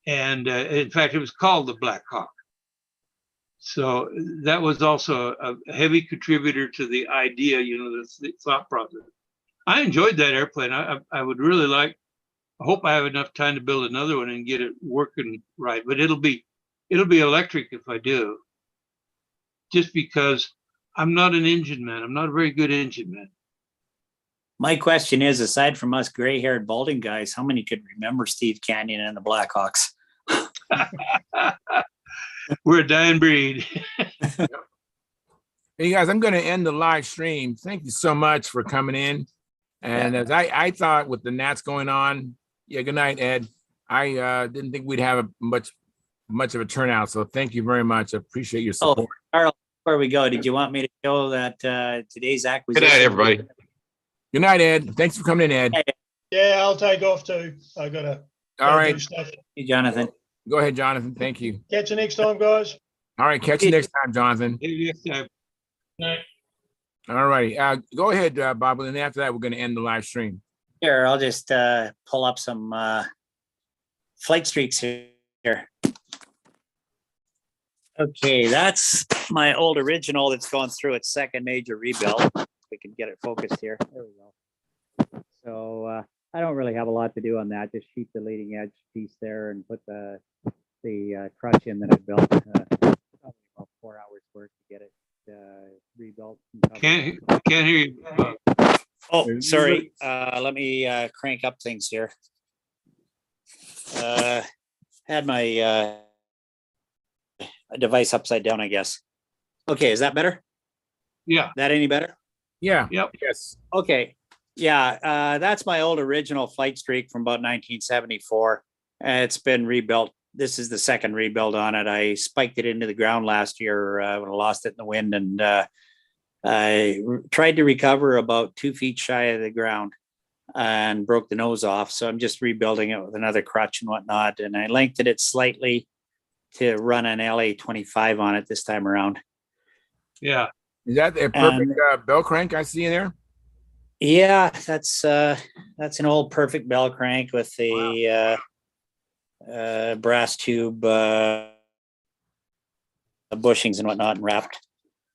And in fact, it was called the Black Hawk. So that was also a heavy contributor to the idea, the thought process. I enjoyed that airplane. I would really like, I hope I have enough time to build another one and get it working right, but it'll be electric if I do, just because I'm not an engine man. I'm not a very good engine man. My question is, aside from us gray-haired balding guys, how many could remember Steve Canyon and the Blackhawks? We're a dying breed. Hey guys, I'm going to end the live stream. Thank you so much for coming in. And as I thought with the Nats going on, good night, Ed. I didn't think we'd have much of a turnout. So thank you very much. I appreciate your support. Oh, Carl, before we go, did you want me to show that today's acquisition? Good night, everybody. Good night, Ed. Thanks for coming in, Ed. Yeah, I'll take off too. I gotta All right. do stuff. Hey, Jonathan. Go ahead, Jonathan. Thank you. Catch you next time, guys. All right. Catch you next time, Jonathan. Night. All righty. Go ahead, Bob. And then after that, we're going to end the live stream. Here, I'll just pull up some flight streaks here. Okay, that's my old original that's going through its second major rebuild. If we can get it focused here. There we go. So I don't really have a lot to do on that. Just sheet the leading edge piece there and put the crutch in that I built. Probably about 4 hours work to get it rebuilt. Can't hear you. Oh, sorry. Let me crank up things here. Had my device upside down, I guess. Okay, is that better? Yeah. That any better? Yeah. Yep. Yes. Okay. Yeah, that's my old original flight streak from about 1974. It's been rebuilt. This is the second rebuild on it. I spiked it into the ground last year when I lost it in the wind, and I tried to recover about 2 feet shy of the ground and broke the nose off. So I'm just rebuilding it with another crutch and whatnot. And I lengthened it slightly to run an LA 25 on it this time around. Yeah. Is that a perfect bell crank I see in there? Yeah, that's an old perfect bell crank with the brass tube bushings and whatnot and wrapped.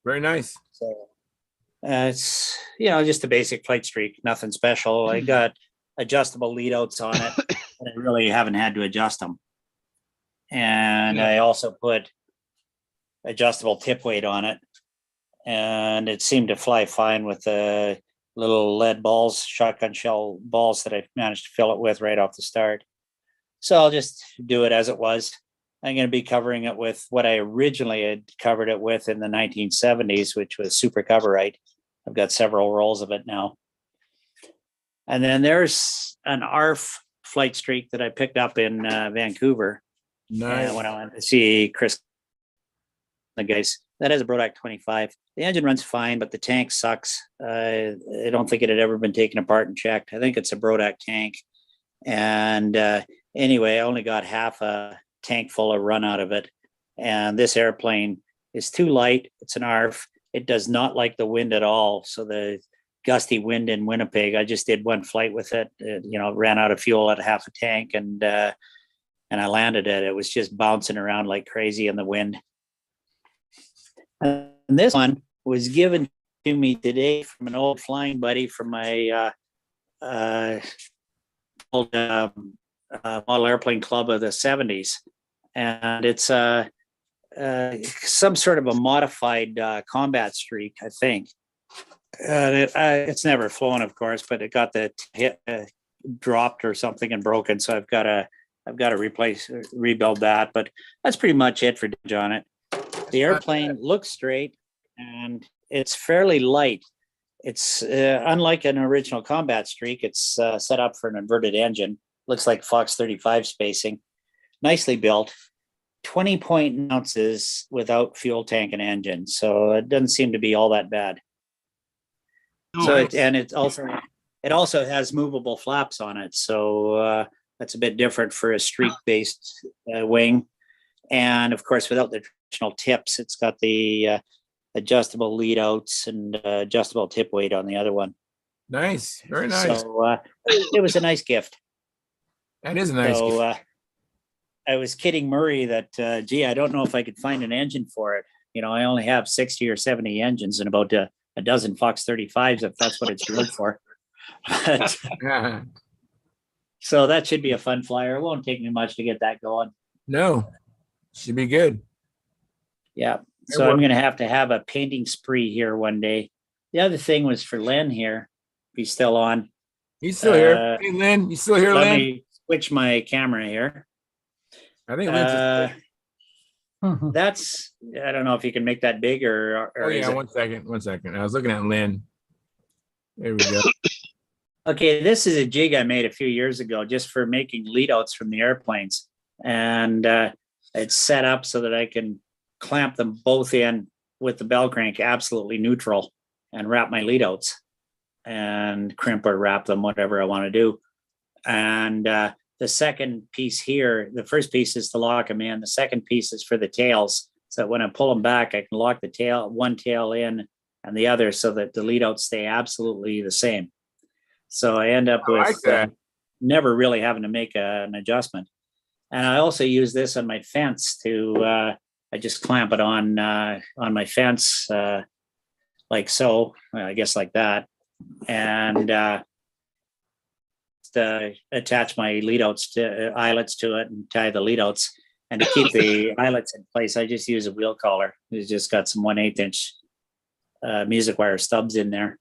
Very nice. So it's just a basic flight streak, nothing special. I got adjustable lead outs on it, but I really haven't had to adjust them. And I also put adjustable tip weight on it, and it seemed to fly fine with the little lead balls, shotgun shell balls that I managed to fill it with right off the start. So I'll just do it as it was. I'm going to be covering it with what I originally had covered it with in the 1970s, which was super coverite. I've got several rolls of it now. And then there's an ARF flight streak that I picked up in Vancouver. Nice. When I went to see Chris, the guys. That is a Brodak 25. The engine runs fine, but the tank sucks. I don't think it had ever been taken apart and checked. I think it's a Brodak tank. And anyway, I only got half a tank full of run out of it. And this airplane is too light. It's an ARF. It does not like the wind at all. So the gusty wind in Winnipeg, I just did one flight with it. Ran out of fuel at half a tank, and I landed it. It was just bouncing around like crazy in the wind. And this one was given to me today from an old flying buddy from my old model airplane club of the 70s. And it's some sort of a modified combat streak, I think. It's never flown, of course, but it got the hit dropped or something and broken. So I've got to rebuild that. But that's pretty much it for on it. The airplane looks straight and it's fairly light. It's unlike an original combat streak. It's set up for an inverted engine. Looks like Fox 35 spacing. Nicely built. 20 ounces without fuel tank and engine. So it doesn't seem to be all that bad. Oh, So it's also It also has movable flaps on it, so that's a bit different for a streak-based wing. And of course, without the traditional tips, it's got the adjustable lead outs and adjustable tip weight on the other one. Nice, very nice. So it was a nice gift. That is a nice gift. So I was kidding Murray that, gee, I don't know if I could find an engine for it. You know, I only have 60 or 70 engines and about a dozen Fox 35s, if that's what it's drilled for. But, so that should be a fun flyer. It won't take me much to get that going. No, should be good. Yeah. So I'm going to have a painting spree here one day. The other thing was for Len here. If he's still on. He's still here. Hey, Lynn, you still here, Let Lynn? me switch my camera here. I think Lynn's that's, I don't know if you can make that big or oh, is yeah, it? 1 second, 1 second. I was looking at Lynn. There we go. Okay, this is a jig I made a few years ago just for making lead outs from the airplanes. And it's set up so that I can clamp them both in with the bell crank absolutely neutral and wrap my lead outs and crimp or wrap them, whatever I want to do. And the second piece here, the first piece is to lock them in. The second piece is for the tails. So that when I pull them back, I can lock the tail, one tail in and the other so that the lead outs stay absolutely the same. So I end up with never really having to make an adjustment. And I also use this on my fence to, I just clamp it on my fence like so, I guess like that. And attach my lead outs to eyelets to it and tie the lead outs. And to keep the eyelets in place, I just use a wheel collar. It's just got some 1/8 inch music wire stubs in there,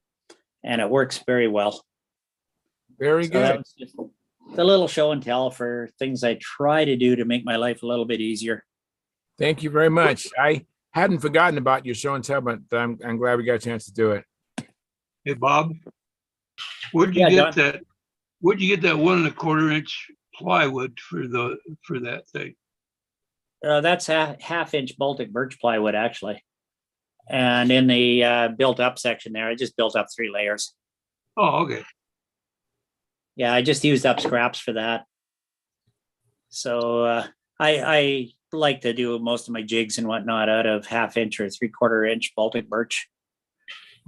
and it works very well. Very good. It's a little show and tell for things I try to do to make my life a little bit easier. Thank you very much. I hadn't forgotten about your show and tell, but I'm glad we got a chance to do it. Hey, Bob, where'd you get that? Where'd you get that 1 1/4 inch plywood for that thing? That's half inch Baltic birch plywood, actually. And in the built up section there, I just built up 3 layers. Oh, okay. Yeah, I just used up scraps for that. So I like to do most of my jigs and whatnot out of half inch or 3/4 inch Baltic birch.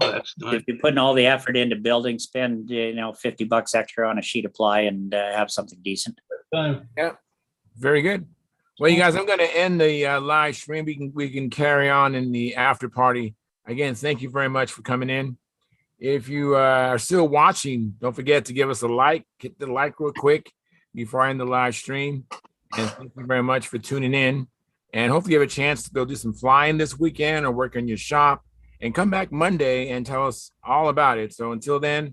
Oh, that's nice. If you're putting all the effort into building, spend $50 extra on a sheet of ply and have something decent. Yeah, very good. Well, you guys, I'm going to end the live stream. We can carry on in the after party. Again, thank you very much for coming in. If you are still watching, don't forget to give us a like. Hit the like real quick before I end the live stream. And thank you very much for tuning in. And hopefully you have a chance to go do some flying this weekend or work in your shop and come back Monday and tell us all about it. So until then,